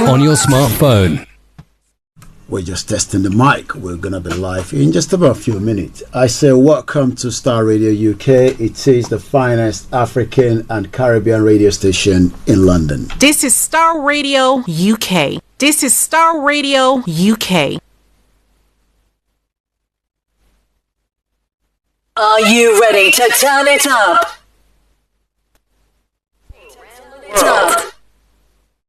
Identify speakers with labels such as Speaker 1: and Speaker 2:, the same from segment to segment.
Speaker 1: On your smartphone.
Speaker 2: We're just testing the mic. We're going to be live in just about a few minutes. I say welcome to Star Radio UK. It is the finest African and Caribbean radio station in London.
Speaker 3: This is Star Radio UK. This is Star Radio UK.
Speaker 4: Are you ready to turn it up?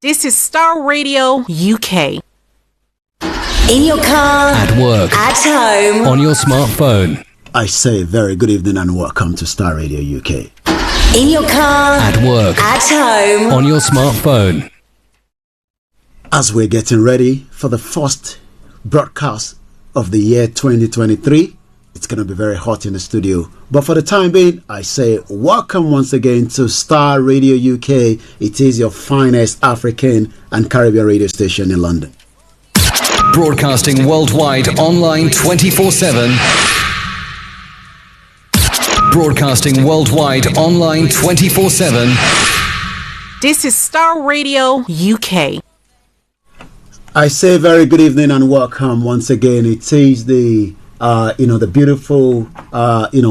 Speaker 3: This is Star Radio UK.
Speaker 4: In your car,
Speaker 1: at work,
Speaker 4: at home,
Speaker 1: on your smartphone.
Speaker 2: I say very good evening and welcome to Star Radio UK.
Speaker 4: In your car,
Speaker 1: at work,
Speaker 4: at home,
Speaker 1: on your smartphone.
Speaker 2: As we're getting ready for the first broadcast of the year 2023, it's going to be very hot in the studio. But for the time being, I say welcome once again to Star Radio UK. It is your finest African and Caribbean radio station in London.
Speaker 1: Broadcasting worldwide online 24/7. Broadcasting worldwide online 24/7.
Speaker 3: This is Star Radio UK.
Speaker 2: I say very good evening and welcome once again. It is the the beautiful,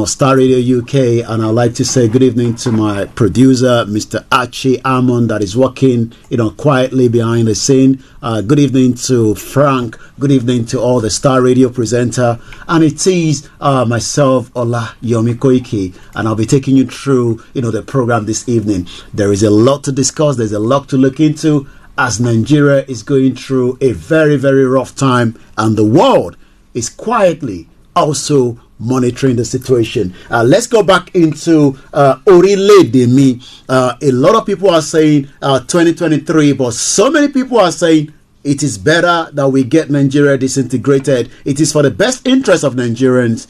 Speaker 2: Star Radio UK, and I'd like to say good evening to my producer, Mr. Archie Amon, that is working, quietly behind the scene. Good evening to Frank. Good evening to all the Star Radio presenter, and it is myself, Ola Yomi Koiki, and I'll be taking you through, the program this evening. There is a lot to discuss. There's a lot to look into as Nigeria is going through a very, very rough time, and the world is quietly also monitoring the situation. Let's go back into Orile Mi. A lot of people are saying 2023, but so many people are saying it is better that we get Nigeria disintegrated. It is for the best interest of Nigerians.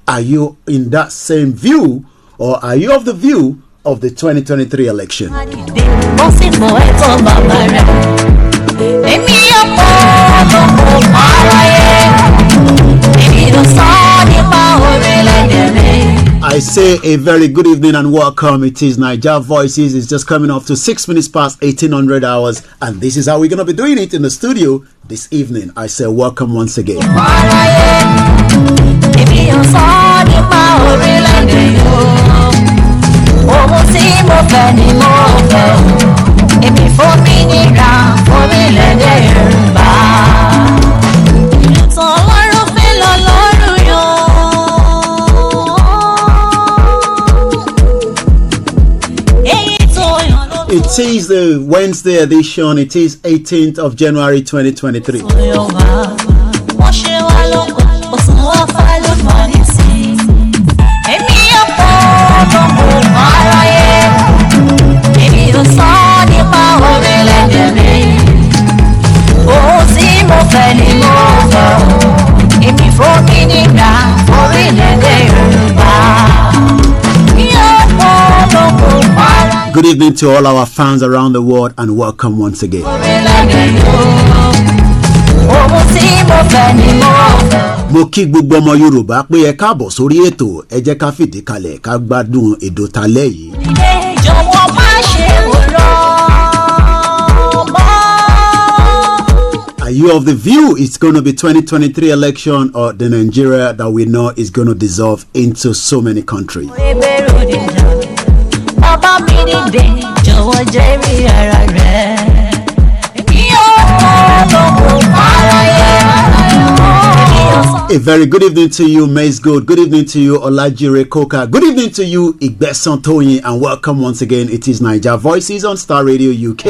Speaker 2: Are you in that same view, or are you of the view of the 2023 election? I say a very good evening and welcome. It is Niger Voices. It's just coming up to 6 minutes past 1800 hours, and this is how we're going to be doing it in the studio this evening. I say welcome once again. It is the Wednesday edition. It is 18th of January 2023. Good evening to all our fans around the world and welcome once again. Mo kí gbogbo ọmọ Yorùbá pé ẹ káàbọ̀ sórí ètò, ẹ jẹ́ ká fìdí kalẹ̀ ká gbádùn ètò talẹ́ yìí. Are you of the view it's going to be 2023 election, or the Nigeria that we know is going to dissolve into so many countries? A very good evening to you, Mace Good. Good evening to you, Olajire Koka. Good evening to you, Igbesan Toyin, and welcome once again. It is Niger Voices on Star Radio UK.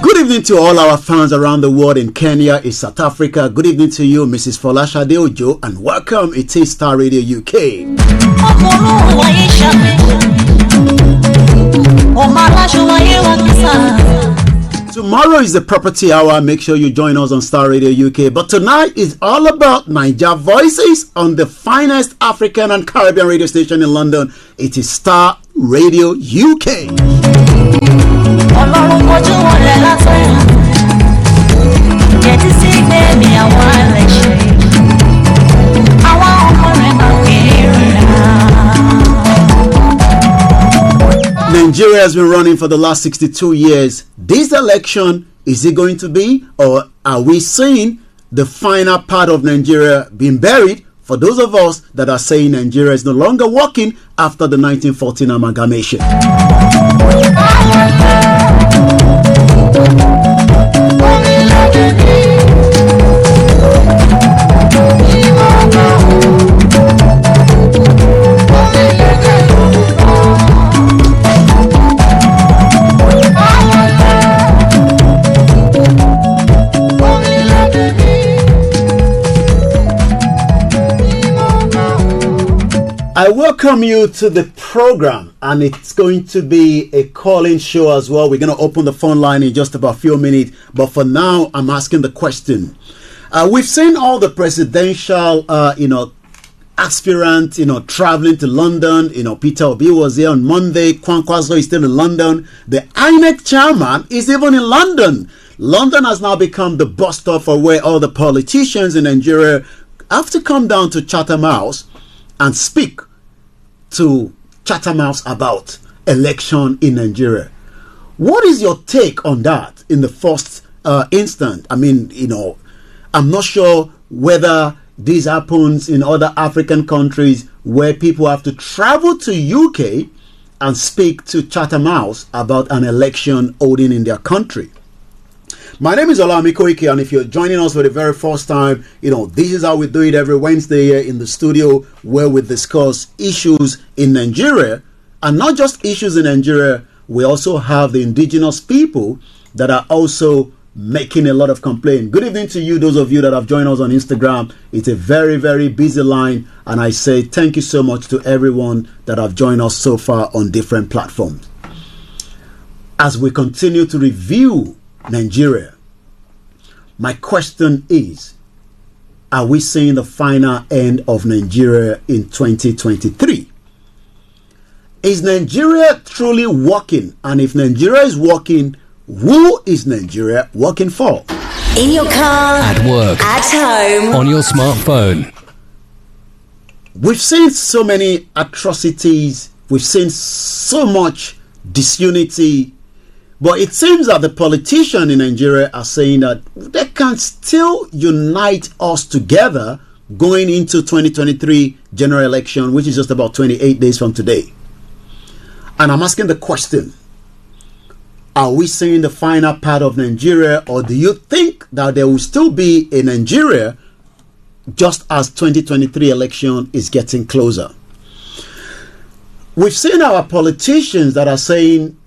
Speaker 2: Good evening to all our fans around the world in Kenya, in South Africa. Good evening to you, Mrs. Folashade Ojo, and welcome. It is Star Radio UK. Tomorrow is the property hour. Make sure you join us on Star Radio UK. But tonight is all about Niger Voices on the finest African and Caribbean radio station in London. It is Star Radio UK. Nigeria has been running for the last 62 years. This election, is it going to be, or are we seeing the final part of Nigeria being buried? For those of us that are saying Nigeria is no longer working after the 1914 amalgamation. I welcome you to the program, and it's going to be a call-in show as well. We're going to open the phone line in just about a few minutes, but for now, I'm asking the question. We've seen all the presidential, aspirants, traveling to London. Peter Obi was here on Monday. Kwankwaso is still in London. The INEC chairman is even in London. London has now become the bus stop for where all the politicians in Nigeria have to come down to Chatham House and speak to Chatham House about election in Nigeria. What is your take on that in the first instant? I mean, I'm not sure whether this happens in other African countries where people have to travel to UK and speak to Chatham House about an election holding in their country. My name is Olami Koike, and if you're joining us for the very first time, this is how we do it every Wednesday here in the studio, where we discuss issues in Nigeria, and not just issues in Nigeria. We also have the indigenous people that are also making a lot of complaint. Good evening to you, those of you that have joined us on Instagram. It's a very, very busy line, and I say thank you so much to everyone that have joined us so far on different platforms. As we continue to review Nigeria, my question is, are we seeing the final end of Nigeria in 2023? Is Nigeria truly working? And if Nigeria is working, who is Nigeria working for?
Speaker 4: In your car,
Speaker 1: At work,
Speaker 4: at home,
Speaker 1: on your smartphone.
Speaker 2: We've seen so many atrocities. We've seen so much disunity. But it seems that the politicians in Nigeria are saying that they can still unite us together going into 2023 general election, which is just about 28 days from today. And I'm asking the question, are we seeing the final part of Nigeria, or do you think that there will still be a Nigeria just as 2023 election is getting closer? We've seen our politicians that are saying,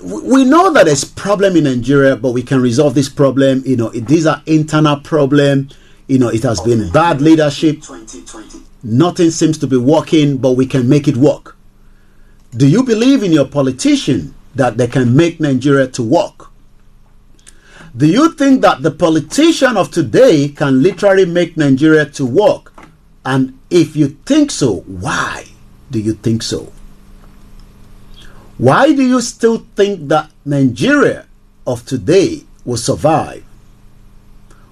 Speaker 2: we know that there's problem in Nigeria, but we can resolve this problem. These are internal problem. It has been bad leadership. Nothing seems to be working, but we can make it work. Do you believe in your politician that they can make Nigeria to work? Do you think that the politician of today can literally make Nigeria to work? And if you think so, why do you think so? Why do you still think that Nigeria of today will survive?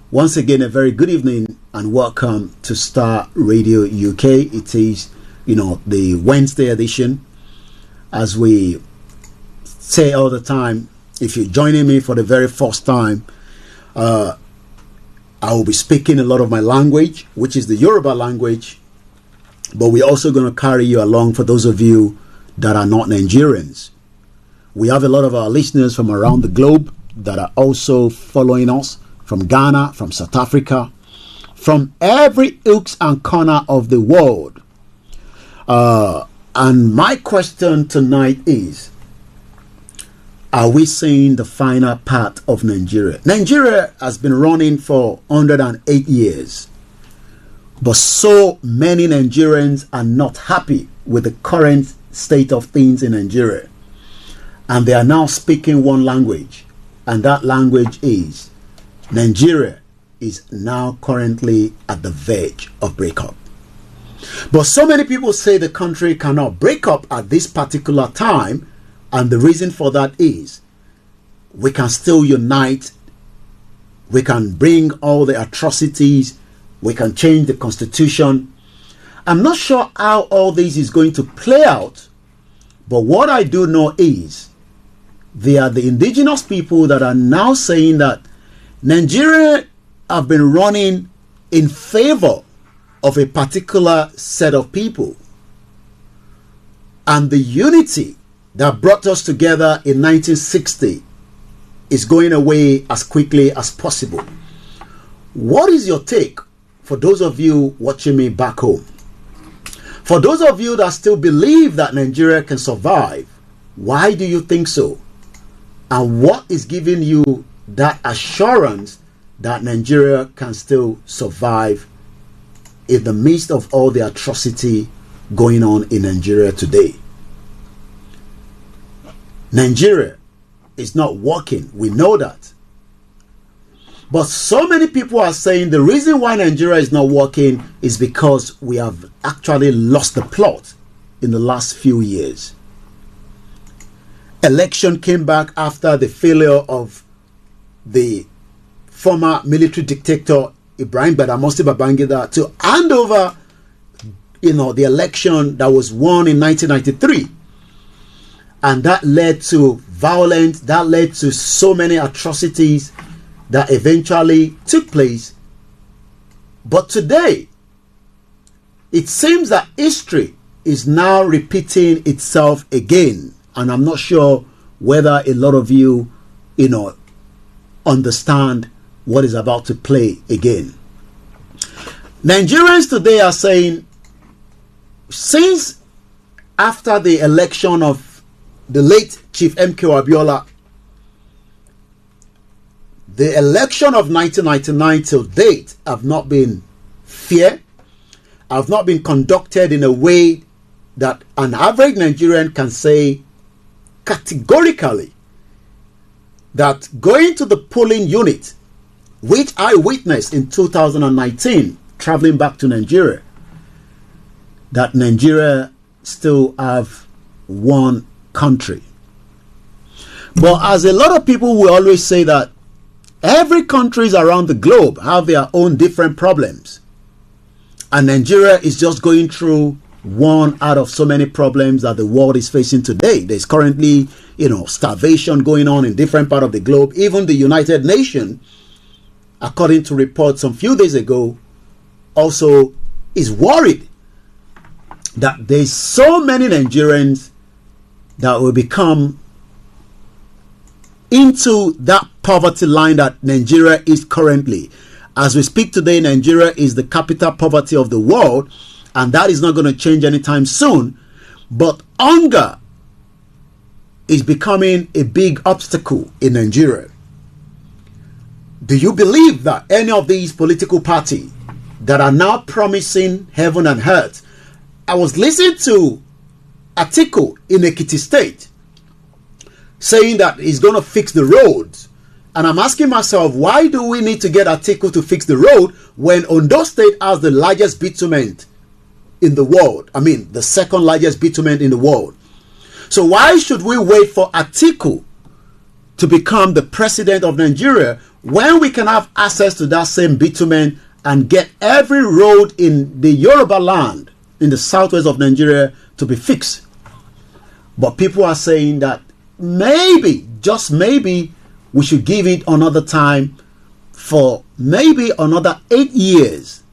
Speaker 2: Once again, a very good evening and welcome to Star Radio UK. It is, the Wednesday edition. As we say all the time, if you're joining me for the very first time, I will be speaking a lot of my language, which is the Yoruba language, but we're also going to carry you along for those of you that are not Nigerians. We have a lot of our listeners from around the globe that are also following us, from Ghana, from South Africa, from every nooks and corner of the world. And my question tonight is, are we seeing the final part of Nigeria? Nigeria has been running for 108 years, but so many Nigerians are not happy with the current state of things in Nigeria. And they are now speaking one language, and that language is Nigeria is now currently at the verge of breakup. But so many people say the country cannot break up at this particular time, and the reason for that is we can still unite, we can bring all the atrocities, we can change the constitution. I'm not sure how all this is going to play out, but what I do know is they are the indigenous people that are now saying that Nigeria have been running in favor of a particular set of people, and the unity that brought us together in 1960 is going away as quickly as possible. What is your take for those of you watching me back home? For those of you that still believe that Nigeria can survive, why do you think so? And what is giving you that assurance that Nigeria can still survive in the midst of all the atrocity going on in Nigeria today? Nigeria is not working. We know that. But so many people are saying the reason why Nigeria is not working is because we have actually lost the plot in the last few years. Election came back after the failure of the former military dictator Ibrahim Badamasi Babangida to hand over, the election that was won in 1993. And that led to violence, that led to so many atrocities that eventually took place. But today, it seems that history is now repeating itself again. And I'm not sure whether a lot of you, understand what is about to play again. Nigerians today are saying, since after the election of the late Chief M.K. Abiola, the election of 1999 till date have not been fair, have not been conducted in a way that an average Nigerian can say categorically that going to the polling unit, which I witnessed in 2019, traveling back to Nigeria, that Nigeria still have one country. But as a lot of people will always say that every countries around the globe have their own different problems, and Nigeria is just going through one out of so many problems that the world is facing today. There's currently, starvation going on in different parts of the globe. Even the United Nations, according to reports some few days ago, also is worried that there's so many Nigerians that will become into that poverty line that Nigeria is currently. As we speak today, Nigeria is the capital poverty of the world, and that is not going to change anytime soon. But hunger is becoming a big obstacle in Nigeria. Do you believe that any of these political parties that are now promising heaven and earth? I was listening to Atiku in Ekiti State saying that he's going to fix the roads. And I'm asking myself, why do we need to get Atiku to fix the road when Ondo State has the largest bitumen in the world? I mean, the second largest bitumen in the world. So why should we wait for Atiku to become the president of Nigeria when we can have access to that same bitumen and get every road in the Yoruba land, in the southwest of Nigeria, to be fixed? But people are saying that maybe, just maybe, we should give it another time for maybe another 8 years,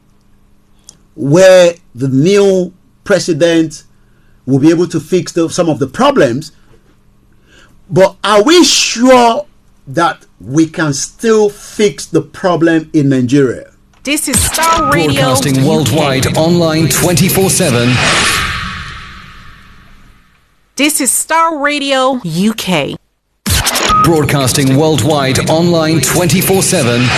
Speaker 2: where the new president will be able to fix some of the problems. But are we sure that we can still fix the problem in Nigeria?
Speaker 3: This is Star Radio
Speaker 1: Broadcasting
Speaker 3: UK.
Speaker 1: worldwide, online 24/7.
Speaker 3: This is Star Radio UK.
Speaker 1: Broadcasting worldwide, online 24/7.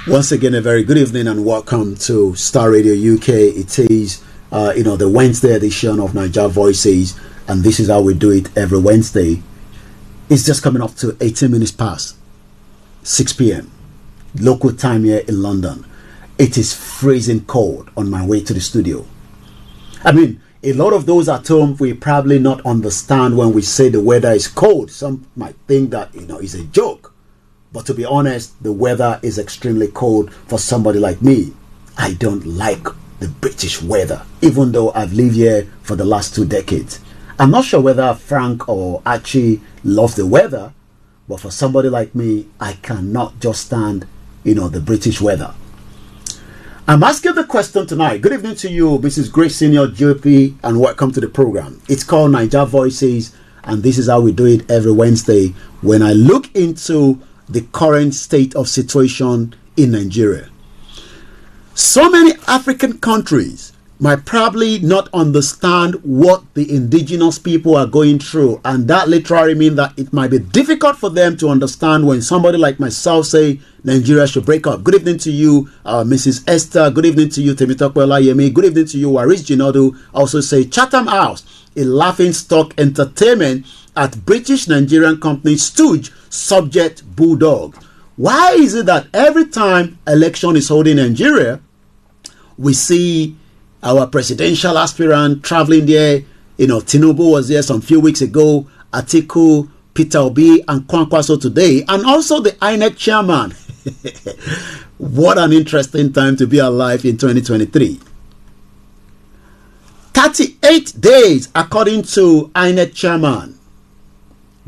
Speaker 2: Once again, a very good evening and welcome to Star Radio UK. It is, the Wednesday edition of Niger Voices, and this is how we do it every Wednesday. It's just coming up to 18 minutes past 6 p.m. local time here in London. It is freezing cold on my way to the studio. I mean, a lot of those at home will probably not understand when we say the weather is cold. Some might think that, it's a joke. But to be honest, the weather is extremely cold for somebody like me. I don't like the British weather, even though I've lived here for the last 2 decades. I'm not sure whether Frank or Archie loves the weather, but for somebody like me, I cannot just stand, the British weather. I'm asking the question tonight. Good evening to you, Mrs. Grace Senior JP, and welcome to the program. It's called Niger Voices, and this is how we do it every Wednesday when I look into the current state of situation in Nigeria. So many African countries might probably not understand what the indigenous people are going through, and that literally means that it might be difficult for them to understand when somebody like myself say Nigeria should break up. Good evening to you, Mrs. Esther. Good evening to you, Temitope Olayemi. Good evening to you, Waris Jinodu. Also say Chatham House, a laughing stock entertainment at British Nigerian company Stooge, subject Bulldog. Why is it that every time election is held in Nigeria, we see our presidential aspirant traveling there? Tinubu was there some few weeks ago, Atiku, Peter Obi, and Kwankwaso today, and also the INEC chairman. What an interesting time to be alive in 2023. 38 days, according to INEC chairman.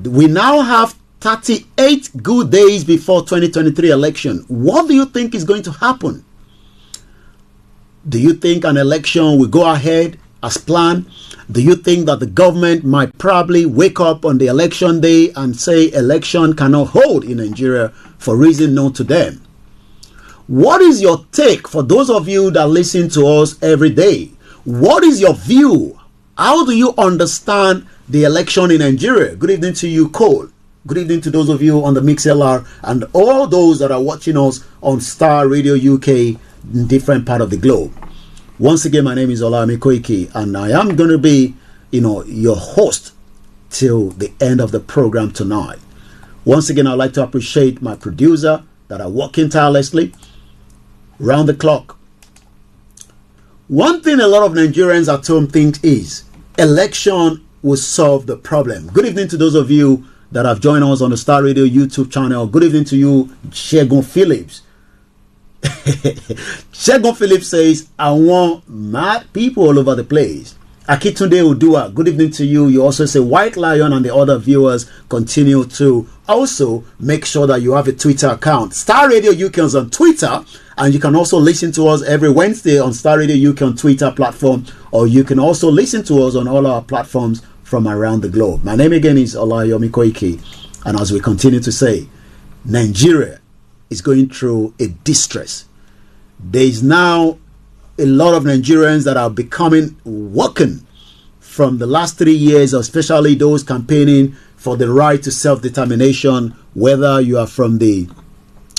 Speaker 2: We now have 38 good days before 2023 election. What do you think is going to happen? Do you think an election will go ahead as planned? Do you think that the government might probably wake up on the election day and say election cannot hold in Nigeria for reason known to them? What is your take for those of you that listen to us every day? What is your view? How do you understand the election in Nigeria? Good evening to you, Cole. Good evening to those of you on the MixLR and all those that are watching us on Star Radio UK in different part of the globe. Once again, my name is Olami Koiki, and I am going to be, your host till the end of the program tonight. Once again, I'd like to appreciate my producer that are working tirelessly round the clock. One thing a lot of Nigerians at home think is election will solve the problem. Good evening to those of you that have joined us on the Star Radio YouTube channel. Good evening to you, Shegun Phillips. Shegun Phillips says, I want mad people all over the place. Akitunde Udua, good evening to you. You also say White Lion and the other viewers continue to also make sure that you have a Twitter account. Star Radio UK is on Twitter, and you can also listen to us every Wednesday on Star Radio UK on Twitter platform, or you can also listen to us on all our platforms from around the globe. My name again is Olayomi Koiki, and as we continue to say, Nigeria is going through a distress. There is now a lot of Nigerians that are becoming woken from the last 3 years, especially those campaigning for the right to self-determination, whether you are from the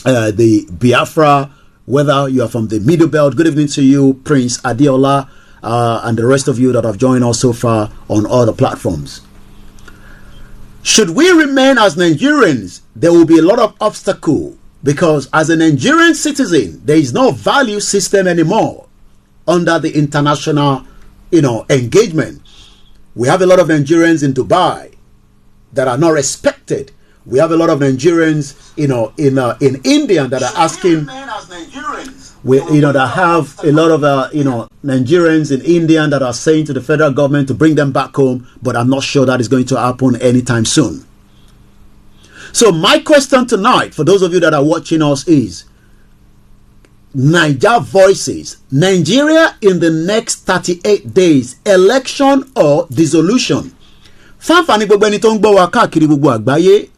Speaker 2: Biafra, whether you are from the Middle Belt. Good evening to you, Prince Adiola, and the rest of you that have joined us so far on all the platforms. Should we remain as Nigerians, there will be a lot of obstacle, because as a Nigerian citizen, there is no value system anymore under the international, engagement. We have a lot of Nigerians in Dubai that are not respected. We have a lot of Nigerians, in India that are asking. That have a lot of, Nigerians in India that are saying to the federal government to bring them back home, but I'm not sure that is going to happen anytime soon. So my question tonight, for those of you that are watching us, is Niger Voices, Nigeria in the next 38 days, election or dissolution? Fanfani gbogbo ẹni tó ń gbọ́ wa káàkiri gbogbo àgbáyé,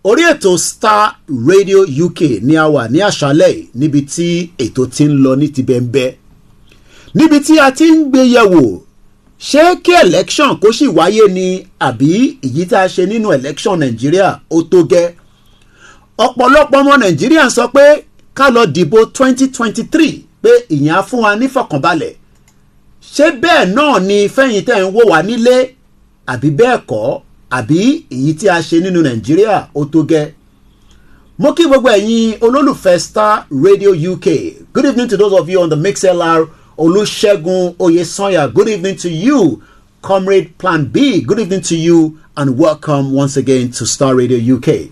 Speaker 2: orí ètò Star Radio UK ní a wà ní àṣálẹ́ níbi tí ètò ti ń lọ ní ti bẹ́ńbẹ́, níbi tí a ti ń gbé yẹ̀wò ṣé kí election kó sì wáyé ni àbí èyí tá a ṣe nínú election Nàìjíríà ó tó gẹ́. Ọ̀pọ̀lọpọ̀ ọmọ Nàìjíríà sọ pé ká lọ dìbò 2023 pé ìyẹn á fún wa nífọ̀kànbalẹ̀. Ṣé bẹ́ẹ̀ náà ni fẹ́yìn tẹ́ ń wò wá nílé, àbí bẹ́ẹ̀ kọ́, àbí èyí tí a ṣe nínú Nàìjíríà ó tó gẹ́? Mo kí gbogbo ẹ̀yin olólùfẹ́ Star Radio UK. Good evening to those of you on the MixLR. Olusegun Oyesanya, good evening to you. Comrade Plan B, good evening to you, and welcome once again to Star Radio UK.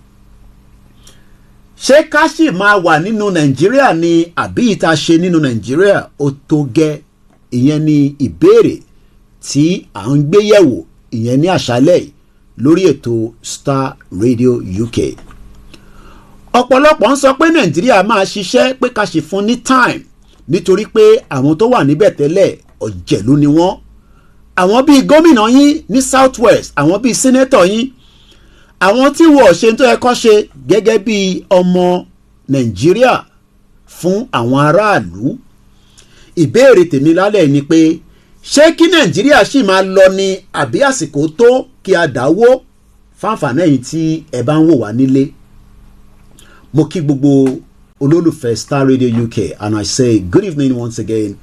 Speaker 2: Ṣé ká sì máa wà nínú Nàìjíríà ni àbí ìta ṣe nínú Nàìjíríà ó tó gẹ́? Ìyẹn ni ìbéèrè tí à ń gbé yẹ̀wò ìyẹn ní àṣálẹ́ lórí ètò Star Radio UK. Ọ̀pọ̀lọpọ̀ ń sọ pé Nàìjíríà máa ṣiṣẹ́ pé ká sì fún ní time, nítorí pé àwọn tó wà níbẹ̀ tẹ́lẹ̀ ọ̀jẹ̀lú ni wọ́n. Àwọn bíi gómìnà yín ní South West, àwọn bíi senator yín, àwọn tí wọ́n ṣe tó ẹ̀kọ́ ṣe gẹ́gẹ́ bí ọmọ Nàìjíríà fún àwọn aráàlú. Ìbéèrè tèmi lálẹ́ ni pé ṣé kí Nàìjíríà sì máa lọ ni àbí àsìkò tó kí a dáwó fáǹfààní ẹ̀yin tí ẹ bá ń wò wá nílé? Mo kí gbogbo olólùfẹ́ Star Radio UK, and I say good evening once again.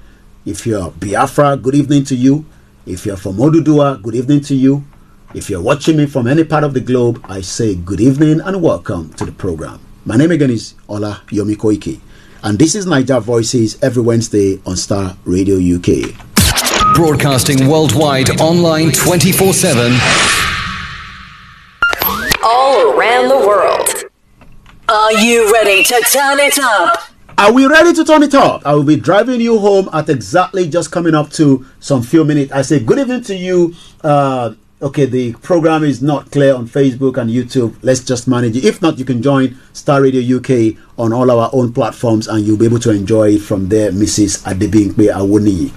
Speaker 2: If you're Biafra, good evening to you. If you're from Oduduwa, good evening to you. If you're watching me from any part of the globe, I say good evening and welcome to the program. My name again is Olayomi Koiki, and this is Niger Voices every Wednesday on Star Radio UK.
Speaker 1: Broadcasting worldwide online 24/7.
Speaker 4: All around the world. Are you ready to turn it up?
Speaker 2: Are we ready to turn it up? I will be driving you home at exactly just coming up to some few minutes. I say good evening to you. Okay, the program is not clear on Facebook and YouTube. Let's just manage it. If not, you can join Star Radio UK on all our own platforms, and you'll be able to enjoy it from there, Mrs. Adebimpe Awoni.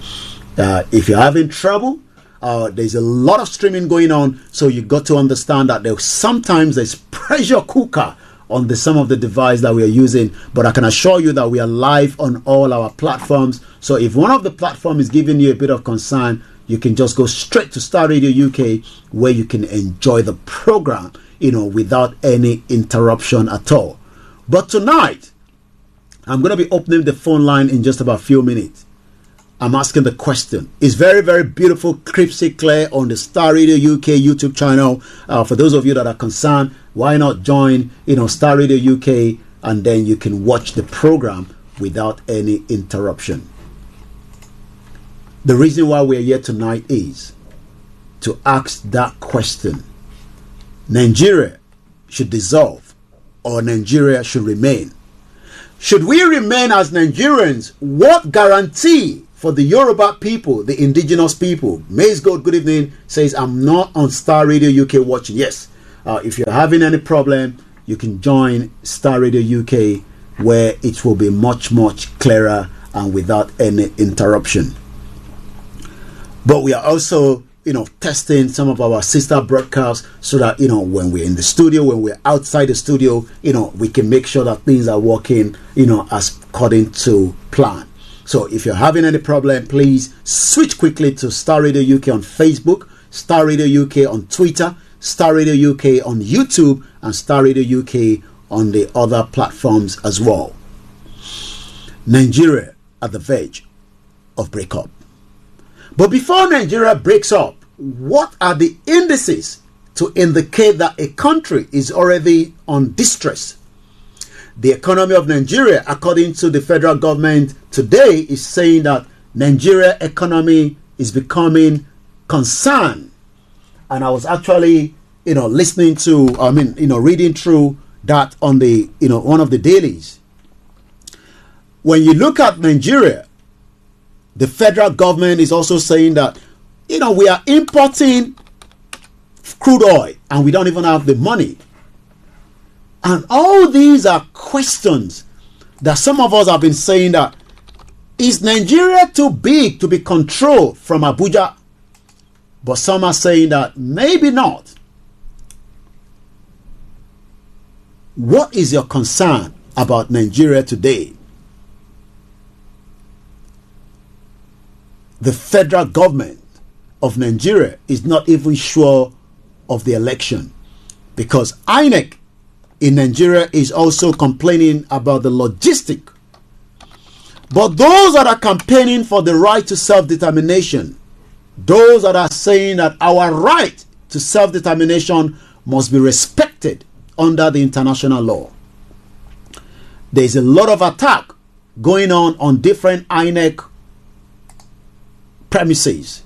Speaker 2: If you're having trouble, there's a lot of streaming going on, so you got to understand that sometimes there's pressure cooker on some of the device that we are using, but I can assure you that we are live on all our platforms. So if one of the platforms is giving you a bit of concern, you can just go straight to Star Radio UK, where you can enjoy the program without any interruption at all. But tonight, I'm going to be opening the phone line in just about a few minutes. I'm asking the question. It's very, very beautiful, cryptic clear on the Star Radio UK YouTube channel. For those of you that are concerned, why not join, Star Radio UK, and then you can watch the program without any interruption. The reason why we're here tonight is to ask that question. Nigeria should dissolve or Nigeria should remain? Should we remain as Nigerians? What guarantee for the Yoruba people, the indigenous people? Maze God, good evening, says, I'm not on Star Radio UK watching. Yes, if you're having any problem, you can join Star Radio UK, where it will be much, much clearer and without any interruption. But we are also, testing some of our sister broadcasts so that, when we're in the studio, when we're outside the studio, we can make sure that things are working, as according to plan. So if you're having any problem, please switch quickly to Star Radio UK on Facebook, Star Radio UK on Twitter, Star Radio UK on YouTube, and Star Radio UK on the other platforms as well. Nigeria at the verge of breakup. But before Nigeria breaks up, what are the indices to indicate that a country is already on distress? The economy of Nigeria, according to the federal government today, is saying that Nigeria economy is becoming concerned. And I was actually, listening to, reading through that on the, one of the dailies. When you look at Nigeria, the federal government is also saying that, we are importing crude oil and we don't even have the money. And all these are questions that some of us have been saying that, is Nigeria too big to be controlled from Abuja? But some are saying that maybe not. What is your concern about Nigeria today? The federal government of Nigeria is not even sure of the election, because INEC in Nigeria is also complaining about the logistic. But those that are campaigning for the right to self-determination, those that are saying that our right to self-determination must be respected under the international law, there is a lot of attack going on different INEC premises.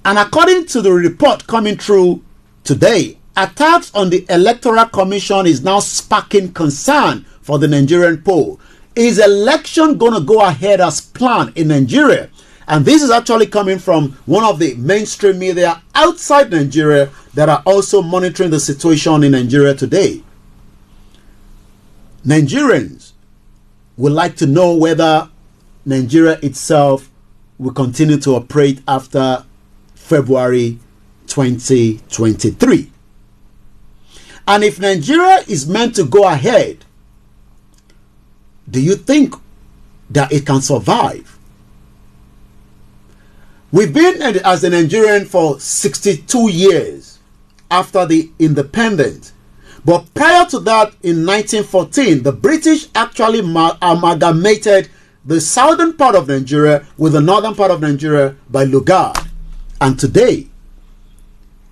Speaker 2: And according to the report coming through today, attacks on the Electoral Commission is now sparking concern for the Nigerian poll. Is election going to go ahead as planned in Nigeria? And this is actually coming from one of the mainstream media outside Nigeria that are also monitoring the situation in Nigeria today. Nigerians would like to know whether Nigeria itself will continue to operate after February 2023. And if Nigeria is meant to go ahead, do you think that it can survive? We've been as a Nigerian for 62 years after the independence. But prior to that, in 1914, the British actually amalgamated the southern part of Nigeria with the northern part of Nigeria by Lugard. And today,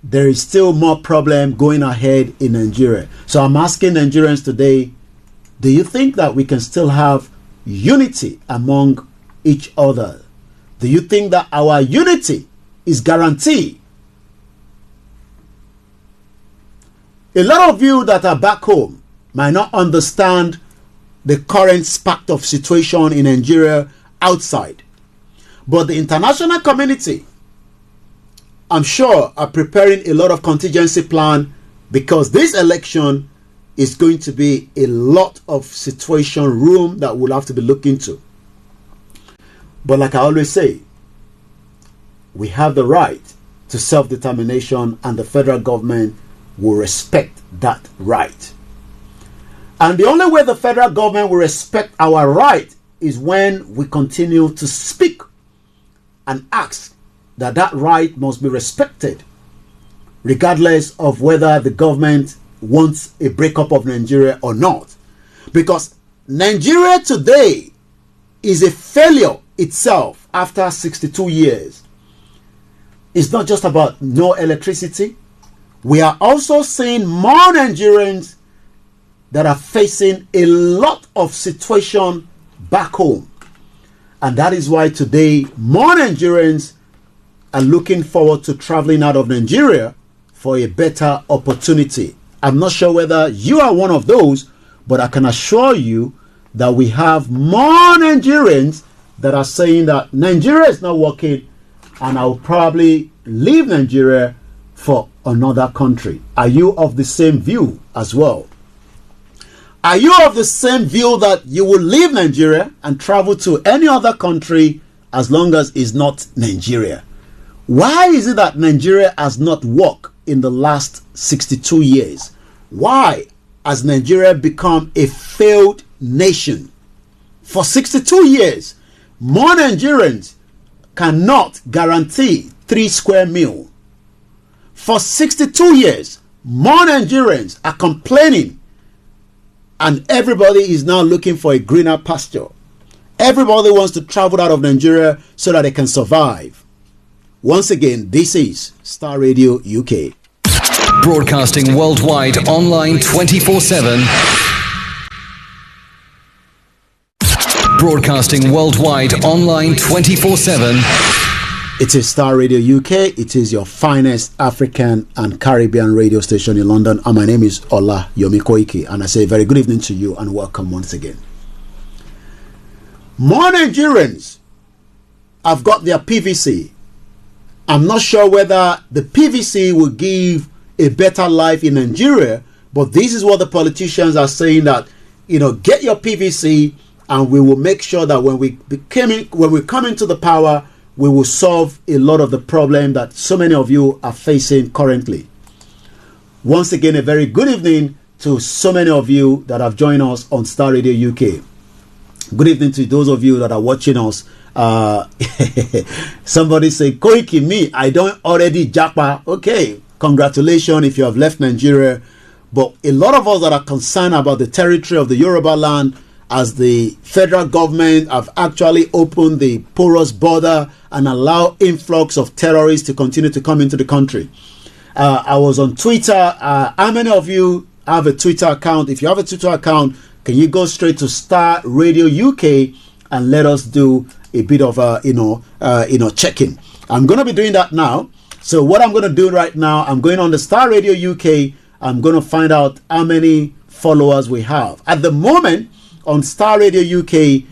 Speaker 2: there is still more problem going ahead in Nigeria. So I'm asking Nigerians today, do you think that we can still have unity among each other? Do you think that our unity is guaranteed? A lot of you that are back home might not understand the current spark of situation in Nigeria outside. But the international community, I'm sure, are preparing a lot of contingency plan, because this election is going to be a lot of situation room that we'll have to be looking into. But like I always say, we have the right to self-determination, and the federal government will respect that right. And the only way the federal government will respect our right is when we continue to speak and ask that that right must be respected, regardless of whether the government wants a breakup of Nigeria or not. Because Nigeria today is a failure itself after 62 years. It's not just about no electricity. We are also seeing more Nigerians that are facing a lot of situation back home. And that is why today more Nigerians are looking forward to traveling out of Nigeria for a better opportunity. I'm not sure whether you are one of those, but I can assure you that we have more Nigerians that are saying that Nigeria is not working and I'll probably leave Nigeria for another country. Are you of the same view as well? Are you of the same view that you will leave Nigeria and travel to any other country as long as it's not Nigeria? Why is it that Nigeria has not worked in the last 62 years? Why has Nigeria become a failed nation? For 62 years, more Nigerians cannot guarantee 3 square meals. For 62 years, more Nigerians are complaining, and everybody is now looking for a greener pasture. Everybody wants to travel out of Nigeria so that they can survive. Once again, this is Star Radio UK.
Speaker 1: Broadcasting worldwide online 24/7. Broadcasting worldwide online 24/7.
Speaker 2: It is Star Radio UK. It is your finest African and Caribbean radio station in London. And my name is Ola Yomi Koiki. And I say very good evening to you and welcome once again. More Nigerians have got their PVC. I'm not sure whether the PVC will give a better life in Nigeria, but this is what the politicians are saying, that, get your PVC and we will make sure that when we come into the power, we will solve a lot of the problem that so many of you are facing currently. Once again, a very good evening to so many of you that have joined us on Star Radio UK. Good evening to those of you that are watching us. Somebody say, Koiki, me, I don't already japa. Okay, congratulations if you have left Nigeria. But a lot of us that are concerned about the territory of the Yoruba land, as the federal government have actually opened the porous border and allow influx of terrorists to continue to come into the country. I was on Twitter. How many of you have a Twitter account? If you have a Twitter account, can you go straight to Star Radio UK and let us do a bit of check-in? I'm going to be doing that now. So what I'm going to do right now, I'm going on the Star Radio UK. I'm going to find out how many followers we have at the moment. On Star Radio UK,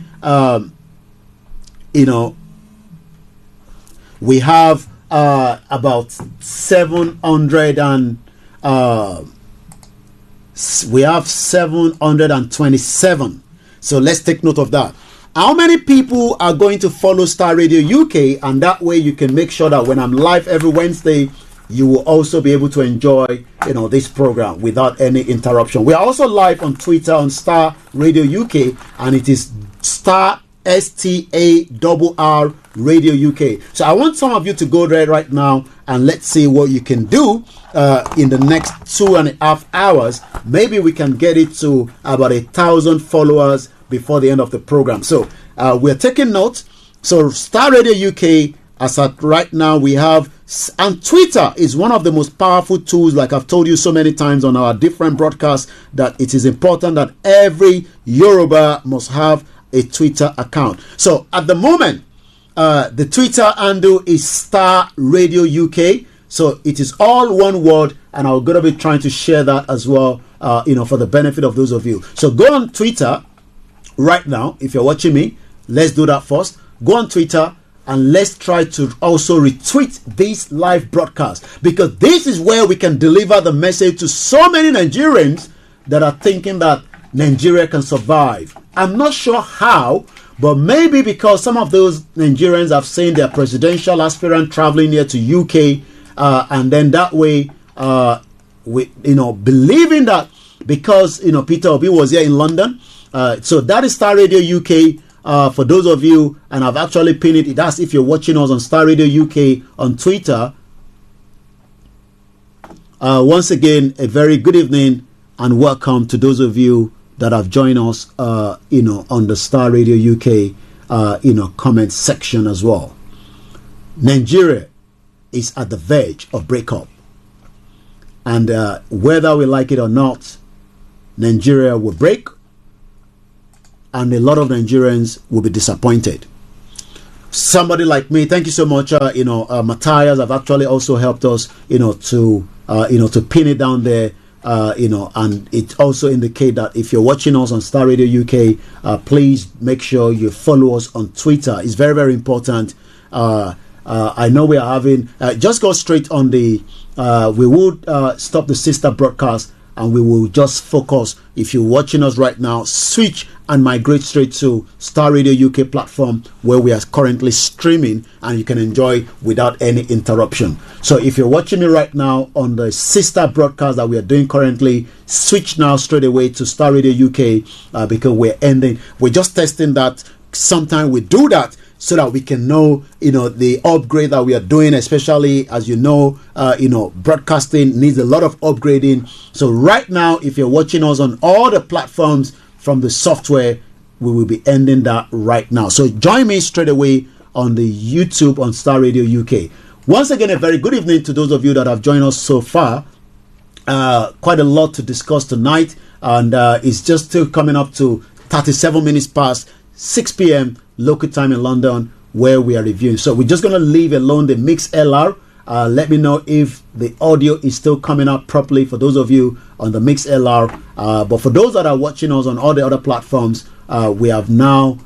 Speaker 2: we have about 727. So let's take note of that. How many people are going to follow Star Radio UK? And that way you can make sure that when I'm live every Wednesday, you will also be able to enjoy, this program without any interruption. We are also live on Twitter on Star Radio UK, and it is Star STARR Radio UK. So I want some of you to go there right now, and let's see what you can do in the next 2.5 hours. Maybe we can get it to about 1,000 followers before the end of the program. So we're taking notes. So Star Radio UK, as at right now, we have, and Twitter is one of the most powerful tools, like I've told you so many times on our different broadcasts, that it is important that every Yoruba must have a Twitter account. So at the moment, the Twitter handle is Star Radio UK. So it is all one word, and I'm going to be trying to share that as well, for the benefit of those of you. So go on Twitter right now. If you're watching me, let's do that first. Go on Twitter and let's try to also retweet this live broadcast, because this is where we can deliver the message to so many Nigerians that are thinking that Nigeria can survive. I'm not sure how, but maybe because some of those Nigerians have seen their presidential aspirant traveling here to UK, and then that way, believing that because Peter Obi was here in London. So that is Star Radio UK. For those of you, and I've actually pinned it. That's if you're watching us on Star Radio UK on Twitter. once again, a very good evening and welcome to those of you that have joined us, on the Star Radio UK, comment section as well. Nigeria is at the verge of breakup, and whether we like it or not, Nigeria will break, and a lot of Nigerians will be disappointed. Somebody like me, thank you so much. Matthias have actually also helped us, to pin it down there. And it also indicate that if you're watching us on Star Radio UK, please make sure you follow us on Twitter. It's very, very important. I know we are having, just go straight on the, we would stop the sister broadcast and we will just focus. If you're watching us right now, switch and migrate straight to Star Radio UK platform where we are currently streaming and you can enjoy without any interruption. So if you're watching me right now on the sister broadcast that we are doing currently, switch now straight away to Star Radio UK because we're just testing that. Sometimes we do that so that we can know, the upgrade that we are doing, especially as broadcasting needs a lot of upgrading. So right now, if you're watching us on all the platforms from the software, we will be ending that right now. So join me straight away on the YouTube on Star Radio UK. Once again, a very good evening to those of you that have joined us so far. Quite a lot to discuss tonight, and it's just still coming up to 37 minutes past 6 p.m. local time in London, where we are reviewing. So we're just going to leave alone the Mix LR. Let me know if the audio is still coming up properly for those of you on the Mix LR. But for those that are watching us on all the other platforms, we have now,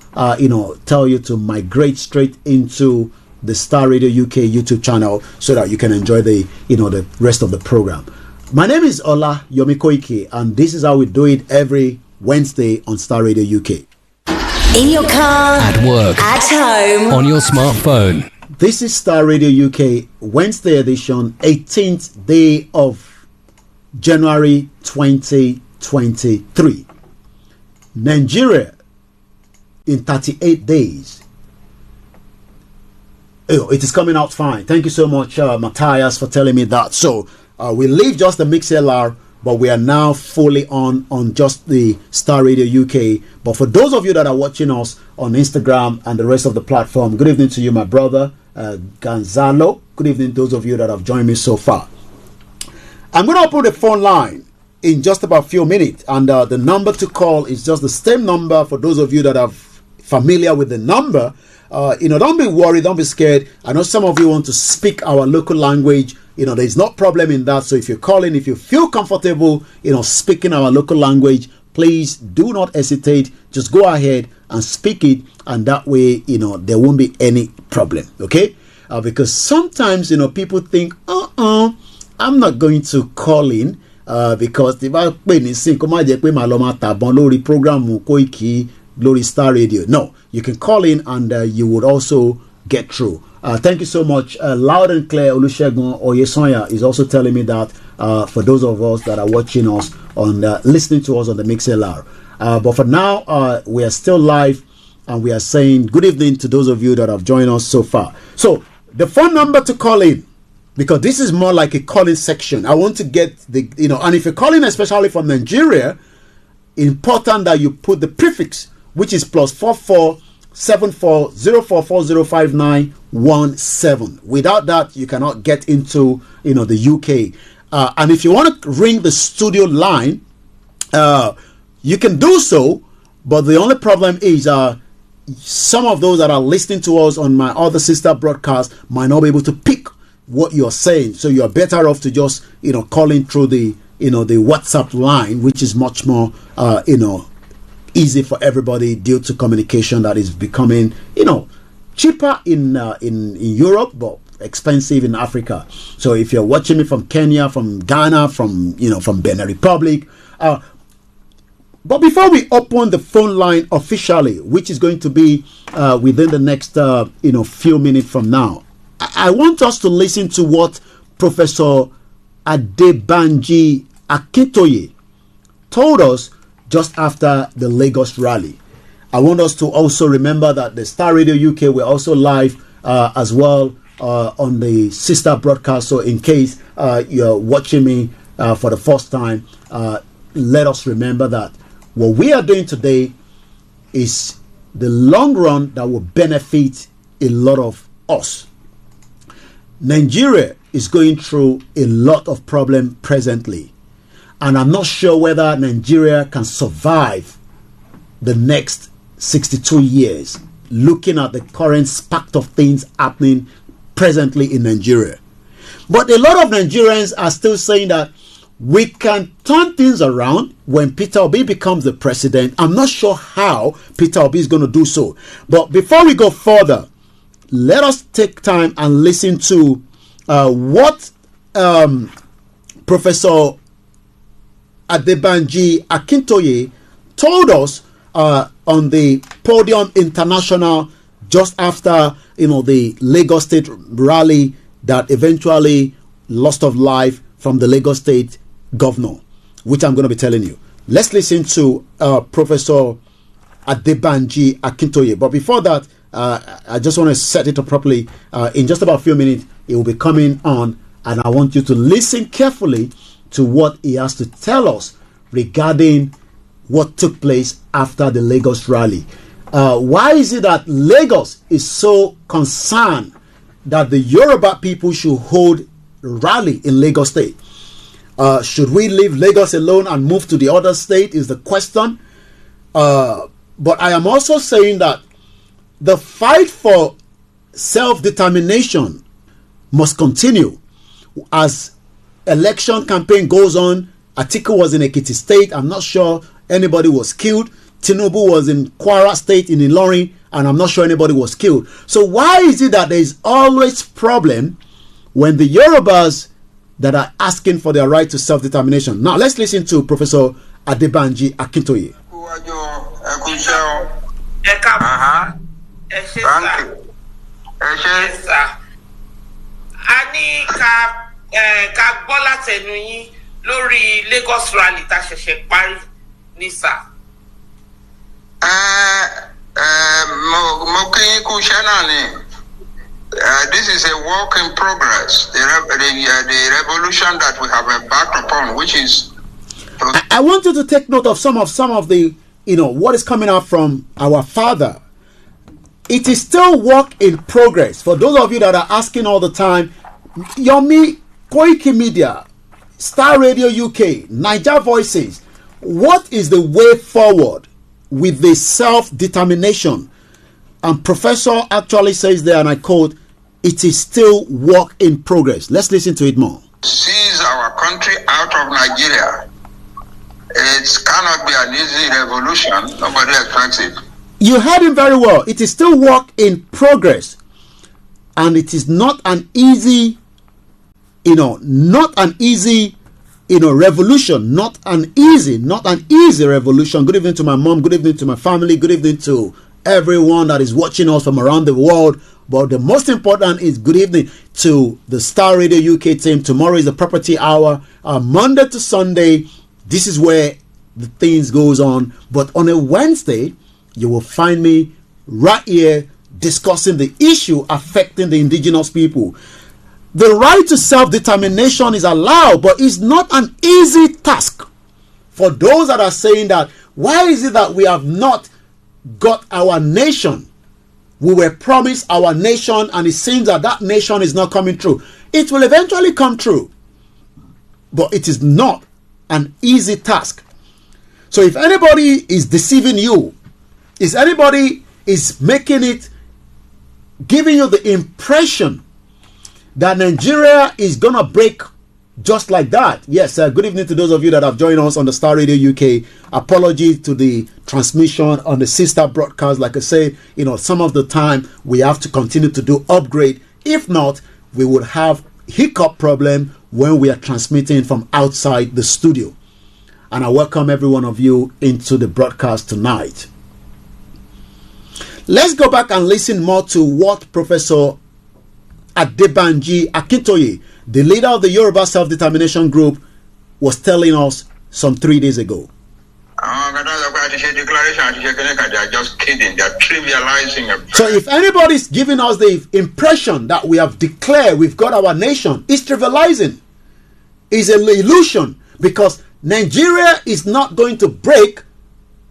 Speaker 2: tell you to migrate straight into the Star Radio UK YouTube channel so that you can enjoy the rest of the program. My name is Ola Yomi Koike, and this is how we do it every Wednesday on Star Radio UK.
Speaker 4: In your car,
Speaker 1: At work,
Speaker 4: at home,
Speaker 1: on your smartphone.
Speaker 2: This is Star Radio UK Wednesday edition, 18th day of January 2023. Nigeria in 38 days. Oh, it is coming out fine. Thank you so much, Matthias, for telling me that. So we leave just the Mix LR, but we are now fully on just the Star Radio UK. But for those of you that are watching us on Instagram and the rest of the platform, good evening to you, my brother Gonzalo. Good evening to those of you that have joined me so far. I'm going to open the phone line in just about a few minutes, and the number to call is just the same number for those of you that are familiar with the number. Don't be worried, don't be scared. I know some of you want to speak our local language. There's no problem in that. So if you're calling, if you feel comfortable, speaking our local language, please do not hesitate. Just go ahead and speak it, and that way, there won't be any problem. Okay? Because sometimes, people think, I'm not going to call in because the program Lori Star Radio. No, you can call in and you would also get through. Thank you so much. Loud and clear, Olusegun Oyesonya is also telling me that for those of us that are watching us on listening to us on the MixLR. But for now, we are still live and we are saying good evening to those of you that have joined us so far. So the phone number to call in, because this is more like a calling section. I want to get the, and if you're calling especially from Nigeria, important that you put the prefix, which is +44 7404405917. Without that, you cannot get into the UK. And if you want to ring the studio line, you can do so. But the only problem is some of those that are listening to us on my other sister broadcast might not be able to pick what you're saying. So you're better off to just calling through the the WhatsApp line, which is much more easy for everybody due to communication that is becoming cheaper in Europe but expensive in Africa. So if you're watching me from Kenya, from Ghana, from Benin Republic, but before we open the phone line officially, which is going to be within the next few minutes from now, I want us to listen to what Professor Adebanji Akintoye told us just after the Lagos rally. I want us to also remember that the Star Radio UK, we're also live as well on the sister broadcast. So in case you're watching me for the first time, let us remember that what we are doing today is the long run that will benefit a lot of us. Nigeria is going through a lot of problem presently, and I'm not sure whether Nigeria can survive the next 62 years looking at the current spark of things happening presently in Nigeria. But a lot of Nigerians are still saying that we can turn things around when Peter Obi becomes the president. I'm not sure how Peter Obi is going to do so. But before we go further, let us take time and listen to what Professor Adebanji Akintoye told us on the Podium International just after the Lagos State rally that eventually lost of life from the Lagos State governor, which I'm going to be telling you. Let's listen to Professor Adebanji Akintoye. But before that, I just want to set it up properly. In just about a few minutes, he will be coming on, and I want you to listen carefully to what he has to tell us regarding what took place after the Lagos rally. Why is it that Lagos is so concerned that the Yoruba people should hold a rally in Lagos State? Should we leave Lagos alone and move to the other state is the question. But I am also saying that the fight for self-determination must continue as election campaign goes on. Atiku was in Ekiti State. I'm not sure anybody was killed. Tinubu was in Kwara State in Ilorin, and I'm not sure anybody was killed. So why is it that there is always problem when the Yorubas that are asking for their right to self-determination? Now let's listen to Professor Adebanji Akintoye.
Speaker 5: Lórí Lagos rally tá ṣẹ̀ṣẹ̀ parí ní sà.
Speaker 6: Mo kí kú iṣẹ́ náà ni. This is a work in progress. The revolution that we have embarked upon, which is.
Speaker 2: I want you to take note of some of the what is coming out from our father. It is still work in progress. For those of you that are asking all the time, Yomi, Koiki Media, Star Radio UK, Niger Voices, what is the way forward with the self-determination? And Professor actually says there, and I quote, it is still work in progress. Let's listen to it more.
Speaker 6: Seize our country out of Nigeria. It cannot be an easy revolution. Nobody expects it.
Speaker 2: You heard him very well. It is still work in progress. And it is not an easy revolution, not an easy revolution. Good evening to my mom, good evening to my family, good evening to everyone that is watching us from around the world. But the most important is good evening to the Star Radio UK team. Tomorrow is the Property Hour, Monday to Sunday. This is where the things goes on. But on a Wednesday, you will find me right here discussing the issue affecting the indigenous people. The right to self-determination is allowed, but it's not an easy task. For those that are saying that, why is it that we have not got our nation? We were promised our nation, and it seems that that nation is not coming true. It will eventually come true, but it is not an easy task. So if anybody is deceiving you, if anybody is making it, giving you the impression that Nigeria is going to break just like that. Yes, good evening to those of you that have joined us on the Star Radio UK. Apologies to the transmission on the sister broadcast. Like I say, some of the time we have to continue to do upgrade. If not, we would have hiccup problem when we are transmitting from outside the studio. And I welcome every one of you into the broadcast tonight. Let's go back and listen more to what Professor Adebanji Akintoye, the leader of the Yoruba Self-Determination Group, was telling us some 3 days ago.
Speaker 6: Àwọn kan tó sọ pé declaration, they are just kidding. They are trivializing it.
Speaker 2: So if anybody's giving us the impression that we have declared we've got our nation, it's trivializing. It's an illusion, because Nigeria is not going to break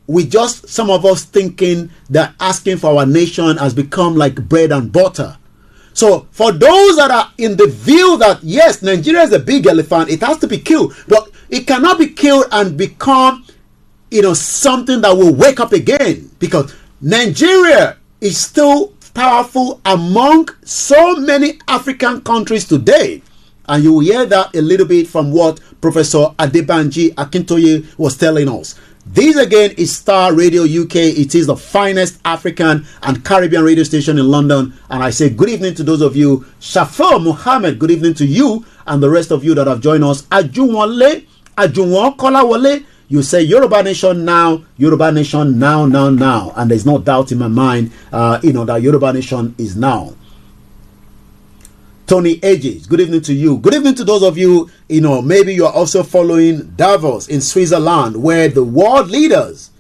Speaker 2: with just some of us thinking that asking for our nation has become like bread and butter. So for those that are in the view that yes, Nigeria is a big elephant, it has to be killed, but it cannot be killed and become, something that will wake up again, because Nigeria is still powerful among so many African countries today. And you will hear that a little bit from what Professor Adebanji Akintoye was telling us. This again is Star Radio UK. It is the finest African and Caribbean radio station in London. And I say good evening to those of you. Shafir Muhammad, good evening to you and the rest of you that have joined us. Ajunwale, Ajunwa Kolawole, you say Yoruba Nation now, Yoruba Nation now. And there's no doubt in my mind, that Yoruba Nation is now. Tony Ages, good evening to you. Good evening to those of you, maybe you are also following Davos in Switzerland, where the world leaders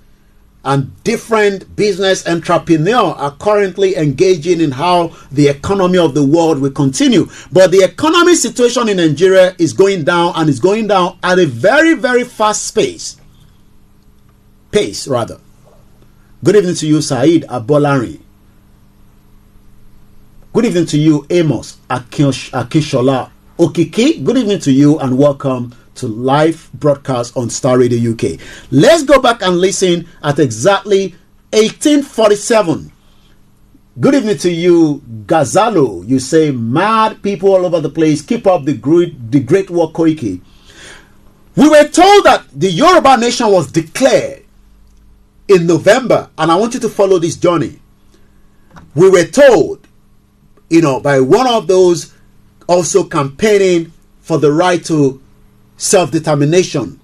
Speaker 2: and different business entrepreneurs are currently engaging in how the economy of the world will continue. But the economic situation in Nigeria is going down, and is going down at a very, very fast pace. Good evening to you, Saeed Abolari. Good evening to you, Amos Akishola Okiki. Good evening to you and welcome to live broadcast on Star Radio UK. Let's go back and listen at exactly 1847. Good evening to you, Gazalo. You say, mad people all over the place. Keep up the great work, Koiki. We were told that the Yoruba nation was declared in November, and I want you to follow this journey. We were told, by one of those also campaigning for the right to self-determination.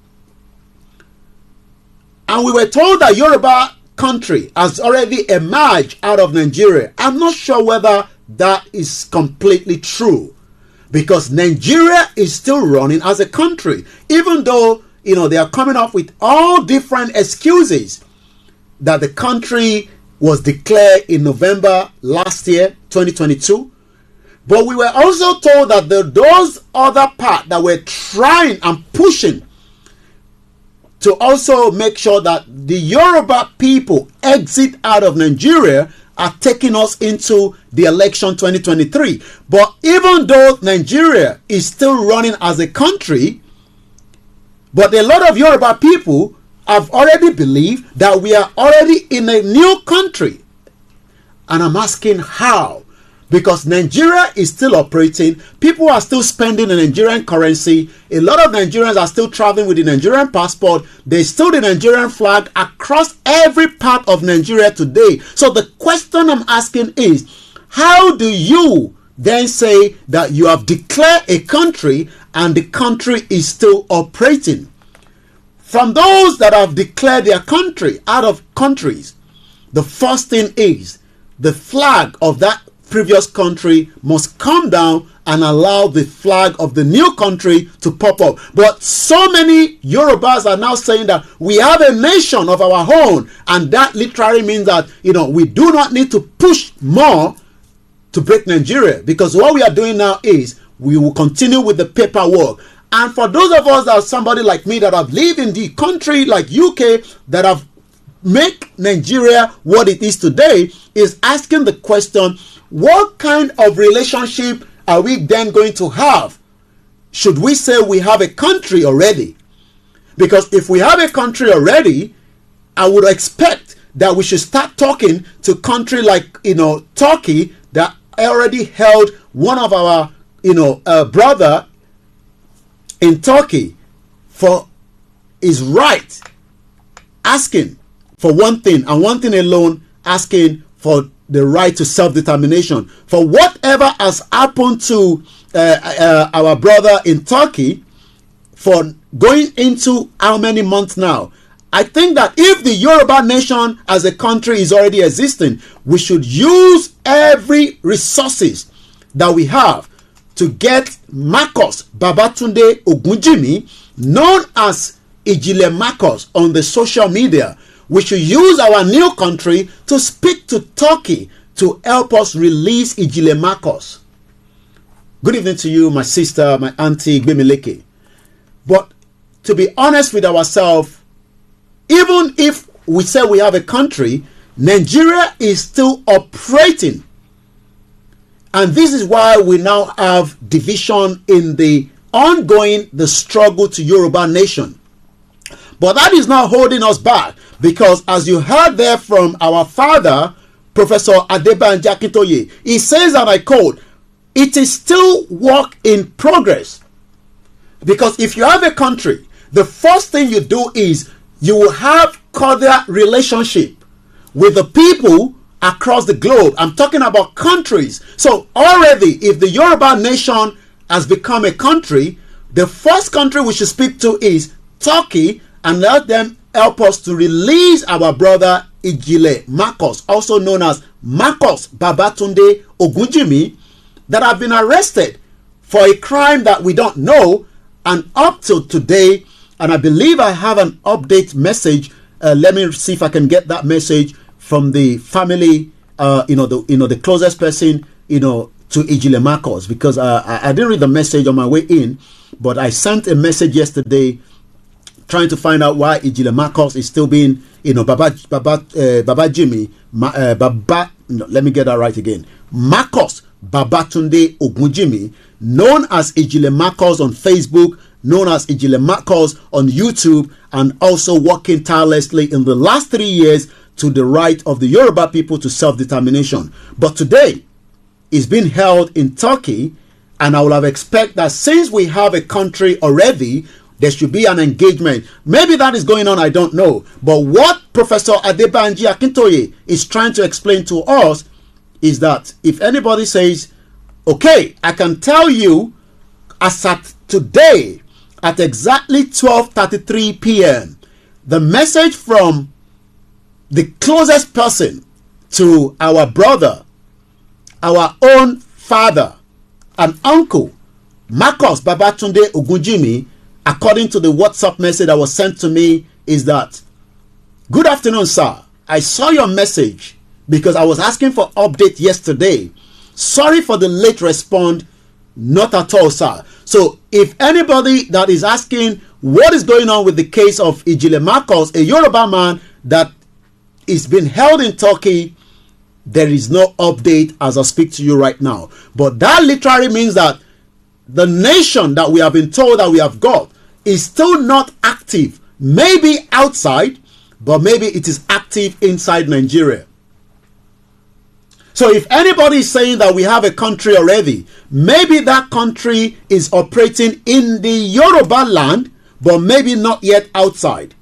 Speaker 2: And we were told that Yoruba country has already emerged out of Nigeria. I'm not sure whether that is completely true, because Nigeria is still running as a country, even though, they are coming up with all different excuses that the country was declared in November last year, 2022. But we were also told that those other parts that were trying and pushing to also make sure that the Yoruba people exit out of Nigeria are taking us into the election 2023. But even though Nigeria is still running as a country, but a lot of Yoruba people have already believed that we are already in a new country. And I'm asking how? Because Nigeria is still operating. People are still spending the Nigerian currency. A lot of Nigerians are still traveling with the Nigerian passport. There's still the Nigerian flag across every part of Nigeria today. So the question I'm asking is, how do you then say that you have declared a country and the country is still operating? From those that have declared their country out of countries, the first thing is the flag of that previous country must come down and allow the flag of the new country to pop up. But so many Yorubas are now saying that we have a nation of our own, and that literally means that we do not need to push more to break Nigeria, because what we are doing now is we will continue with the paperwork. And for those of us that are somebody like me that have lived in the country like UK, that have made Nigeria what it is today, is asking the question, what kind of relationship are we then going to have? Should we say we have a country already? Because if we have a country already, I would expect that we should start talking to country like, Turkey, that already held one of our, brother in Turkey for his right, asking for one thing and one thing alone, asking for the right to self-determination. For whatever has happened to our brother in Turkey for going into how many months now, I think that if the Yoruba nation as a country is already existing, we should use every resources that we have to get Marcus Babatunde Ogunjimi, known as Ijile Marcus on the social media. we should use our new country to speak to Turkey to help us release Ijile Marcos. Good evening to you, my sister, my auntie, Gbemileke. But to be honest with ourselves, even if we say we have a country, Nigeria is still operating. And this is why we now have division in the struggle to Yoruba nation. But that is not holding us back, because as you heard there from our father, Professor Adebanji Akintoye, he says, and I quote, it is still work in progress. Because if you have a country, the first thing you do is you will have cordial relationship with the people across the globe. I'm talking about countries. So already, if the Yoruba nation has become a country, the first country we should speak to is Turkey, and let them help us to release our brother Ijile Marcos, also known as Marcos Babatunde Ogunjimi, that have been arrested for a crime that we don't know, and up till today. And I believe I have an update message. Let me see if I can get that message from the family, the closest person, to Ijile Marcos, because I didn't read the message on my way in, but I sent a message yesterday trying to find out why Ijile Marcos is still being, let me get that right again. Marcos Babatunde Ogunjimi, known as Ijile Marcos on Facebook, known as Ijile Marcos on YouTube, and also working tirelessly in the last 3 years to the right of the Yoruba people to self-determination. But today, it's being held in Turkey, and I would have expected that since we have a country already, there should be an engagement. Maybe that is going on, I don't know. But what Professor Adebanji Akintoye is trying to explain to us is that if anybody says, okay, I can tell you as at today at exactly 12:33 p.m., the message from the closest person to our brother, our own father and uncle, Marcos Babatunde Ogunjimi, according to the WhatsApp message that was sent to me, is that, good afternoon, sir. I saw your message because I was asking for update yesterday. Sorry for the late response. Not at all, sir. So if anybody that is asking what is going on with the case of Ijile Marcos, a Yoruba man that is being held in Turkey, there is no update as I speak to you right now. But that literally means that the nation that we have been told that we have got is still not active. Maybe outside, but maybe it is active inside Nigeria. So if anybody is saying that we have a country already, maybe that country is operating in the Yoruba land, but maybe not yet outside.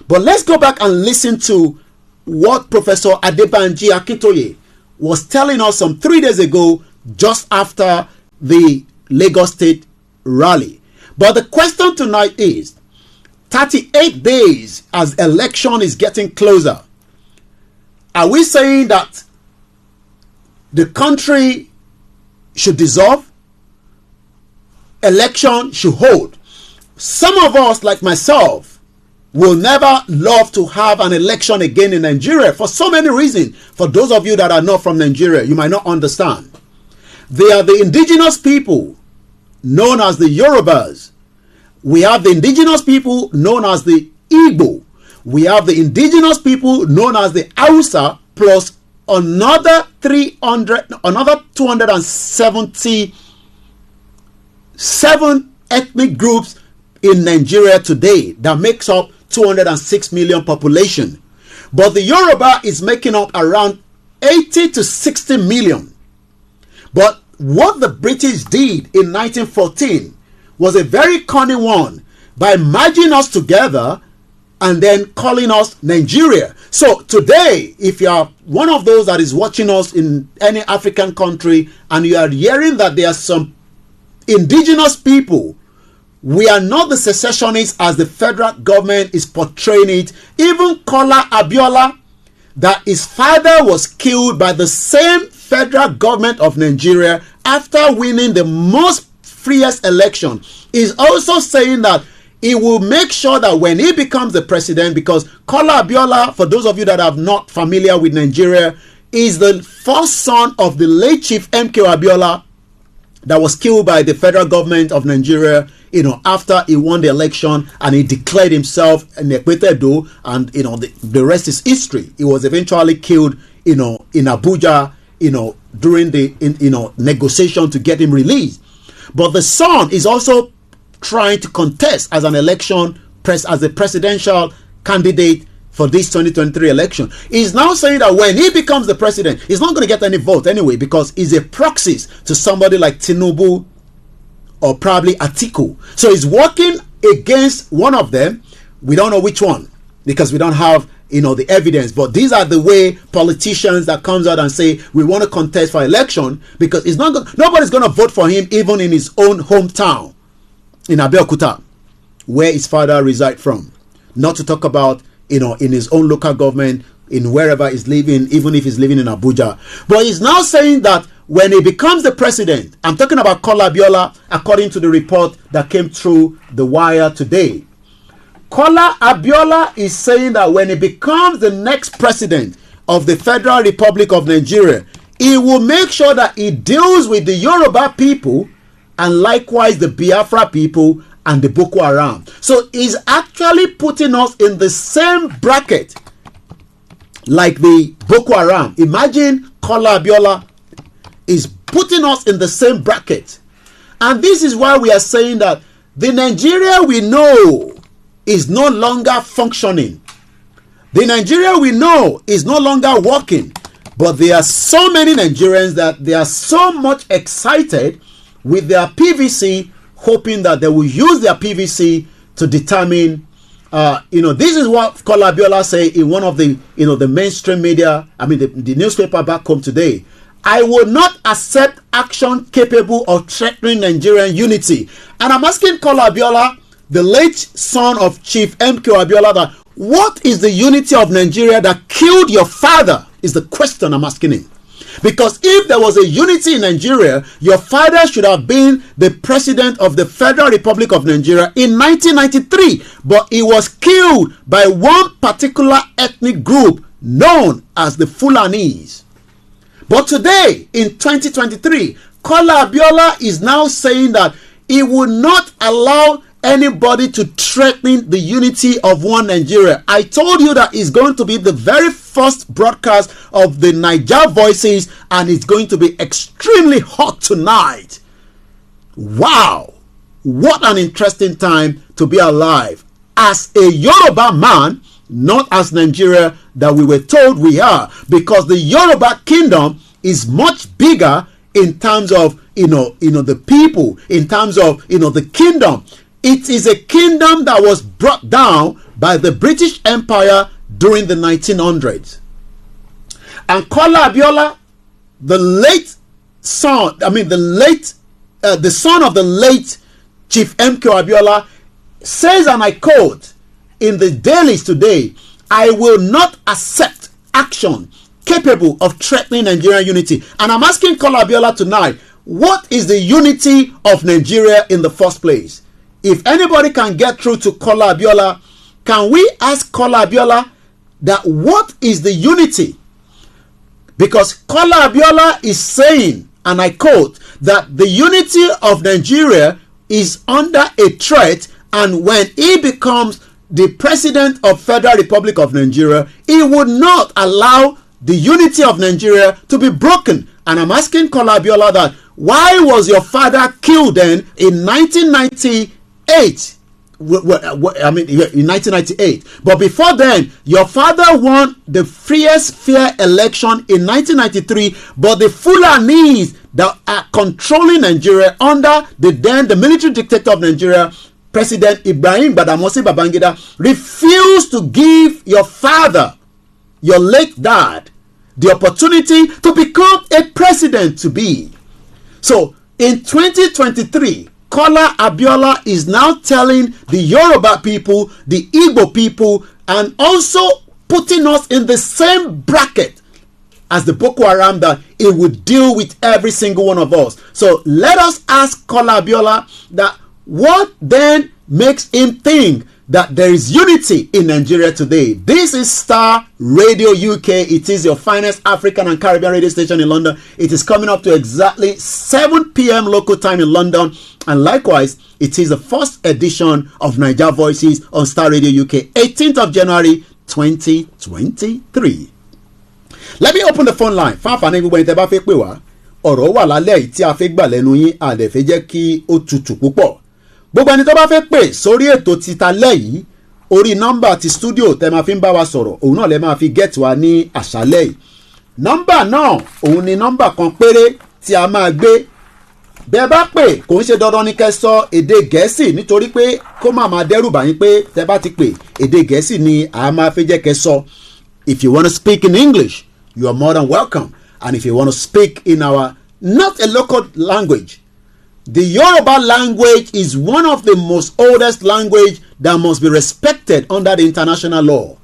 Speaker 2: But let's go back and listen to what Professor Adebanji Akintoye was telling us some 3 days ago, just after the Lagos State rally. But the question tonight is, 38 days as election is getting closer, are we saying that the country should dissolve? Election should hold. Some of us, like myself, will never love to have an election again in Nigeria for so many reasons. For those of you that are not from Nigeria, you might not understand. They are the indigenous people known as the Yorubas. We have the indigenous people known as the Igbo. We have the indigenous people known as the Hausa, plus another 277 ethnic groups in Nigeria today that makes up 206 million population. But the Yoruba is making up around 80 to 60 million. But what the British did in 1914 was a very cunning one by merging us together and then calling us Nigeria. So today, if you are one of those that is watching us in any African country and you are hearing that there are some indigenous people, we are not the secessionists as the federal government is portraying it. Even Kola Abiola, that his father was killed by the same federal government of Nigeria after winning the most freest election, is also saying that he will make sure that when he becomes the president, because Kola Abiola, for those of you that are not familiar with Nigeria, is the first son of the late Chief MK Abiola that was killed by the federal government of Nigeria, after he won the election and he declared himself an Ekwetedo, and the rest is history. He was eventually killed, in Abuja, during the negotiation to get him released. But the son is also trying to contest as an election as a presidential candidate for this 2023 election. He's now saying that when he becomes the president, he's not going to get any vote anyway, because he's a proxy to somebody like Tinubu or probably Atiku. So he's working against one of them. We don't know which one, because we don't have the evidence. But these are the way politicians that comes out and say we want to contest for election, because nobody's going to vote for him even in his own hometown in Abeokuta, where his father resides from. Not to talk about in his own local government, in wherever he's living, even if he's living in Abuja. But he's now saying that when he becomes the president, I'm talking about Kola Abiola, according to the report that came through the wire today. Kola Abiola is saying that when he becomes the next president of the Federal Republic of Nigeria, he will make sure that he deals with the Yoruba people and likewise the Biafra people and the Boko Haram. So he's actually putting us in the same bracket like the Boko Haram. Imagine Kola Abiola is putting us in the same bracket. And this is why we are saying that the Nigeria we know is no longer functioning. The Nigeria we know is no longer working. But there are so many Nigerians that they are so much excited with their PVC, hoping that they will use their PVC to determine, this is what Kola Abiola say in one of the, the mainstream media, the newspaper back home today. I will not accept action capable of threatening Nigerian unity. And I'm asking Kola Abiola, the late son of Chief MK Abiola, that what is the unity of Nigeria that killed your father is the question I'm asking him. Because if there was a unity in Nigeria, your father should have been the president of the Federal Republic of Nigeria in 1993. But he was killed by one particular ethnic group known as the Fulanis. But today, in 2023, Kola Abiola is now saying that he will not allow anybody to threaten the unity of one Nigeria. I told you that it's going to be the very first broadcast of the Niger Voices, and it's going to be extremely hot tonight. Wow, what an interesting time to be alive as a Yoruba man, not as Nigeria that we were told we are, because the Yoruba kingdom is much bigger in terms of the people, in terms of the kingdom. It is a kingdom that was brought down by the British Empire during the 1900s. And Kola Abiola, the son of the late Chief MK Abiola, says, and I quote, in the dailies today, I will not accept action capable of threatening Nigerian unity. And I'm asking Kola Abiola tonight, what is the unity of Nigeria in the first place? If anybody can get through to Kola Abiola, can we ask Kola Abiola that what is the unity? Because Kola Abiola is saying, and I quote, that the unity of Nigeria is under a threat, and when he becomes the president of Federal Republic of Nigeria, he would not allow the unity of Nigeria to be broken. And I'm asking Kola Abiola that, why was your father killed then in 1998? In 1998. But before then, your father won the freest fair election in 1993. But the Fulanis that are controlling Nigeria under the military dictator of Nigeria, President Ibrahim Badamasi Babangida, refused to give your father, your late dad, the opportunity to become a president to be. So in 2023, Kola Abiola is now telling the Yoruba people, the Igbo people, and also putting us in the same bracket as the Boko Haram, that it would deal with every single one of us. So let us ask Kola Abiola that what then makes him think that there is unity in Nigeria today. This is Star Radio UK. It is your finest African and Caribbean radio station in London. It is coming up to exactly 7 p.m. local time in London. And likewise, it is the first edition of Niger Voices on Star Radio UK, 18th of January 2023. Let me open the phone line. Fáfáni gbogbo ẹni tẹ́ bá fẹ́ pè wá. Ọ̀rọ̀ wà lálẹ́ yìí tí a fẹ́ gbà lẹ́nu yín, a dẹ̀ fẹ́ jẹ́ kí ó tutù púpọ̀. Gbogbo ẹni tó bá fẹ́ pè sórí ètò títa lẹ́yìn, orí nọ́mbà ti studio tẹ́ máa fi ń bá wa sọ̀rọ̀, òun náà lẹ máa fi get wa ní àṣálẹ́ yìí. Nọ́mbà náà òun ni nọ́mbà kan péré tí a máa gbé. Bẹ́ẹ̀ bá pè kò ń ṣe dandan ní kẹ́ sọ èdè Gẹ̀ẹ́sì nítorí pé kó má máa dẹ́rù bá yín pé tẹ́ bá ti pè èdè Gẹ̀ẹ́sì ni a máa fẹ́ jẹ́ kẹ́ sọ. If you want to speak in English, you are more than welcome. And if you want to speak in our not a local language, the Yoruba language is one of the most oldest language that must be respected under the international law,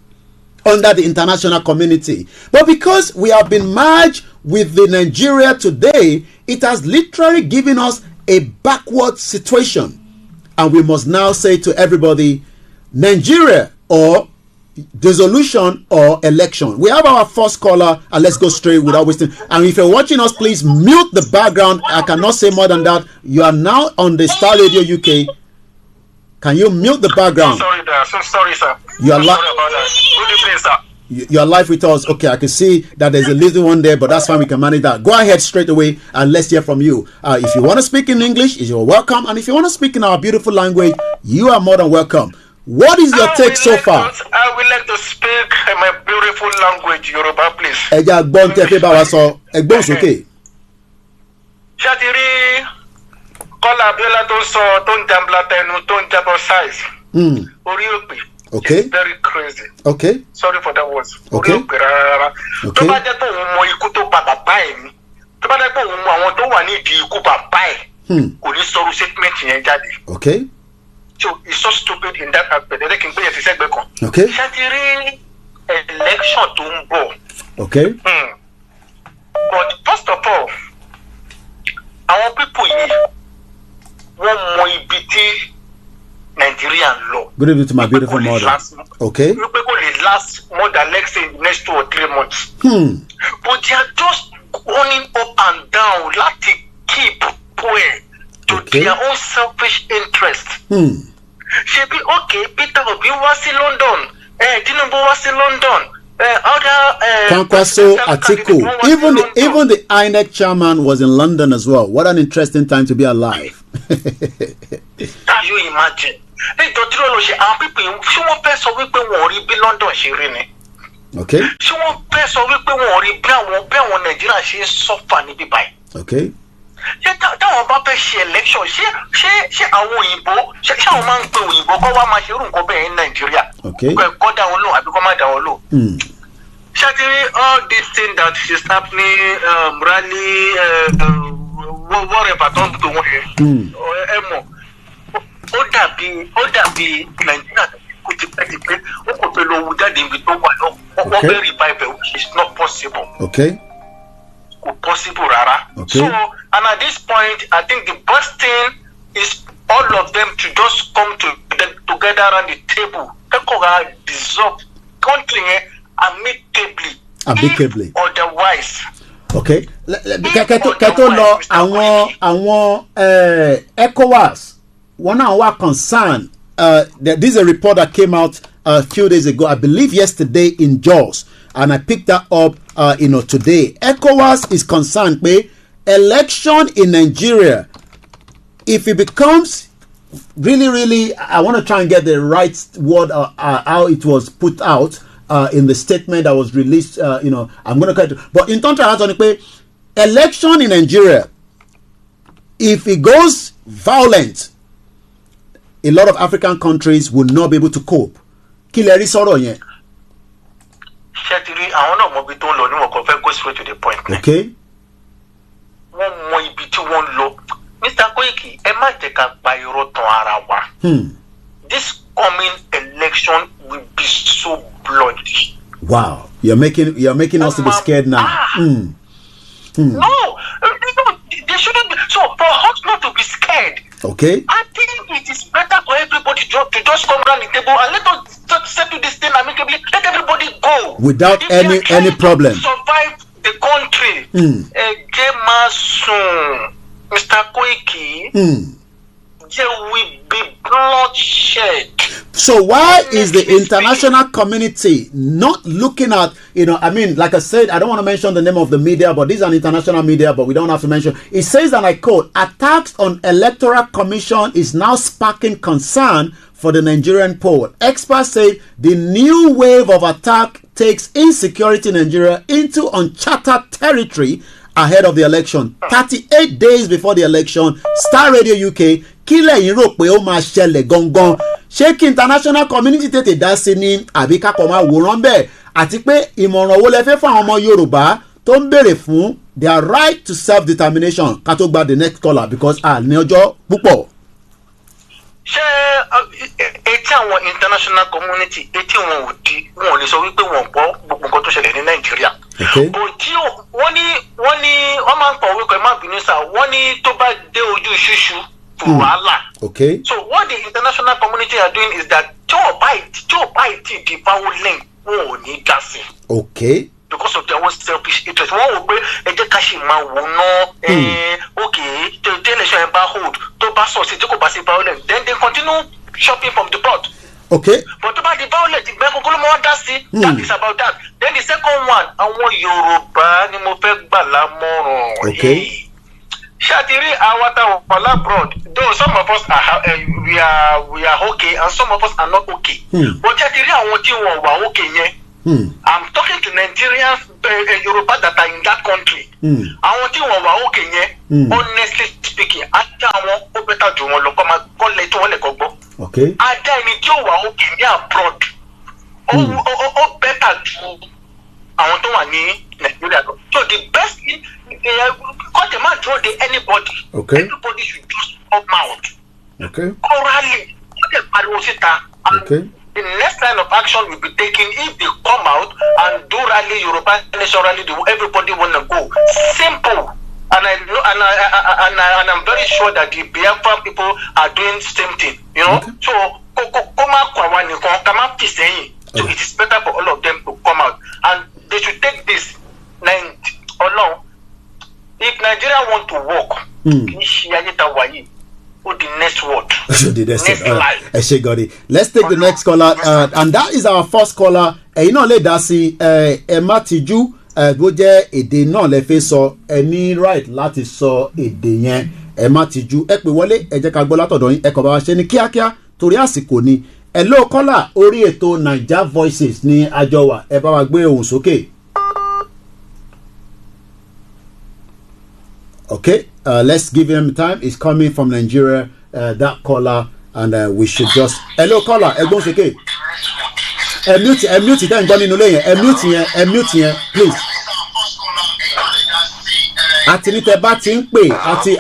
Speaker 2: under the international community. But because we have been merged with the Nigeria today, it has literally given us a backward situation. And we must now say to everybody, Nigeria or dissolution or election. We have our first caller, and let's go straight without wasting. And if you're watching us, please mute the background. I cannot say more than that. You are now on the Star Radio UK. Can you mute the background?
Speaker 7: Sorry, so sorry, sir.
Speaker 2: You are
Speaker 7: sorry about that. Good evening, sir.
Speaker 2: You are live with us. Okay, I can see that there's a little one there, but that's fine. We can manage that. Go ahead straight away and let's hear from you. If you want to speak in English, you're welcome. And if you want to speak in our beautiful language, you are more than welcome. What is your take so far?
Speaker 7: I would like to speak in my beautiful language, Yoruba, please.
Speaker 2: Ẹja gbọ́n tẹ́ fẹ́ bá wa sọ, ẹgbọ́n sókè.
Speaker 7: Ṣàtìrí Kọ́lá Abíọ́lá tó ń sọ tó ń jambla tẹnu tó ń jábọ̀ size. Orí òpè.
Speaker 2: Okay.
Speaker 7: It's very crazy.
Speaker 2: Okay.
Speaker 7: Sorry for that words.
Speaker 2: Okay.
Speaker 7: Orí òpè rárá. Tó bá jẹ́ pé òun mọ ikú tó pa bàbá ẹ̀ ni. Tó bá jẹ́ pé òun mọ àwọn tó wà ní ìdí ikú bàbá ẹ̀. Kò ní sọ̀rọ̀ statement yẹn jáde.
Speaker 2: Okay.
Speaker 7: So it's so stupid in that aspect. They can play a second.
Speaker 2: Okay.
Speaker 7: Ṣàtìrí election tó ń bọ̀.
Speaker 2: Okay.
Speaker 7: But first of all, our people here wọ́n mọ ibi tí Nigeria ń lọ.
Speaker 2: Good evening to my beautiful mother. Okay.
Speaker 7: Wípé kò lè last more than let's say next 2 or 3 months. But they are just running up and down láti keep power to their own selfish interest. Ṣebí okay, Peter Obi wá sí London, Tinubu wá sí London,
Speaker 2: Kwankwaso Atiku, even the INEC chairman was in London as well. What an interesting time to be alive.
Speaker 7: Can you imagine? Our people, ṣé wọ́n fẹ́ sọ wípé wọ́n rí bí London ṣe rí ni?
Speaker 2: Okay.
Speaker 7: Ṣé wọ́n fẹ́ sọ wípé wọ́n rí bí àwọn Nàìjíríà ṣe ń sọ́fà níbí báyìí?
Speaker 2: Okay.
Speaker 7: Ṣé táwọn bá fẹ́ ṣe election ṣé àwọn òyìnbó ṣé àwọn máa ń pe òyìnbó kọ́ wá máa ṣe irú nǹkan bẹ́ẹ̀ ní Nàìjíríà?
Speaker 2: Okay.
Speaker 7: Kọ́ dá wọn lò àbí kọ́ má dá wọn lò? Ṣàtìrí all this thing that is happening, rally, whatever tó ń pè wọ́n yẹn. Ẹ mọ̀, ó dàbí Nàìjíríà kò ti pẹ́ ti pé ó kò pé lówó jáde ibi tó wà lọ. Wọ́n fẹ́ revive which is not possible.
Speaker 2: Okay.
Speaker 7: Possible rara.
Speaker 2: Okay.
Speaker 7: So, and at this point, I think the best thing is all of them to just come together around the table. Dissolve country amicably. Otherwise.
Speaker 2: Okay. Kẹ́tọ́ lọ àwọn ECOWAS wọ́n náà wà concerned. This is a report that came out a few days ago, I believe yesterday in Jos. And I picked that up, today. ECOWAS is concerned with election in Nigeria. If it becomes really, I want to try and get the right word, how it was put out in the statement that was released. I'm going to cut it. But in terms of election in Nigeria, if it goes violent, a lot of African countries will not be able to cope. Kileri sọ̀rọ̀ yẹn.
Speaker 7: Ṣètìrí àwọn náà mọ ibi tó ń lọ níwọ̀n kan fẹ́ go straight to the point.
Speaker 2: Okay.
Speaker 7: Wọ́n mọ ibi tí wọ́n ń lọ. Mr. Koiki, ẹ má jẹ́ ká gba irọ́ tàn ara wa. This coming election will be so bloody.
Speaker 2: Wow, you're making us to be scared now.
Speaker 7: No, they shouldn't be. So for us not to be scared,
Speaker 2: okay,
Speaker 7: I think it is better for everybody just come around the table and let us settle this thing amicably. Let everybody go
Speaker 2: without any problem.
Speaker 7: Survive the country. Mr. Koiki. There will be bloodshed.
Speaker 2: So why is the international community not looking at, I mean, like I said, I don't want to mention the name of the media, but this is an international media, but we don't have to mention. It says, and I quote, attacks on Electoral Commission is now sparking concern for the Nigerian poll. Experts say the new wave of attack takes insecurity in Nigeria into uncharted territory ahead of the election. 38 days before the election, Star Radio UK, kílẹ̀ yín rò pé ó máa ṣẹlẹ̀ gangan. Ṣé kí international community tètè dá sí ní àbí kákọ̀ máa wòran bẹ́ẹ̀? Àti pé ìmọ̀ràn wo lẹ fẹ́ fún àwọn ọmọ Yorùbá tó ń béèrè fún their right to self-determination ká tó gba the next caller because ní ọjọ́ púpọ̀.
Speaker 7: Ṣé etí àwọn international community etí wọn ò di wọn ò lè sọ wípé wọn gbọ́ gbogbo nǹkan tó ṣẹlẹ̀ ní Nàìjíríà. Bò tí wọ́n ní wọ́n máa ń pọ̀ wípé má bínú sá wọ́n ní tó bá dé ojú ṣíṣú wàhálà. So what the international community are doing is that tí ò bá ìtì di violent wọn ò ní dá sí. Because of their own selfish interest. Wọ́n wò pé ẹ jẹ́ ká ṣì máa wò ná tí election ẹ bá hold tó bá sọ sí tí kò bá sí violence then they continue shopping from the pot. But tó bá di violence ìgbẹ́ kókó ló mọ́ wá dá sí. That is about that. Then the second one àwọn Yorùbá ni mo fẹ́ gbà lámọ̀ràn. Ṣàtìrí àwọn táwọn pàlà abroad though some of us we are okay and some of us are not okay. But ṣàtìrí àwọn tí wọ́n wà okay yẹn. I'm talking to Nigerians, Yoruba that are in that country. Àwọn tí wọ́n wà okay yẹn, honestly speaking, ajá wọn ó bẹ́tà jù wọn lọ kọ́ lẹ́ tí wọ́n lè kọ́ gbọ́. Ajá ẹni tí ó wà okay ní abroad, ó bẹ́tà jù àwọn tó wà ní Nigeria lọ. So the best thing, because the man draw anybody, everybody should just come out. Orally, pariwo síta. The next line of action will be taken if they come out and do rally Yoruba Nation rally. Everybody wanna go. Simple. And I know, and I'm very sure that the Biafran people are doing same thing. So so it is better for all of them to come out and they should take this. If Nigeria want to work, the next word. Next life.
Speaker 2: Let's take the next caller, and that is our first caller. Lè dá sí ẹ má tijú bó jẹ́ èdè náà lẹ fẹ́ sọ ẹ ní right láti sọ èdè yẹn ẹ má tijú ẹ pè wọlé ẹ jẹ́ ká gbọ́ látọ̀dọ̀ yín ẹ kàn bá wa ṣe ní kíákíá torí àsìkò ni. Hello caller, orí ètò Naija Voices ní àjọwà ẹ bá wa gbé ohùn sókè. Okay, let's give him time. He's coming from Nigeria, that caller, and we should just... Hello, caller. Ẹ̀gbọ́n sókè. Mute then gone in mute here, please. Àti ní tẹ́ bá ti ń pè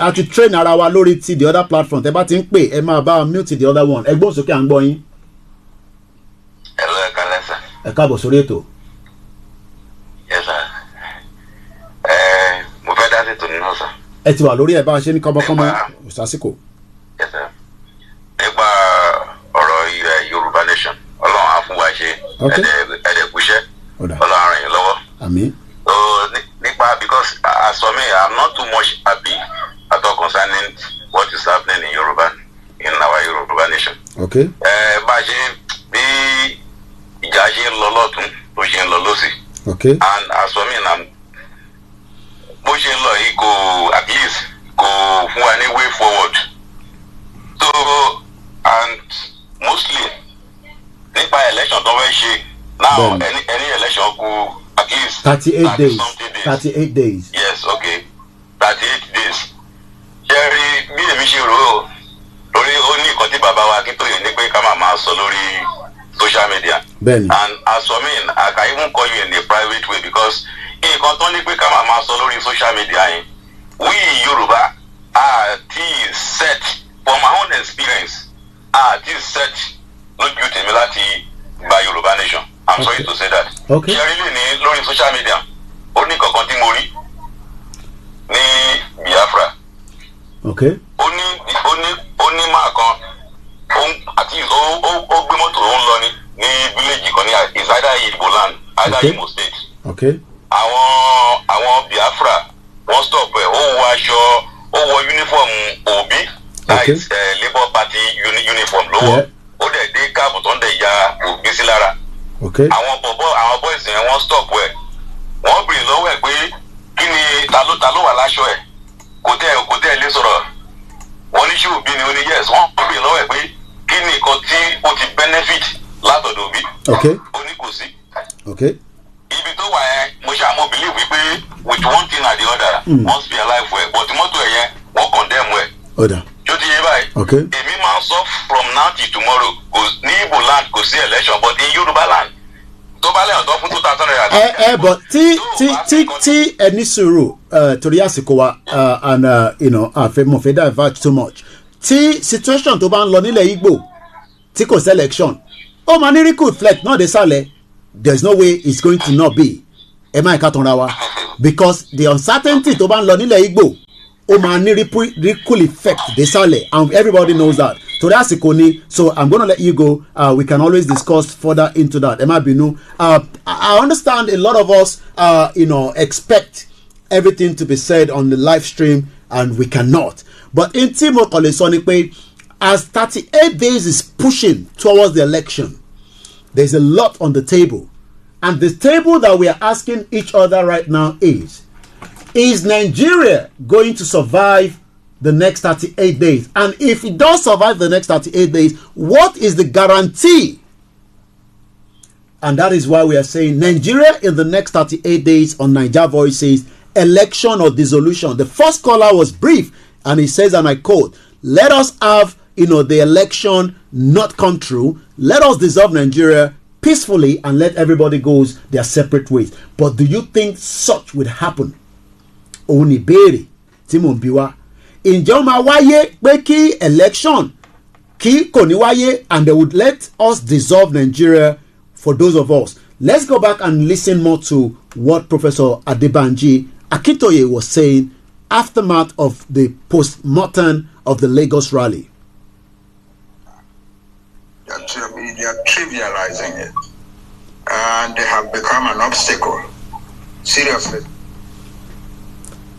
Speaker 2: àti train ara wa lórí ti the other platform. Tẹ́ bá ti ń pè ẹ máa bá mute the other one. Ẹ̀gbọ́n sókè à ń gbọ́ yín.
Speaker 6: Hello, Kalesa.
Speaker 2: Ẹ káàbọ̀ sórí ètò.
Speaker 6: Yes, sir. Mo fẹ́ dá sí tòun náà, sir.
Speaker 2: Ẹ ti wà lórí ẹ̀ bá a ṣe ní kọ́mọkọ́mọ sásìkò.
Speaker 6: Yes, sir. Nípa ọ̀rọ̀ Yorùbá Nation, Ọlọ́run á fún wa ṣe ẹ̀ẹ́dẹ̀kúṣẹ́, Ọlọ́run á ràn yín lọ́wọ́.
Speaker 2: Àmín.
Speaker 6: So nípa because as for me, I'm not too much happy at all concerning what is happening in our Yoruba Nation.
Speaker 2: Okay.
Speaker 6: Bá a ṣe bí ìjà ṣe ń lọ lọ́tún tó ṣe ń lọ lọ́sì.
Speaker 2: Okay.
Speaker 6: And as for me, bó ṣe ń lọ yìí kò at least kò fún wa ní way forward. So and mostly nípa election tó fẹ́ ṣe now any election kù at least
Speaker 2: 38 days. 38 days.
Speaker 6: Yes, okay. 38 days. Jerry, bí èmi ṣe rò ó lórí ó ní nǹkan tí bàbá wa Akíntóyè ní pé ká máa sọ lórí social media.
Speaker 2: Bẹ́ẹ̀ni.
Speaker 6: And as for me, I can even call you in a private way because nǹkan tó ní pé ká máa sọ lórí social media yẹn we Yorùbá are still set from my own experience are still set lójú tèmi láti gba Yorùbá Nation. I'm sorry to say that.
Speaker 2: Okay.
Speaker 6: Ṣé rí lè ní lórí social media ó ní kankan tí mo rí ní Biafra.
Speaker 2: Okay.
Speaker 6: Ó ní máa kan àti ó ó gbé mọ́tò ó ń lọ ní village kan ní is either Igbo land either Imo state.
Speaker 2: Okay.
Speaker 6: àwọn Biafra wọ́n stop ẹ̀ ó wọ aṣọ ó wọ uniform Obi that is Labour Party uniform lọ́wọ́ ó dẹ̀ dé káàbù tó ń dẹ̀ ya Obi sí lára. àwọn boys yẹn wọ́n stop ẹ̀ wọ́n bèrè lọ́wọ́ ẹ̀ pé kí ni ta ló wà láṣọ ẹ̀ kò tẹ́ ẹ lé sọ̀rọ̀ wọ́n ní ṣé Obi ni ó ní yes wọ́n bèrè lọ́wọ́ ẹ̀ pé kí ni nǹkan tí ó ti benefit látọ̀dọ̀ Obi ó ní kò sí. Ibi tó wà yẹn mo ṣàmọ́ believe wípé with one thing or the other must be alive for ẹ but mọ́tò ẹ̀ yẹn wọ́n condemn ẹ. Ṣó ti yé báyìí? Èmi máa ń sọ from now till tomorrow kò ní Igbo land kò sí election but in Yoruba land tó bá lẹ́yìn tó fún 2000 naira.
Speaker 2: But tí ẹni sùúrù torí àsìkò wa and àfẹ́mọ̀fẹ́ divert too much tí situation tó bá ń lọ nílẹ̀ Igbo tí kò sí election ó máa ní ripple effect náà dé sálẹ̀. There's no way it's going to not be ẹ máa ká tanra wa because the uncertainty tó bá ń lọ nílẹ̀ Igbo ó máa ní ripple effect dé sálẹ̀ and everybody knows that torí àsìkò ni so I'm gonna let you go we can always discuss further into that ẹ má bínú I understand a lot of us expect everything to be said on the live stream and we cannot but in tí mo kàn lè sọ ni pé as 38 days is pushing towards the election there's a lot on the table and the table that we are asking each other right now is Nigeria going to survive the next 38 days? And if it does survive the next 38 days, what is the guarantee? And that is why we are saying Nigeria in the next 38 days on Naija Voices, election or dissolution. The first caller was brief and he says, and I quote, let us have the election not come true. Let us dissolve Nigeria peacefully and let everybody go their separate ways. But do you think such would happen? Òun ìbéèrè tí mò ń bi wá. Ǹjẹ́ ó máa wáyé pé kí election kí kò ní wáyé and they would let us dissolve Nigeria for those of us? Let's go back and listen more to what Professor Adebanji Akintoye was saying aftermath of the post-mortem of the Lagos rally.
Speaker 8: They are trivializing it and they have become an obstacle. Seriously.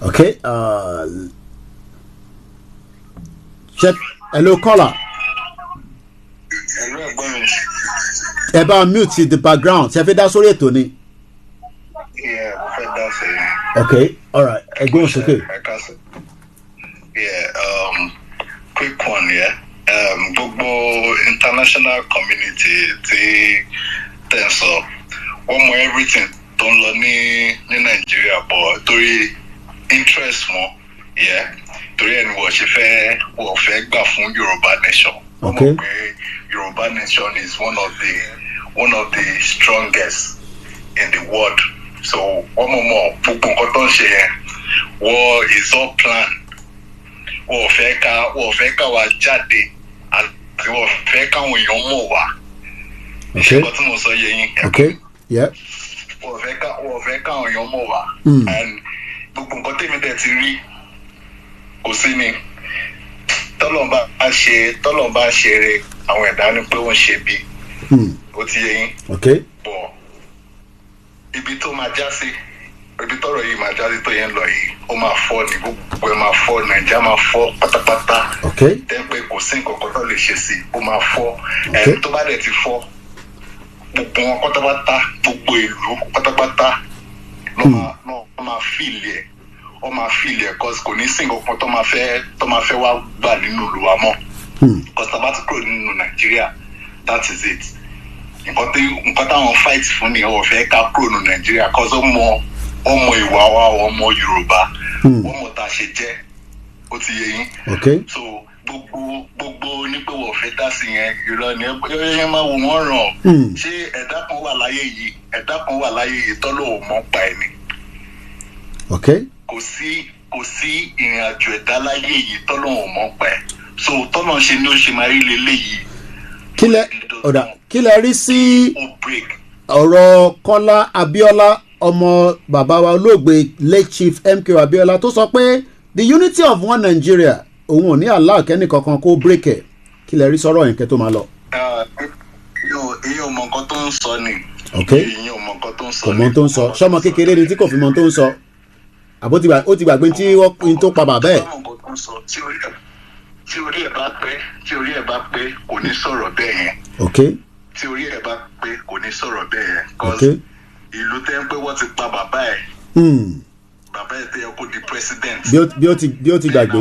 Speaker 2: Okay. Check. Hello, caller. Ẹ bá mute the background. Ṣé fẹ́ dá sórí ètò ni?
Speaker 8: Yeah, fẹ́ dá sí.
Speaker 2: Okay. All right. Ẹ gbóhùn sókè.
Speaker 8: Yeah. Quick one. Yeah. Gbogbo international community ti tẹ̀ sọ wọ́n mọ everything tó ń lọ ní Nàìjíríà bọ̀ torí interest wọn torí ẹni wọ́n fẹ́ gbà fún Yorùbá nation. Wọ́n mọ̀ pé Yorùbá nation is one of the strongest in the world. So wọ́n mọ̀ gbogbo nǹkan tó ń ṣe yẹn war is all planned. Wọ́n fẹ́ ká wa jáde àti wọ́n fẹ́ káwọn èèyàn mọ̀ wá. Ṣé kò tí mo sọ yẹ yín?
Speaker 2: Okay, yeah.
Speaker 8: Wọ́n fẹ́ káwọn èèyàn mọ̀ wá. And gbogbo nǹkan tèmi dẹ̀ ti rí kò sí ni tọ́lọ̀ bá ṣe rere àwọn ẹ̀dá ni pé wọ́n ṣe bí. Ó ti yẹ yín.
Speaker 2: Okay.
Speaker 8: Bọ̀ ibi tó máa já sí ibi tọ́rọ̀ yìí máa já sí tó yẹn lọ yìí ó máa fọ́ ní gbogbo ẹ̀ máa fọ́ Nàìjíríà máa fọ́ pátápátá.
Speaker 2: Okay.
Speaker 8: Tẹ́pẹ́ kò sí nǹkan kan tó lè ṣe sí ó máa fọ́. Ẹ̀ tó bá dẹ̀ ti fọ́ gbogbo wọn pátápátá gbogbo ìlú pátápátá ló máa fìlì ẹ̀ ó máa fìlì ẹ̀ cause kò ní sí nǹkan kan tó máa fẹ́ wá gbà nínú ìlú wa mọ́. Cause tá bá ti kúrò nínú Nàìjíríà that is it. Nǹkan táwọn fight fún ni ó fẹ́ ká kúrò nínú Nàìjíríà cause ó mọ ìwà wa ọmọ Yorùbá ó mọ tá a ṣe jẹ́ ó ti yé yín.
Speaker 2: Okay.
Speaker 8: So gbogbo nípé wọ́n fẹ́ dá sí yẹn irọ́ ni ẹ máa wò wọ́n ràn ṣé ẹ̀dá kan wà láyé yìí tọ́lọ́ ò mọ̀ pa ẹni.
Speaker 2: Okay.
Speaker 8: Kò sí ìrìn àjò ẹ̀dá láyé yìí tọ́lọ́ ò mọ̀ pa ẹ̀ so tọ́lọ́ ṣe ni ó ṣe máa rí leléyìí.
Speaker 2: Kí lẹ rí sí ọ̀rọ̀ Kọ́lá Abíọ́lá ọmọ bàbá wa olóògbé late chief MK Abíọ́lá tó sọ pé the unity of one Nigeria òun ò ní Allah kẹ́ni kankan kó break ẹ̀ kí lẹ rí sọ̀rọ̀ yẹn kẹ́ tó máa lọ.
Speaker 8: Ìyẹn ò mọ nǹkan tó ń sọ ni.
Speaker 2: Okay.
Speaker 8: Ìyẹn ò mọ nǹkan tó ń sọ
Speaker 2: Kò
Speaker 8: ni.
Speaker 2: mọ tó ń sọ. Ṣọ́mọ kékeré ni tí kò fi mọ tó ń sọ. Àbó ó ti gbàgbé tí wọ́n tó pa bàbá ẹ̀.
Speaker 8: Tí orí ẹ̀ bá pé kò ní sọ̀rọ̀ bẹ́ẹ̀ yẹn.
Speaker 2: Okay.
Speaker 8: Tí orí ẹ̀ bá pé kò ní sọ̀rọ̀ bẹ́ẹ̀ yẹn.
Speaker 2: Okay.
Speaker 8: Ìlú tẹ́ ń pé wọ́n ti pa bàbá ẹ̀. Bàbá ẹ̀ tẹ́ ẹ kó di president.
Speaker 2: Bí ó ti gbàgbé.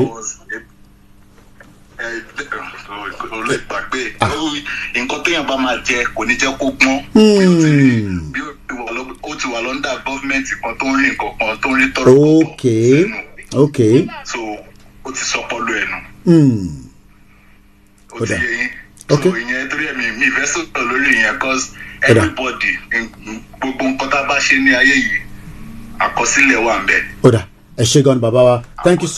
Speaker 8: Olè gbàgbé. Nǹkan téèyàn bá máa jẹ kò ní jẹ́ kó gbọ́n. Bí ó ti wà lọ́ndà gọ́fìmẹ̀ntì kan tó ń rí nǹkan kan tó ń rí tọrọ
Speaker 2: Okay. Okay.
Speaker 8: So ó ti sọ pọ́lú ẹnu. Ó ti yẹ yín.
Speaker 2: Okay.
Speaker 8: So ìyẹn torí ẹ̀mí mi ìfẹ́ sọ̀rọ̀ lórí ìyẹn cause everybody gbogbo nǹkan tá a bá ṣe ní ayé yìí àkọsílẹ̀ wà ń bẹ̀.
Speaker 2: Oda, ẹ ṣé gan bàbá wa. Thank you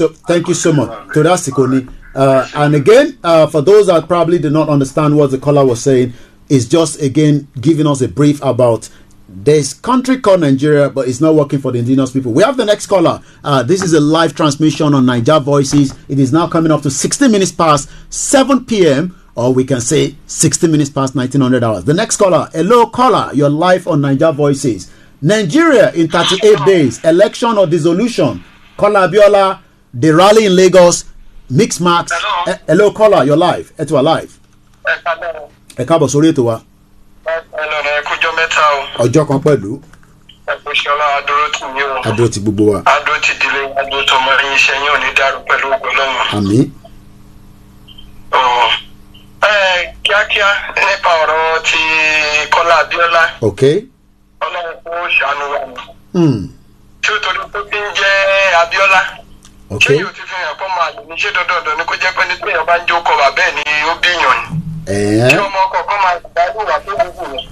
Speaker 2: so much. To that sikoni. And again, for those that probably did not understand what the caller was saying, is just again giving us a brief about this country called Nigeria, but it's not working for the indigenous people. We have the next caller. This is a live transmission on Niger Voices. It is now coming up to 60 minutes past 7 p.m. or we can say 60 minutes past 1900 hours. The next caller, hello caller, you're live on Niger Voices. Nigeria in 38 days, election or dissolution. Caller Abiola, the rally in Lagos, mixed marks.
Speaker 7: Hello.
Speaker 2: Hello caller, you're live. Etu alive. Ẹ káàbọ̀ sórí ètò wa.
Speaker 7: Ẹkújọ́ mẹ́ta o.
Speaker 2: Ọjọ́ kan pẹ̀lú.
Speaker 7: Ẹkúṣọlá adúró tì yín o.
Speaker 2: Adúró ti gbogbo wa.
Speaker 7: Adúró ti délé adúró tọmọ ẹyin iṣẹ́ yín ò ní dàrú pẹ̀lú ògbólọ́mọ.
Speaker 2: Àmín.
Speaker 7: Kíákíá nípa ọ̀rọ̀ ti Kọ́lá Abíọ́lá.
Speaker 2: Okay.
Speaker 7: Ọlọ́run kó ṣàánú wa ni. Tí ó torí pé kí ń jẹ́ Abíọ́lá.
Speaker 2: Okay.
Speaker 7: Ṣé yóò ti fi hàn kó máa lò ní ṣé dandan ni kó jẹ́ pé ní tí èèyàn bá ń jókòó wà bẹ́ẹ̀ ni ó bíyàn ni. Tí ọmọ kọ̀ọ̀kan máa gbà wà tó gbogbo rẹ̀.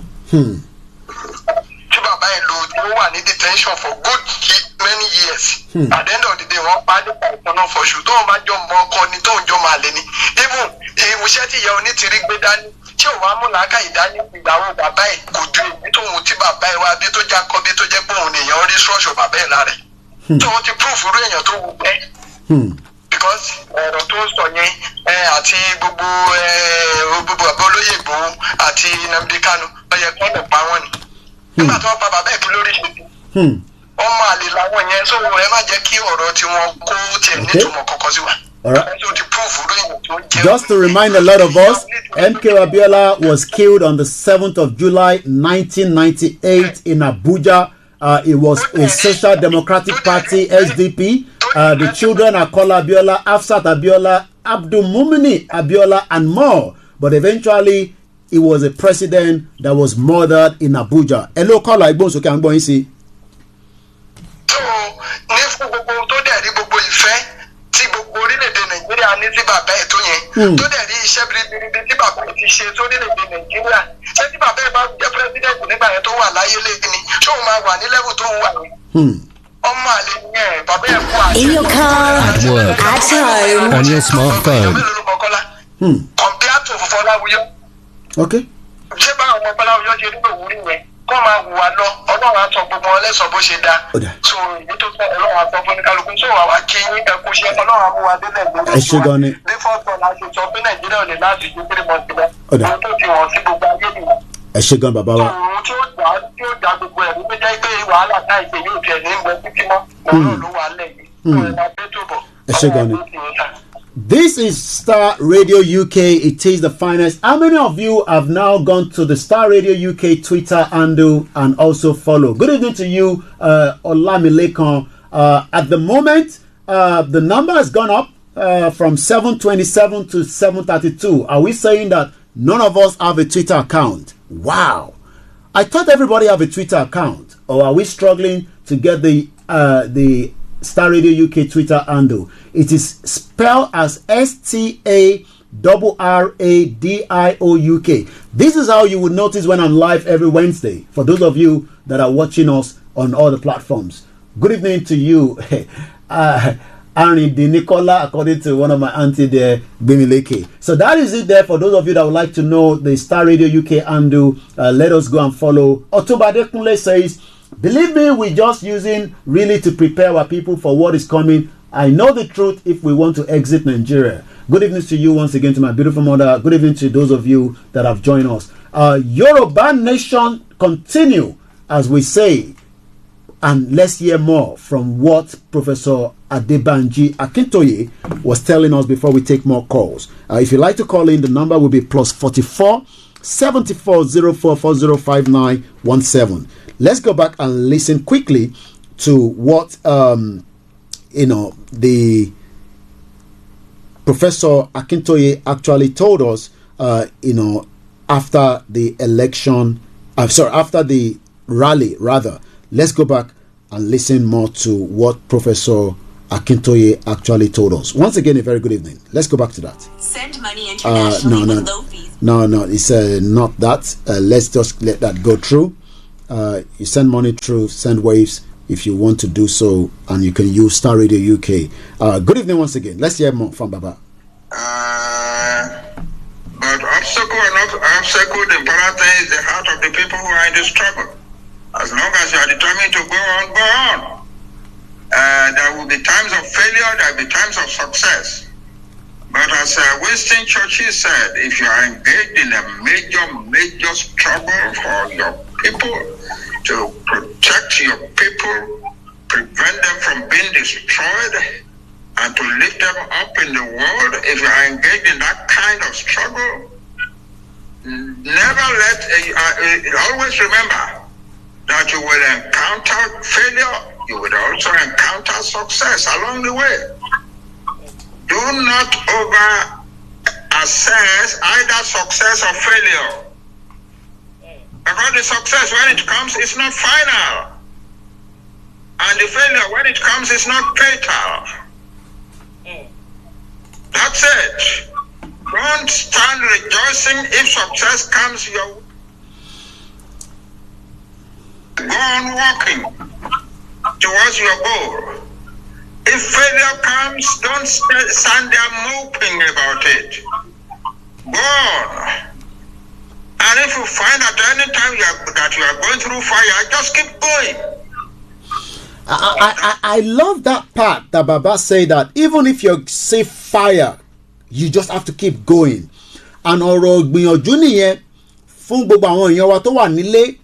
Speaker 7: Tí bàbá ẹ̀ lò ó wà ní detention for good many years. At the end of the day wọ́n pa á nípa ìpinnu fọ̀ṣù tóun bá jọ mọ ọkọ ni tóun jọ máa lé ni. Even ìwúṣẹ́ tí ìyá onítìrí gbé dání tí òun á mú làákà ìdání ìgbàwó bàbá ẹ̀ kò ju èyí tóun tí bàbá ẹ̀ wá bí tó já kọ́ bí tó jẹ́ pé òun nìyẹn rí ṣọ́ọ̀ṣù bàbá ẹ̀ lára ẹ̀. Tóun ti proof irú èèyàn tó wù pẹ́. Because ọ̀rọ̀ tó ń sọ yẹn àti gbogbo àbọ̀ olóyè Ìgbòho àti Nnamdi Kanu ọyẹ kí wọ́n lè pa wọ́n ni. Nígbà tí wọ́n pa bàbá ẹ̀ kí lórí ṣe ti. Ọmọ àlè làwọn yẹn tó ẹ má jẹ́ kí ọ̀rọ̀ tí wọ́n kó tiẹ̀ nítumọ̀ kọ̀ọ̀kan sí wa.
Speaker 2: Just to remind a lot of us, MK Abiola was killed on the 7th of July 1998 in Abuja. It was a Social Democratic Party, SDP. The children are called Abiola, Afsat Abiola, Abdul Mumini Abiola, and more. But eventually, he was a president that was murdered in Abuja. Hello, caller. Okay, I'm going to see.
Speaker 7: Nàìjíríà ní tí bàbá ẹ̀ tó yẹn tó dẹ̀ rí iṣẹ́ biribi tí bàbá ẹ̀ ti ṣe tó nílẹ̀-èdè Nàìjíríà ṣé tí bàbá ẹ̀ bá jẹ́ pírẹ́sidẹ̀ntì nígbà yẹn tó wà láyé lẹ́yìn ni ṣé òun máa wà ní lẹ́vù tó ń wà yẹn. Ọmọ àlè yẹn bàbá ẹ̀ kú àṣẹ.
Speaker 4: In your car,
Speaker 1: at work,
Speaker 4: at home,
Speaker 1: on your smartphone.
Speaker 7: Compared to Fọláwíyọ.
Speaker 2: Okay.
Speaker 7: Ṣé báwọn ọmọ Fọláwíyọ ṣe rí òwúrí yẹn kó máa wù wá lọ Ọlọ́run á sọ gbogbo wọn lẹ́sọ̀ bó ṣe dá. So èyí tó fẹ́ Ọlọ́run á sọ fún ní kálukú tó wà wá kí yín ẹkú ṣe Ọlọ́run á mú wa délẹ̀ lórí.
Speaker 2: Ẹ ṣé gan ni.
Speaker 7: Bí fọ́tọ̀ la ṣe sọ pé Nàìjíríà ò ní láti ju 3 months lọ. Ohun tó ti wọ̀n sí gbogbo ayé nìyẹn.
Speaker 2: Ẹ ṣé gan bàbá wa.
Speaker 7: Ohun tí ó dá gbogbo ẹ̀rú pé jẹ́ pé wàhálà táì ṣe yóò tiẹ̀ ní ìgbẹ́ títí mọ́. Òun ló wà lẹ́yìn.
Speaker 2: Ẹ ṣé gan ni. This is Star Radio UK. It is the finest. How many of you have now gone to the Star Radio UK Twitter handle and also follow? Good evening to you, Olamilekan. At the moment, the number has gone up from 727 to 732. Are we saying that none of us have a Twitter account? Wow. I thought everybody have a Twitter account. Or are we struggling to get the Star Radio UK Twitter handle? It is spelled as STARRADIOUK. This is how you would notice when I'm live every Wednesday. For those of you that are watching us on all the platforms, good evening to you. Ari Di Nicola, according to one of my auntie there, Bimileke. So that is it there. For those of you that would like to know the Star Radio UK handle, let us go and follow. Otobade Kunle says, believe me, we're just using really to prepare our people for what is coming. I know the truth if we want to exit Nigeria. Good evening to you once again, to my beautiful mother. Good evening to those of you that have joined us. Yoruba Nation continue, as we say, and let's hear more from what Professor Adebanji Akintoye was telling us before we take more calls. If you'd like to call in, the number will be +44 74 04 4059 17. Let's go back and listen quickly to what the Professor Akintoye actually told us, after the election, after the rally, rather. Let's go back and listen more to what Professor Akintoye actually told us. Once again, a very good evening. Let's go back to that.
Speaker 9: Send money internationally with low fees.
Speaker 2: No, it's not that. Let's just let that go through. You send money through, send waves if you want to do so, and you can use Star Radio UK. Good evening once again. Let's hear more from Baba.
Speaker 8: But obstacle or not obstacle, the important thing is the heart of the people who are in the struggle. As long as you are determined to go on, go on. There will be times of failure, there will be times of success. But as Winston Churchill said, if you are engaged in a major struggle for your people, to protect your people, prevent them from being destroyed, and to lift them up in the world, if you are engaged in that kind of struggle, always remember that you will encounter failure, you will also encounter success along the way. Do not over-assess either success or failure. Because the success, when it comes, is not final. And the failure, when it comes, is not fatal. That's it. Don't stand rejoicing if success comes your way. Go on walking towards your goal. If failure comes, don't stand there moping about it. Go on. And if you find at any time that you are going through fire, just keep going.
Speaker 2: I love that part that Baba said, that even if you see fire, you just have to keep going. And ọ̀rọ̀ gbìyànjú nìyẹn fún gbogbo àwọn èèyàn wa tó wà nílé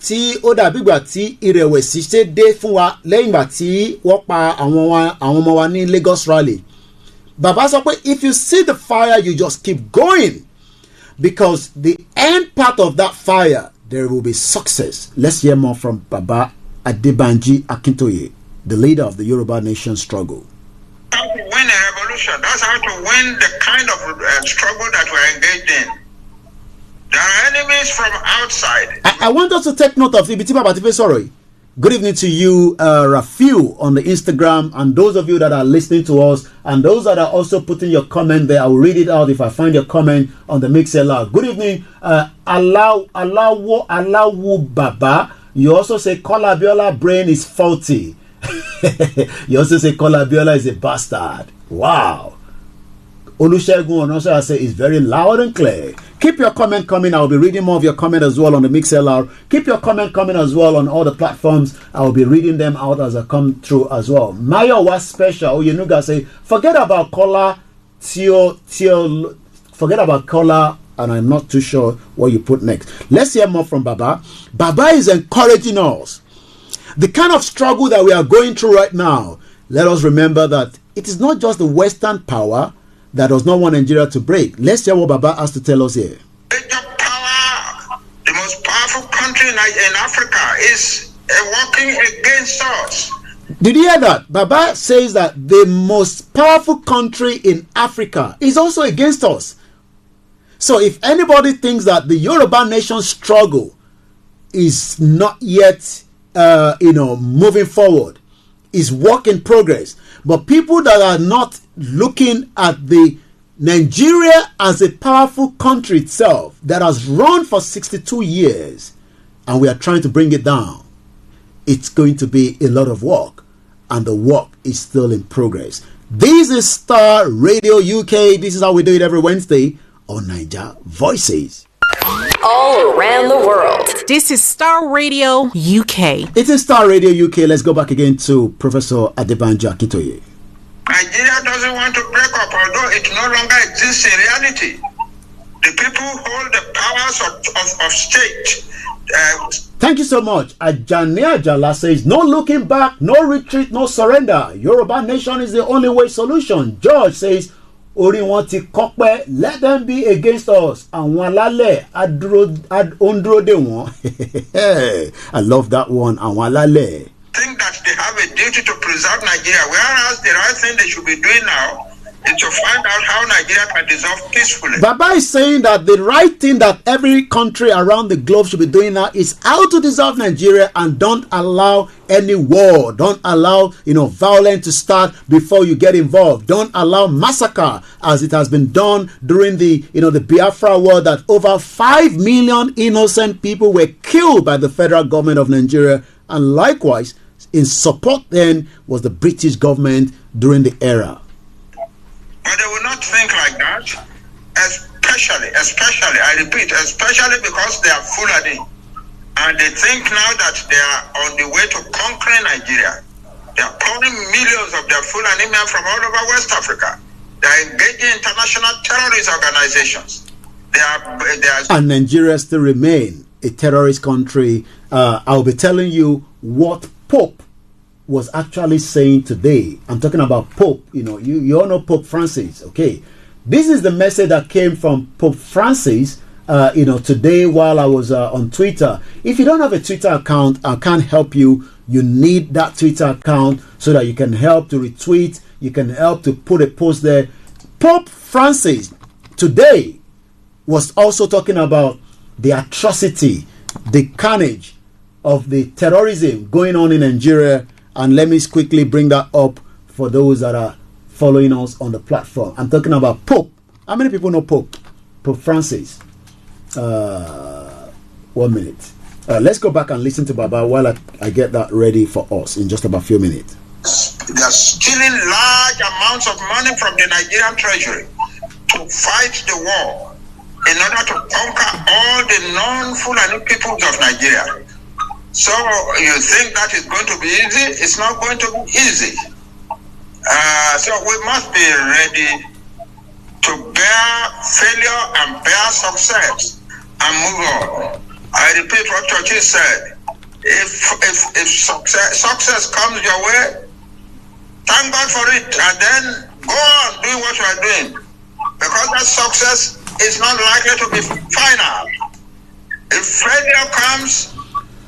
Speaker 2: tí ó dàbí ìgbà tí ìrẹ̀wẹ̀sì ṣe dé fún wa lẹ́yìn ìgbà tí wọ́n pa àwọn ọmọ wa ní Lagos rally. Baba sọ pé if you see the fire, you just keep going, because the end part of that fire, there will be success. Let's hear more from Baba Adebanji Akintoye, the leader of the Yoruba Nation struggle.
Speaker 8: How to win a revolution. That's how to win the kind of struggle that we're engaged in. There are enemies from outside.
Speaker 2: I want us to take note of Ibiti Baba Tife Sorry. Good evening to you, Rafiu, on the Instagram, and those of you that are listening to us, and those that are also putting your comment there. I will read it out if I find your comment on the MixLR. Good evening, Alawu Baba. You also say Kola Biola brain is faulty. You also say Kola Biola is a bastard. Wow. Olusegun Onosa say is very loud and clear. Keep your comment coming. I will be reading more of your comment as well on the MixLR. Keep your comment coming as well on all the platforms. I will be reading them out as I come through as well. Mayo was special. Oyenuga say, forget about Kola, forget about Kola, and I'm not too sure what you put next. Let's hear more from Baba. Baba is encouraging us. The kind of struggle that we are going through right now, let us remember that it is not just the Western power that does not want Nigeria to break. Let's hear what Baba has to tell us here.
Speaker 8: Major power, the most powerful country in Africa, is working against us.
Speaker 2: Did you hear that? Baba says that the most powerful country in Africa is also against us. So if anybody thinks that the Yoruba Nation struggle is not yet, moving forward, is work in progress, but people that are not looking at the Nigeria as a powerful country itself that has run for 62 years, and we are trying to bring it down, it's going to be a lot of work, and the work is still in progress. This is Star Radio UK. This is how we do it every Wednesday on Niger Voices.
Speaker 4: All around the world.
Speaker 3: This is Star Radio UK.
Speaker 2: It is Star Radio UK. Let's go back again to Professor Adebanji Akintoye.
Speaker 8: My Nigeria doesn't want to break up, although it no longer exists in reality. The people hold the powers of state.
Speaker 2: Thank you so much. Ajani Ajala says, no looking back, no retreat, no surrender. Yoruba nation is the only way solution. George says, Ori wọn ti kọ́pẹ́, let them be against us. Àwọn alálẹ̀ ondro de wọn. I love that one. Àwọn alálẹ̀.
Speaker 8: Think that they have a duty to preserve Nigeria, whereas the right thing they should be doing now is to find out how Nigeria can dissolve peacefully.
Speaker 2: Baba is saying that the right thing that every country around the globe should be doing now is how to dissolve Nigeria and don't allow any war. Don't allow, violence to start before you get involved. Don't allow massacre as it has been done during the Biafra war, that over 5 million innocent people were killed by the federal government of Nigeria. And likewise, in support then was the British government during the era.
Speaker 8: But they will not think like that, especially, I repeat, especially because they are Fulani. And they think now that they are on the way to conquering Nigeria. They are calling millions of their Fulani men from all over West Africa. They are engaging international terrorist organizations. And
Speaker 2: Nigeria still remain a terrorist country. I'll be telling you what Pope was actually saying today. I'm talking about Pope. You all know Pope Francis. Okay, this is the message that came from Pope Francis. Today while I was on Twitter. If you don't have a Twitter account, I can't help you. You need that Twitter account so that you can help to retweet. You can help to put a post there. Pope Francis today was also talking about the atrocity, the carnage of the terrorism going on in Nigeria. And let me quickly bring that up for those that are following us on the platform. I'm talking about Pope. How many people know Pope? Pope Francis. 1 minute. Let's go back and listen to Baba while I get that ready for us in just about a few minutes.
Speaker 8: They are stealing large amounts of money from the Nigerian treasury to fight the war in order to conquer all the non-Fulani peoples of Nigeria. So you think that is going to be easy? It's not going to be easy. So we must be ready to bear failure and bear success and move on. I repeat what Churchill said. If success comes your way, thank God for it, and then go on doing what you are doing, because that success is not likely to be final. If failure comes,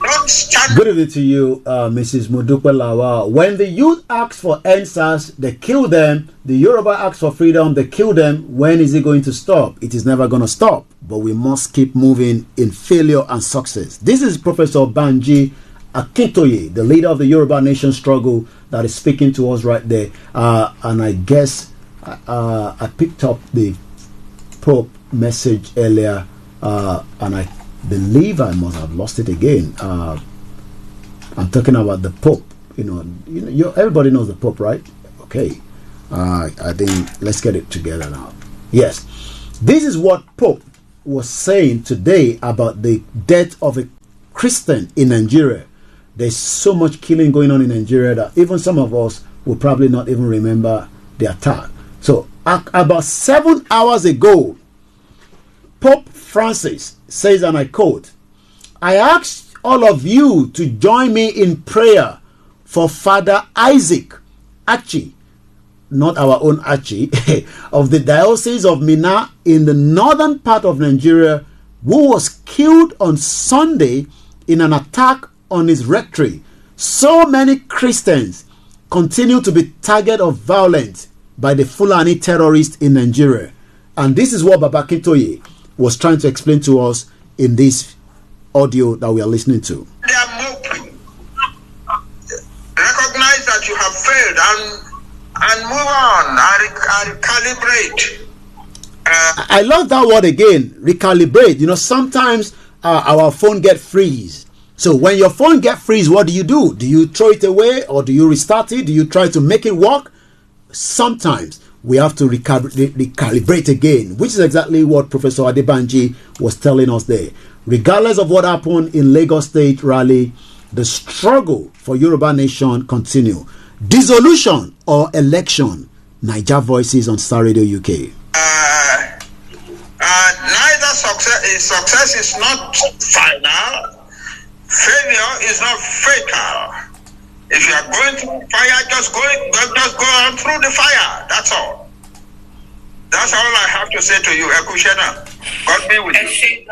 Speaker 8: don't stand.
Speaker 2: Good evening to you, Mrs. Modupe Lawa. When the youth ask for answers, they kill them. The Yoruba asks for freedom, they kill them. When is it going to stop? It is never going to stop. But we must keep moving in failure and success. This is Professor Banji Akintoye, the leader of the Yoruba Nation struggle, that is speaking to us right there. And I guess I picked up the Pope message earlier, and I believe I must have lost it again. I'm talking about the Pope. Everybody knows the Pope, right? Okay. I think let's get it together now. Yes. This is what Pope was saying today about the death of a Christian in Nigeria. There's so much killing going on in Nigeria that even some of us will probably not even remember the attack. So about 7 hours ago, Pope Francis says, and I quote, "I ask all of you to join me in prayer for Father Isaac Achi," not our own Achi, of the Diocese of Minna in the northern part of Nigeria, who was killed on Sunday in an attack on his rectory. So many Christians continue to be target of violence by the Fulani terrorists in Nigeria. And this is what Baba Kintoye was trying to explain to us in this audio that we are listening to.
Speaker 8: They are moping. Recognize that you have failed and move on and recalibrate.
Speaker 2: I love that word again, recalibrate. Sometimes our phone get freeze. So when your phone get freeze, what do? Do you throw it away, or do you restart it? Do you try to make it work? Sometimes we have to recalibrate again, which is exactly what Professor Adebanji was telling us there. Regardless of what happened in Lagos State rally, the struggle for Yoruba Nation continue. Dissolution or election, Niger Voices on Star Radio UK.
Speaker 10: Neither success is not final. Failure is not fatal. If you are going through fire, just go on through the fire. That's all. That's all I have to say to you, Ekushena. God be with you.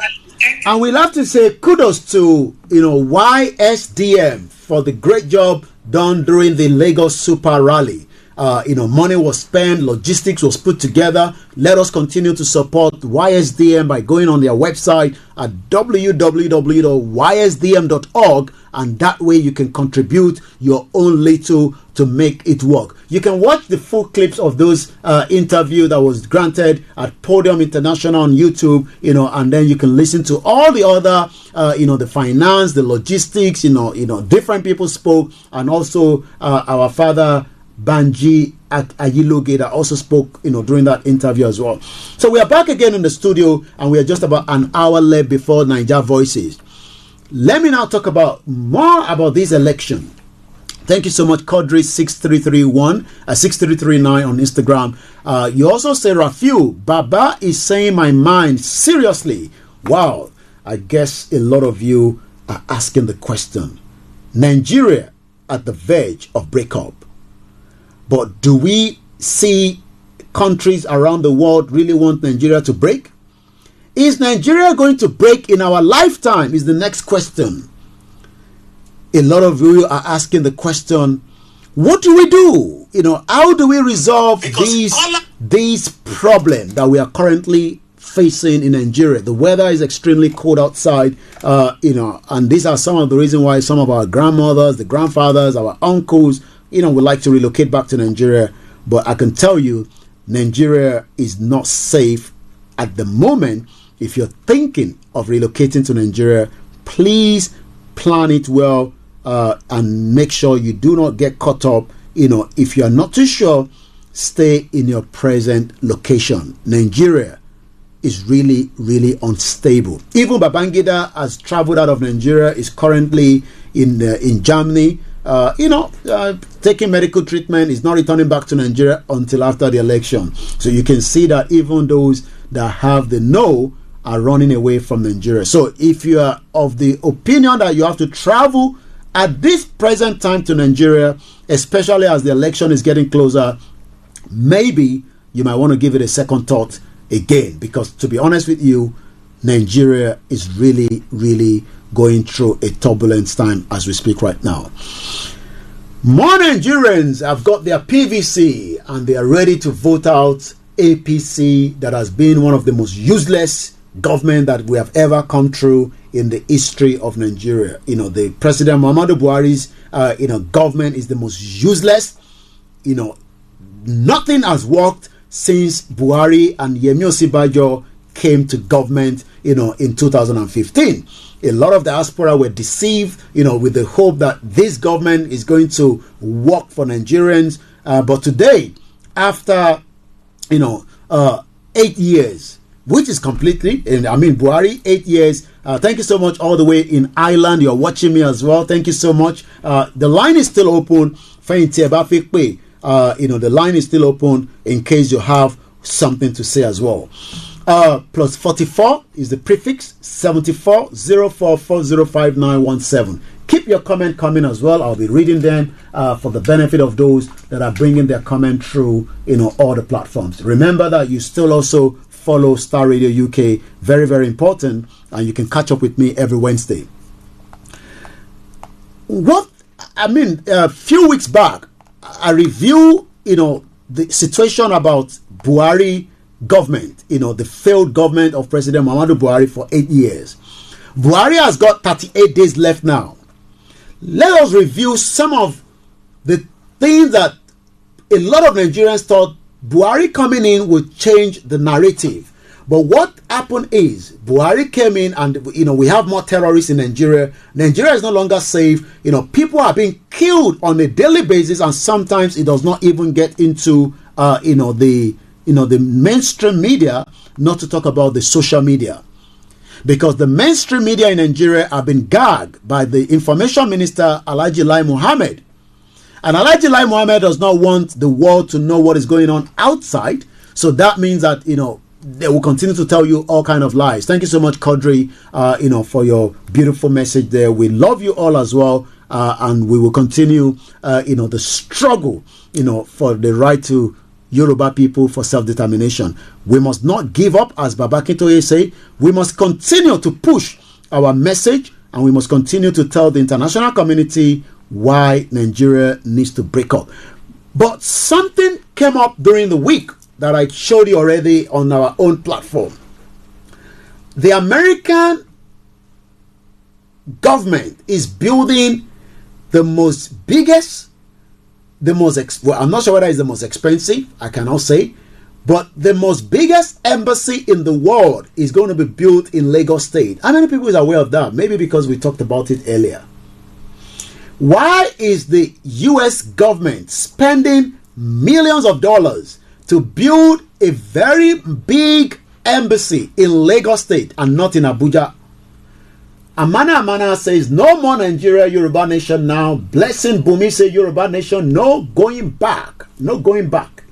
Speaker 2: And we'll have to say kudos to YSDM for the great job done during the Lagos Super Rally. Money was spent, logistics was put together. Let us continue to support YSDM by going on their website at www.ysdm.org, and that way you can contribute your own little to make it work. You can watch the full clips of those interview that was granted at Podium International on YouTube, and then you can listen to all the other, the finance, the logistics, different people spoke, and also our father Banji Ayiloge that also spoke, during that interview as well. So we are back again in the studio, and we are just about an hour left before Niger Voices. Let me now talk more about this election. Thank you so much, Kodri 6331 6339 on Instagram. You also say, Rafiu, Baba is saying my mind. Seriously. Wow. I guess a lot of you are asking the question. Nigeria at the verge of breakup. But do we see countries around the world really want Nigeria to break? Is Nigeria going to break in our lifetime? Is the next question. A lot of you are asking the question, what do we do? How do we resolve these problems that we are currently facing in Nigeria? The weather is extremely cold outside, and these are some of the reasons why some of our grandmothers, the grandfathers, our uncles, would like to relocate back to Nigeria. But I can tell you, Nigeria is not safe at the moment. If you're thinking of relocating to Nigeria, please plan it well and make sure you do not get caught up. If you are not too sure, stay in your present location. Nigeria is really, really unstable. Even Babangida has traveled out of Nigeria, is currently in Germany, taking medical treatment. Is not returning back to Nigeria until after the election. So you can see that even those that have the no are running away from Nigeria. So if you are of the opinion that you have to travel at this present time to Nigeria, especially as the election is getting closer, maybe you might want to give it a second thought again, because to be honest with you, Nigeria is really, really going through a turbulent time as we speak right now. More Nigerians have got their PVC and they are ready to vote out APC, that has been one of the most useless government that we have ever come through in the history of Nigeria. The President Muhammadu Buhari's government is the most useless. Nothing has worked since Buhari and Yemi Osinbajo came to government, in 2015. A lot of the diaspora were deceived, with the hope that this government is going to work for Nigerians. But today, after, 8 years, which is completely, Buhari, 8 years. Thank you so much all the way in Ireland. You're watching me as well. Thank you so much. The line is still open. The line is still open in case you have something to say as well. Plus 44 is the prefix 7404405917. Keep your comment coming as well. I'll be reading them for the benefit of those that are bringing their comment through all the platforms. Remember that you still also follow Star Radio UK, very, very important, and you can catch up with me every Wednesday. A few weeks back, I reviewed the situation about Buhari government, the failed government of President Muhammadu Buhari for 8 years. Buhari has got 38 days left now. Let us review some of the things that a lot of Nigerians thought Buhari coming in would change the narrative. But what happened is Buhari came in and we have more terrorists in Nigeria. Nigeria is no longer safe. People are being killed on a daily basis, and sometimes it does not even get into the mainstream media, not to talk about the social media. Because the mainstream media in Nigeria have been gagged by the information minister, Alhaji Lai Mohammed. And Alhaji Lai Mohammed does not want the world to know what is going on outside. So that means that, they will continue to tell you all kind of lies. Thank you so much, Quadri, for your beautiful message there. We love you all as well. And we will continue, the struggle, for the right to Yoruba people for self-determination. We must not give up, as Baba Akintoye say. We must continue to push our message, and we must continue to tell the international community why Nigeria needs to break up. But something came up during the week that I showed you already on our own platform. The American government is building I'm not sure whether it's the most expensive, I cannot say, but the most biggest embassy in the world is going to be built in Lagos State. How many people is aware of that? Maybe because we talked about it earlier. Why is the US government spending millions of dollars to build a very big embassy in Lagos State and not in Abuja? Amana says, no more Nigeria, Yoruba nation now. Blessing Bumi say, Yoruba nation, no going back. No going back.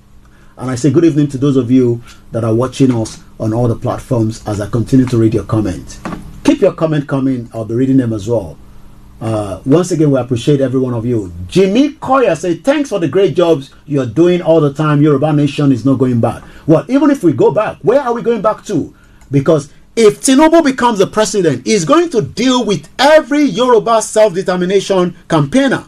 Speaker 2: And I say good evening to those of you that are watching us on all the platforms as I continue to read your comments. Keep your comment coming. I'll be reading them as well. Once again, we appreciate every one of you. Jimmy Koya say, thanks for the great jobs you're doing all the time. Yoruba nation is not going back. Well, even if we go back, where are we going back to? Because if Tinubu becomes the president, he's going to deal with every Yoruba self-determination campaigner,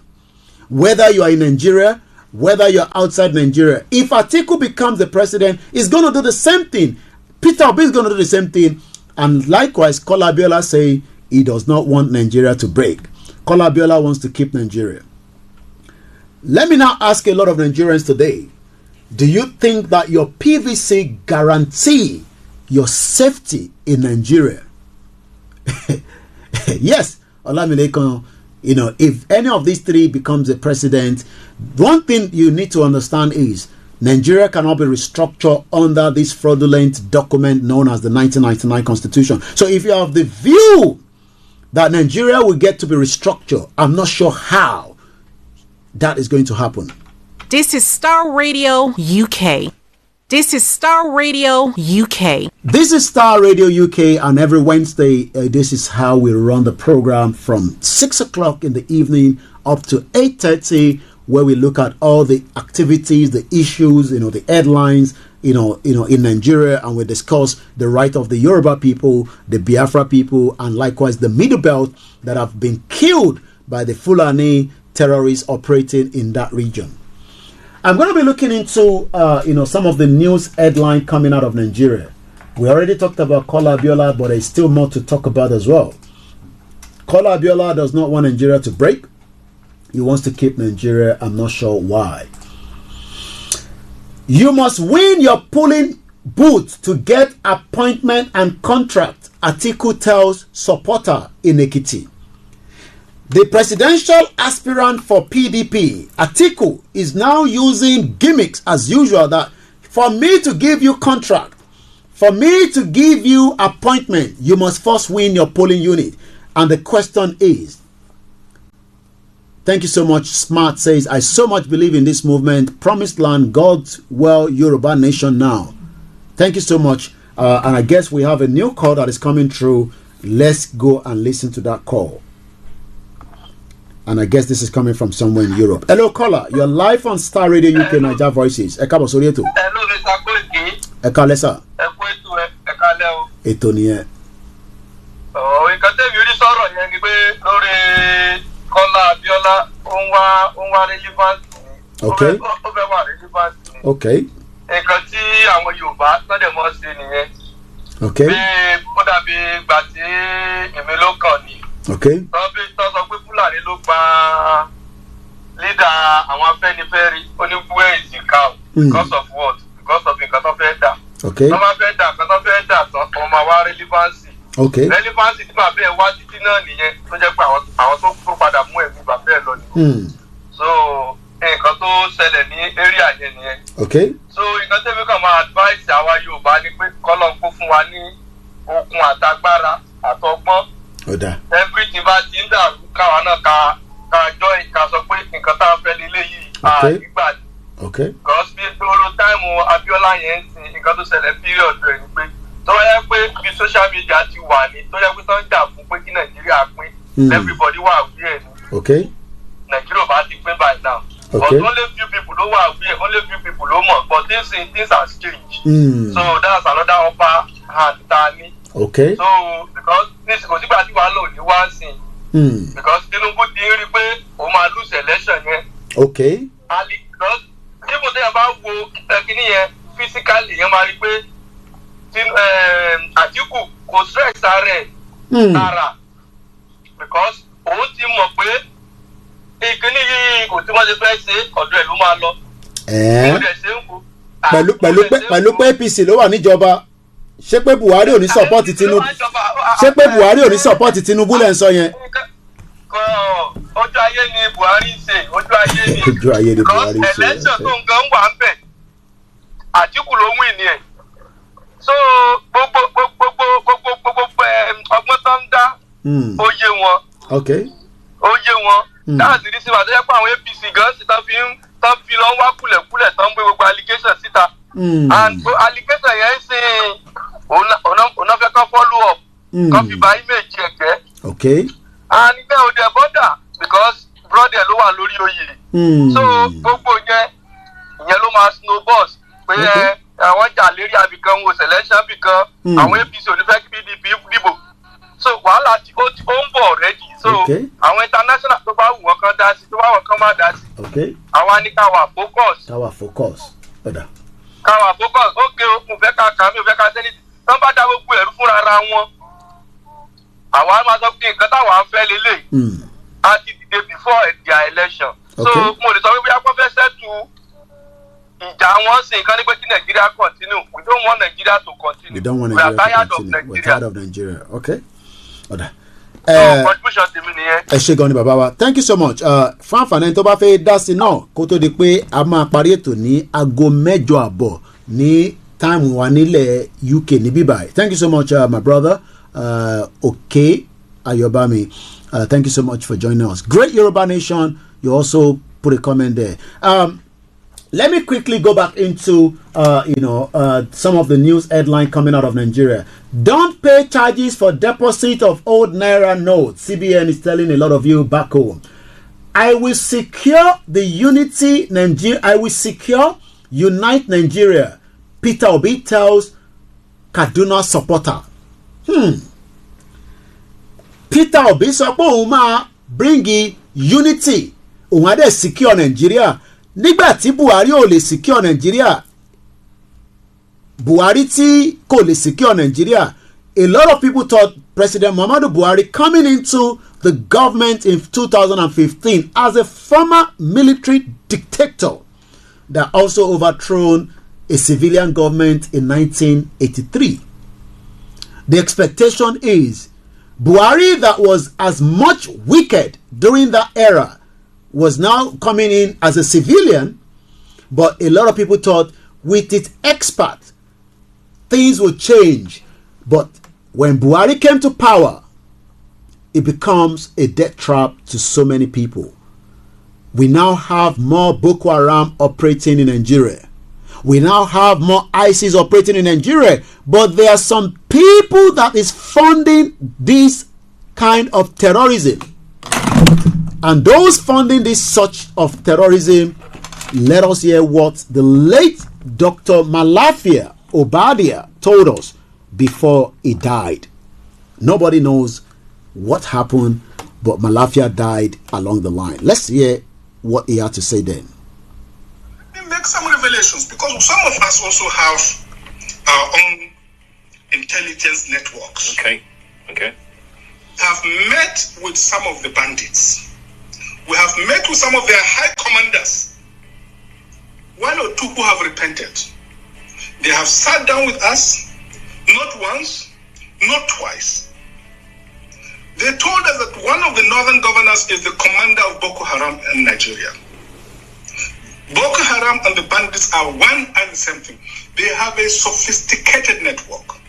Speaker 2: whether you are in Nigeria, whether you're outside Nigeria. If Atiku becomes the president, he's going to do the same thing. Peter Obi is going to do the same thing. And likewise, Kola Abiola say he does not want Nigeria to break. Kola Abiola wants to keep Nigeria. Let me now ask a lot of Nigerians today, do you think that your PVC guarantee your safety in Nigeria? Yes, Olamilekan, if any of these three becomes a president, one thing you need to understand is Nigeria cannot be restructured under this fraudulent document known as the 1999 Constitution. So if you have the view that Nigeria will get to be restructured, I'm not sure how that is going to happen.
Speaker 3: This is Star Radio UK. This is Star Radio UK.
Speaker 2: This is Star Radio UK, and every Wednesday, this is how we run the program from 6 o'clock in the evening up to 8:30, where we look at all the activities, the issues, the headlines, in Nigeria, and we discuss the right of the Yoruba people, the Biafra people, and likewise the Middle Belt that have been killed by the Fulani terrorists operating in that region. I'm going to be looking into, some of the news headline coming out of Nigeria. We already talked about Kola Abiola, but there's still more to talk about as well. Kola Abiola does not want Nigeria to break. He wants to keep Nigeria. I'm not sure why. You must win your polling booth to get appointment and contract, Atiku tells supporter in Ekiti. The presidential aspirant for PDP, Atiku, is now using gimmicks as usual that for me to give you contract, for me to give you appointment, you must first win your polling unit. And the question is, thank you so much. Smart says, I so much believe in this movement. Promised land, God's well, Yoruba nation now. Thank you so much. And I guess we have a new call that is coming through. Let's go and listen to that call. And I guess this is coming from somewhere in Europe. Hello, caller. You're live on Star Radio UK Niger Voices.
Speaker 7: Hello, Mr. Koiki.
Speaker 2: Ekale, sir.
Speaker 7: Ekale.
Speaker 2: Ètò nìyẹn.
Speaker 7: Nǹkan tẹ́mi rí sọ̀rọ̀ yẹn ni pé lórí Kola Abiola ó ń wá relevant.
Speaker 2: Okay.
Speaker 7: Ó fẹ́ wà relevant.
Speaker 2: Okay.
Speaker 7: Nǹkan tí àwọn Yorùbá tọ́dẹ̀ mọ́ sí nìyẹn.
Speaker 2: Okay.
Speaker 7: Bí ó dàbí ìgbà tí èmi ló kàn ní.
Speaker 2: Okay.
Speaker 7: Tọ́ sọ pé Fúlàní ló pa lídà àwọn Afẹ́nifẹ́re oníwúwẹ́ ìsìnká because of what? Because of nǹkan tó fẹ́ dà.
Speaker 2: Okay.
Speaker 7: Wọ́n máa fẹ́ dà nǹkan tó fẹ́ dà tán wọ́n máa wá relevancy.
Speaker 2: Okay.
Speaker 7: Relevancy tí bàbá ẹ̀ wá títí náà nìyẹn tó jẹ́ pé àwọn tó padà mú ẹ̀mí bàbá ẹ̀ lọ nìyẹn. So nǹkan tó ṣẹlẹ̀ ní area yẹn nìyẹn.
Speaker 2: Okay.
Speaker 7: So nǹkan tẹ́mi kàn máa advice àwa Yorùbá ni pé kọ́lọ́ kó fún wa ní okun àtagbára àtọgbọ́n.
Speaker 2: Ọ̀dà.
Speaker 7: Everything bá ti ń dàrú káwa náà ká join ká sọ pé nǹkan tá a fẹ́ lélẹ̀ yìí nígbà tí. Because bí olú táìmù Abiola yẹn ń sin nǹkan tó ṣẹlẹ̀ period rẹ̀ ni pé tó yẹ pé bí social media ti wà ní tó yẹ pé tó ń jà fún pé kí Nàìjíríà pín everybody wà aware ni. Nàìjíríà bá ti pín by now. But only few people who are aware, only few people who know. But things has changed. So that's another upper hand tani. So because this goes back to one thing. Because Tinubu didn't repay or my lose election here. And because people say about physically, you might repay Atiku go stress Tara. Because all team of
Speaker 2: pẹ̀lú pé APC ló wà níjọba ṣé pé Buhari ò ní support Tinubu lẹ́ ń sọ yẹn.
Speaker 7: ojú ayé ni Buhari ń ṣe
Speaker 2: ojú ayé ni Buhari ń ṣe.
Speaker 7: election tó nǹkan wà ń bẹ̀ Àtíkù ló win ni ẹ̀ so gbogbo ọgbọ́n tó ń dá ó yé wọn. That's the reason why they are going APC guns. They feel on what kule allegation sita. And allegation yes ona follow up. Copy by image check. And now they border because brother lo wa lórí oyè. So gbogbo yẹn ló máa snowballs. Pé àwọn jà lérí àbíkan wo selection bíkan àwọn APC ò ní fẹ́ PDP dìbò. So wàhálà tí ó ń bọ̀ already. So àwọn international tó bá wù wọ́n kan dá sí tó bá wọ́n kan má dá sí. Àwa ní ká wà focus. Okay mo fẹ́ ká kà mí mo fẹ́ ká sẹ́ni tán bá dá gbogbo ẹ̀rú fúnra ara wọn. Àwa máa sọ pé nǹkan táwa ń fẹ́ lélẹ̀. Àti dìde before their election. So mo lè sọ pé bóyá wọ́n fẹ́ settle ìjà wọn sí nǹkan ní pé kí Nigeria continue. We don't want Nigeria to continue. We are tired of Nigeria.
Speaker 2: We're tired of Nigeria. ẹ ṣe gan ni bàbá wa thank you so much fún àǹfààní tó bá fẹ́ dá sí náà kó tó di pé a máa parí ètò ní aago 8:30 ní táìmù wa nílẹ̀ UK ní bíbáyìí thank you so much my brother Oke Ayobami thank you so much for joining us Great Yoruba Nation you also put a comment there let me quickly go back into some of the news headline coming out of Nigeria. Don't pay charges for deposit of old Naira notes. CBN is telling a lot of you back home. I will secure the unity Nigeria. I will secure unite Nigeria. Peter Obi tells Kaduna supporter. Peter Obi sọ pé òun máa bring unity. Òun á dẹ̀ secure Nigeria. Nígbà tí Buhari ò lè secure Nigeria. Buhari tí kò lè secure Nigeria. A lot of people thought President Muhammadu Buhari coming into the government in 2015 as a former military dictator that also overthrown a civilian government in 1983. The expectation is Buhari that was as much wicked during that era was now coming in as a civilian, but a lot of people thought with its expert things would change. But when Buhari came to power, it becomes a death trap to so many people. We now have more Boko Haram operating in Nigeria. We now have more ISIS operating in Nigeria. But there are some people that is funding this kind of terrorism. And those funding this such of terrorism, let us hear what the late Dr. Malafia Obadia told us before he died. Nobody knows what happened, but Malafia died along the line. Let's hear what he had to say then.
Speaker 8: We make some revelations because some of us also have our own intelligence networks.
Speaker 11: Okay.
Speaker 8: Have met with some of the bandits. We have met with some of their high commanders. One or two who have repented. They have sat down with us, not once, not twice. They told us that one of the northern governors is the commander of Boko Haram in Nigeria. Boko Haram and the bandits are one and the same thing. They have a sophisticated network.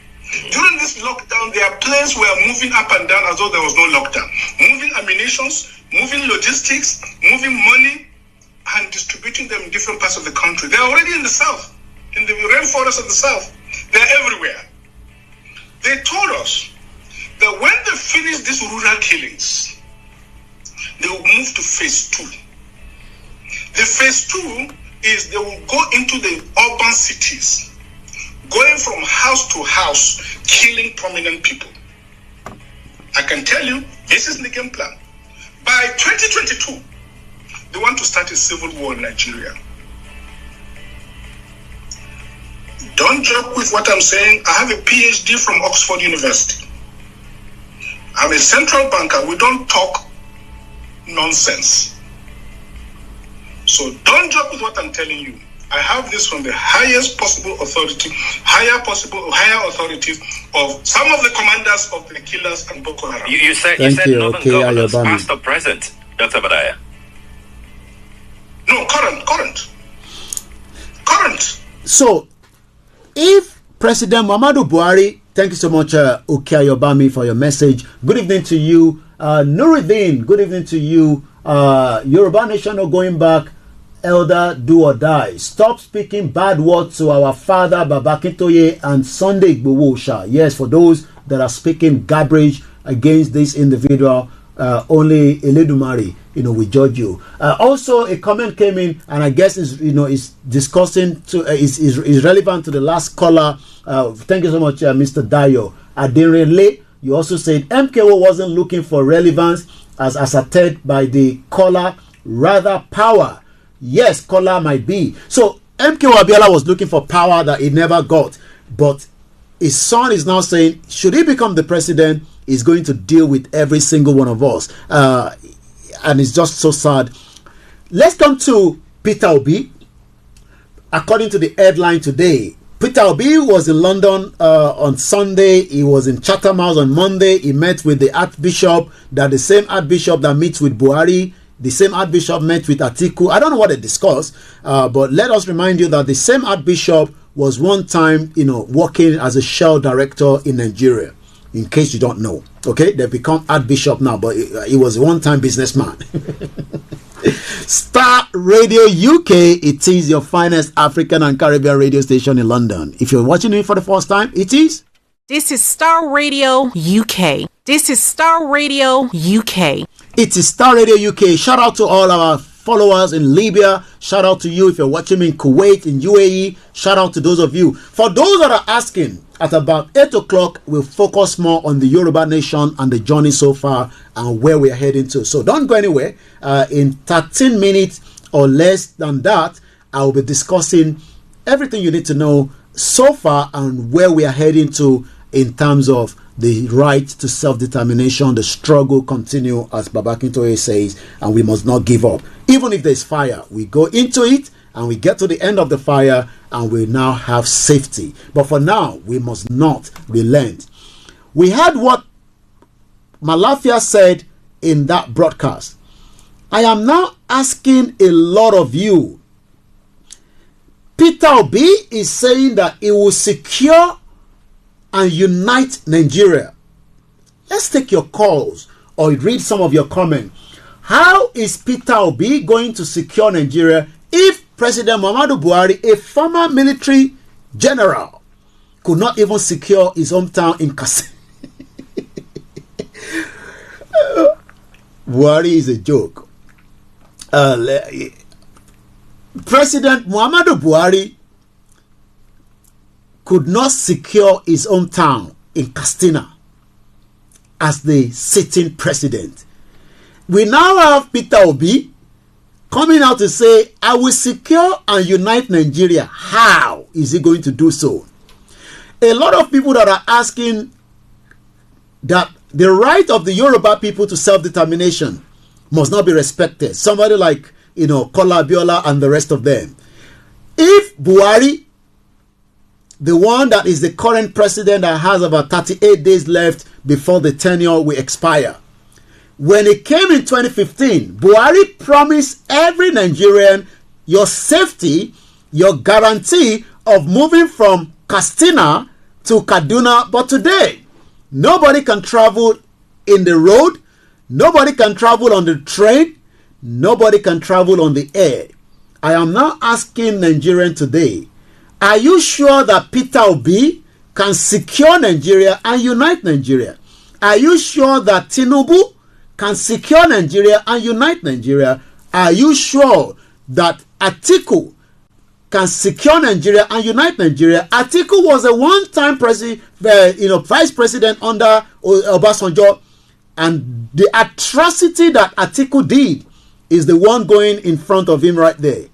Speaker 8: During this lockdown, their planes were moving up and down as though there was no lockdown. Moving ammunitions,
Speaker 10: moving logistics, moving money, and distributing them in different parts of the country. They're already in the south, in the rainforest of the south. They're everywhere. They told us that when they finish these rural killings, they will move to phase 2. The phase 2 is they will go into the urban cities, going from house to house, killing prominent people. I can tell you, this is the game plan. By 2022, they want to start a civil war in Nigeria. Don't joke with what I'm saying. I have a PhD from Oxford University. I'm a central banker. We don't talk nonsense. So don't joke with what I'm telling you. I have this from the highest possible authority, higher authorities of some of the commanders of the killers and Boko Haram.
Speaker 11: You said Northern governors, past or present, Dr. Badaya?
Speaker 10: No, current.
Speaker 2: So, if President Muhammadu Buhari, thank you so much, Okayobami, for your message. Good evening to you. Nuruddin, good evening to you. Yoruba Nation are going back. Elder, do or die. Stop speaking bad words to our father Babakintoye and Sunday Igboho. Yes, for those that are speaking garbage against this individual, only Eledumari, we judge you. Also, a comment came in, and I guess is discussing is relevant to the last caller. Thank you so much, Mr. Dayo Adenrele. You also said MKO wasn't looking for relevance as asserted by the caller, rather power. Yes, caller might be. So MKO Abiola was looking for power that he never got, but his son is now saying, should he become the president, he's going to deal with every single one of us. And it's just so sad. Let's come to Peter Obi. According to the headline today, Peter Obi was in London on Sunday. He was in Chatham House on Monday. He met with the Archbishop, the same Archbishop that meets with Buhari. The same Archbishop met with Atiku. I don't know what they discussed, but let us remind you that the same Archbishop was one time, working as a Shell director in Nigeria. In case you don't know, okay, they've become Archbishop now, but he was a one-time businessman. Star Radio UK, it is your finest African and Caribbean radio station in London. If you're watching it for the first time, it is.
Speaker 3: This is Star Radio UK. This is Star Radio UK.
Speaker 2: It is Star Radio UK. Shout out to all our followers in Libya. Shout out to you if you're watching me in Kuwait, in UAE. Shout out to those of you. For those that are asking, at about 8 o'clock, we'll focus more on the Yoruba Nation and the journey so far and where we're heading to. So don't go anywhere. In 13 minutes or less than that, I'll be discussing everything you need to know so far and where we are heading to in terms of the right to self-determination. The struggle continue, as Babakintoye says, and we must not give up. Even if there's fire, we go into it and we get to the end of the fire and we now have safety. But for now, we must not relent. We heard what Malafia said in that broadcast. I am now asking a lot of you. Peter Obi is saying that he will secure and unite Nigeria. Let's take your calls or read some of your comments. How is Peter Obi going to secure Nigeria if President Muhammadu Buhari, a former military general, could not even secure his hometown in Katsina? Buhari is a joke. President Muhammadu Buhari could not secure his hometown in Katsina as the sitting president. We now have Peter Obi coming out to say, I will secure and unite Nigeria. How is he going to do so? A lot of people that are asking that the right of the Yoruba people to self-determination must not be respected. Somebody like, Kola Abiola and the rest of them. If Buhari, the one that is the current president that has about 38 days left before the tenure will expire, when it came in 2015, Buhari promised every Nigerian your safety, your guarantee of moving from Katsina to Kaduna. But today, nobody can travel in the road. Nobody can travel on the train. Nobody can travel on the air. I am now asking Nigerians today, are you sure that Peter Obi can secure Nigeria and unite Nigeria? Are you sure that Tinubu can secure Nigeria and unite Nigeria? Are you sure that Atiku can secure Nigeria and unite Nigeria? Atiku was a one-time vice president under Obasanjo, and the atrocity that Atiku did is the one going in front of him right there.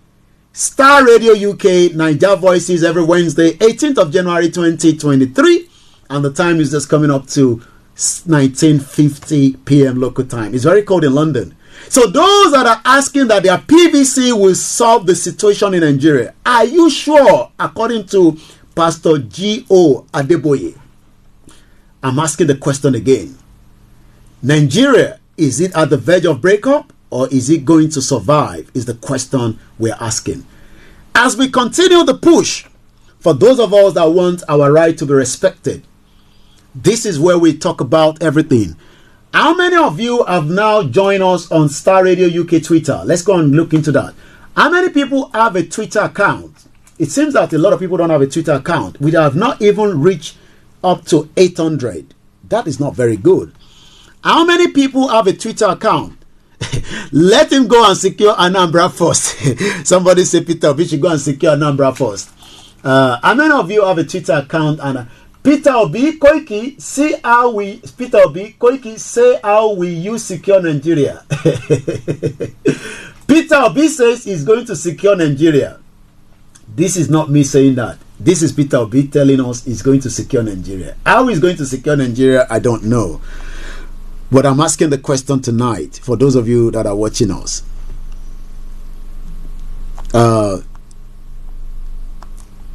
Speaker 2: Star Radio UK, Niger Voices, every Wednesday, 18th of January 2023, and the time is just coming up to 19:50 p.m. local time. It's very cold in London. So those that are asking that their PVC will solve the situation in Nigeria, are you sure? According to Pastor G.O. Adeboye, I'm asking the question again. Nigeria, is it at the verge of breakup, or is it going to survive, is the question we're asking. As we continue the push for those of us that want our right to be respected, this is where we talk about everything. How many of you have now joined us on Star Radio UK Twitter? Let's go and look into that. How many people have a Twitter account? It seems that a lot of people don't have a Twitter account. We have not even reached up to 800. That is not very good. How many people have a Twitter account? Let him go and secure Anambra first. Somebody say, Peter, we should go and secure Anambra first. How many of you have a Twitter account? And Peter Obi Koiki, say how will you secure Nigeria? Peter Obi says he's going to secure Nigeria. This is not me saying that. This is Peter Obi telling us he's going to secure Nigeria. How he's going to secure Nigeria, I don't know. But I'm asking the question tonight for those of you that are watching us.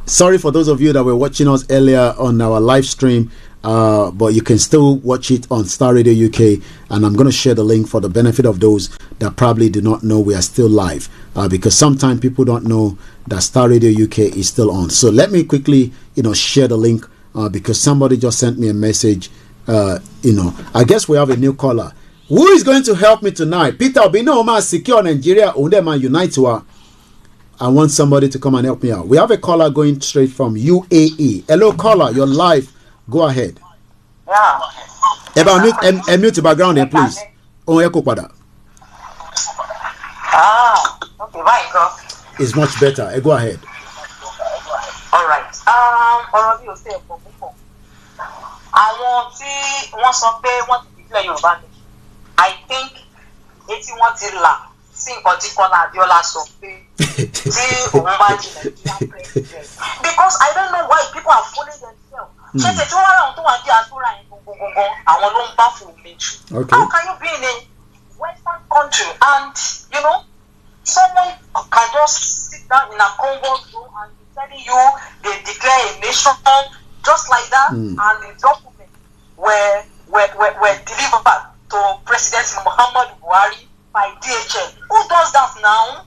Speaker 2: Sorry for those of you that were watching us earlier on our live stream, but you can still watch it on Star Radio UK, and I'm going to share the link for the benefit of those that probably do not know we are still live, because sometimes people don't know that Star Radio UK is still on. So let me quickly, share the link, because somebody just sent me a message. I guess we have a new caller. Who is going to help me tonight? Peter Obi, no man secure Nigeria, man unite to her. I want somebody to come and help me out. We have a caller going straight from UAE. Hello, caller, you're live. Go ahead.
Speaker 12: Yeah.
Speaker 2: Mute the background there, please. Okay,
Speaker 12: right, go.
Speaker 2: It's much better. Go ahead.
Speaker 12: All right. Already you say àwọn tí wọ́n sọ pé wọ́n ti declare Yorùbá ni, I think etí wọ́n ti là sí nǹkan tí Kọ́lá Abíọ́lá sọ pé tí òun bá di Nigerian president, because I don't know why people are fooling themselves. ṣé tètè wọ́n rà wọn tó wà ní diaspora yẹn gbogbo àwọn ló ń bá fún mi jù. How can you be in a Western country and someone can just sit down in a convo room and be telling you they declare a nation just like that, and the documents were delivered to President Muhammad Buhari by DHL. Who does that now?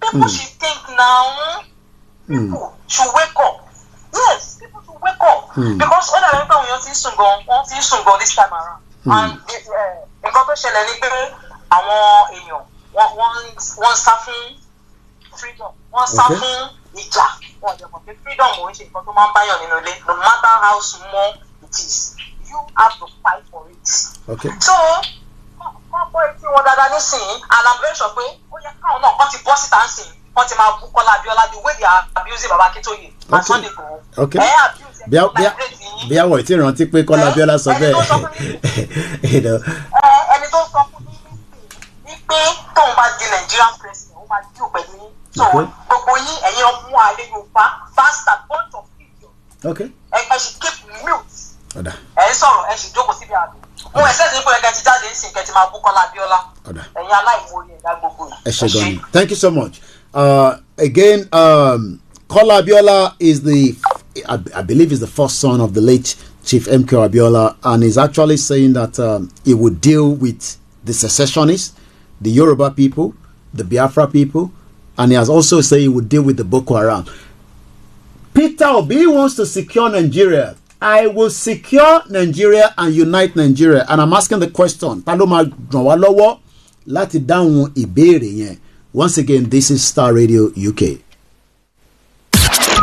Speaker 12: People should think now. People should wake up. Yes, people should wake up. Because when I remember when you see Sungon this time around, and nǹkan tó ṣẹlẹ̀ ní pé àwọn èèyàn wọ́n sá fún freedom, wọ́n sá fún ìjà. Freedom ò ń ṣe nǹkan tó máa ń báyọ̀ nínú ilé. No matter how small it is, you have to fight for it.
Speaker 2: Okay.
Speaker 12: So wọ́n bọ́ etí wọn dáadáa nísìnyí, and I'm very sure pé ó yẹ káwọn náà kọ́ ti bọ́ síta nísìnyí, wọ́n ti máa bú Kọ́lá Abíọ́lá the way they are abusing Baba Akintoye.
Speaker 2: Okay. Bí àwọ̀ ìtì ìrántí pé Kọ́lá Abíọ́lá sọ bẹ́ẹ̀.
Speaker 12: Ẹni tó sọ fún mi pé tóun bá di Nigerian president, ó máa dí òpè ní. So gbogbo yín ẹ̀yin ọmọ àlẹ́ Yorùbá bastard bunch of idiots.
Speaker 2: Okay.
Speaker 12: Ẹ ṣì keep mute. Ẹ sọ̀rọ̀ ẹ ṣì jókòó síbi àgbẹ̀. Mo ẹ̀sẹ̀ ní pé ẹ̀kẹ́ ti jáde ń sìn kẹ́ ti máa bú Kọ́lá Abíọ́lá. Ẹ̀yin aláìmoore ẹ̀dá gbogbo yìí.
Speaker 2: Ẹ ṣé gan-an. Thank you so much. Again, Kọ́lá Abíọ́lá is I believe is the first son of the late Chief MK Abiola, and is actually saying that he would deal with the secessionists, the Yoruba people, the Biafra people, and he has also said he would deal with the Boko Haram. Peter Obi wants to secure Nigeria. I will secure Nigeria and unite Nigeria. And I'm asking the question, ta ló máa ràn wá lọ́wọ́ láti dáhùn ìbéèrè yẹn? Once again, this is Star Radio UK.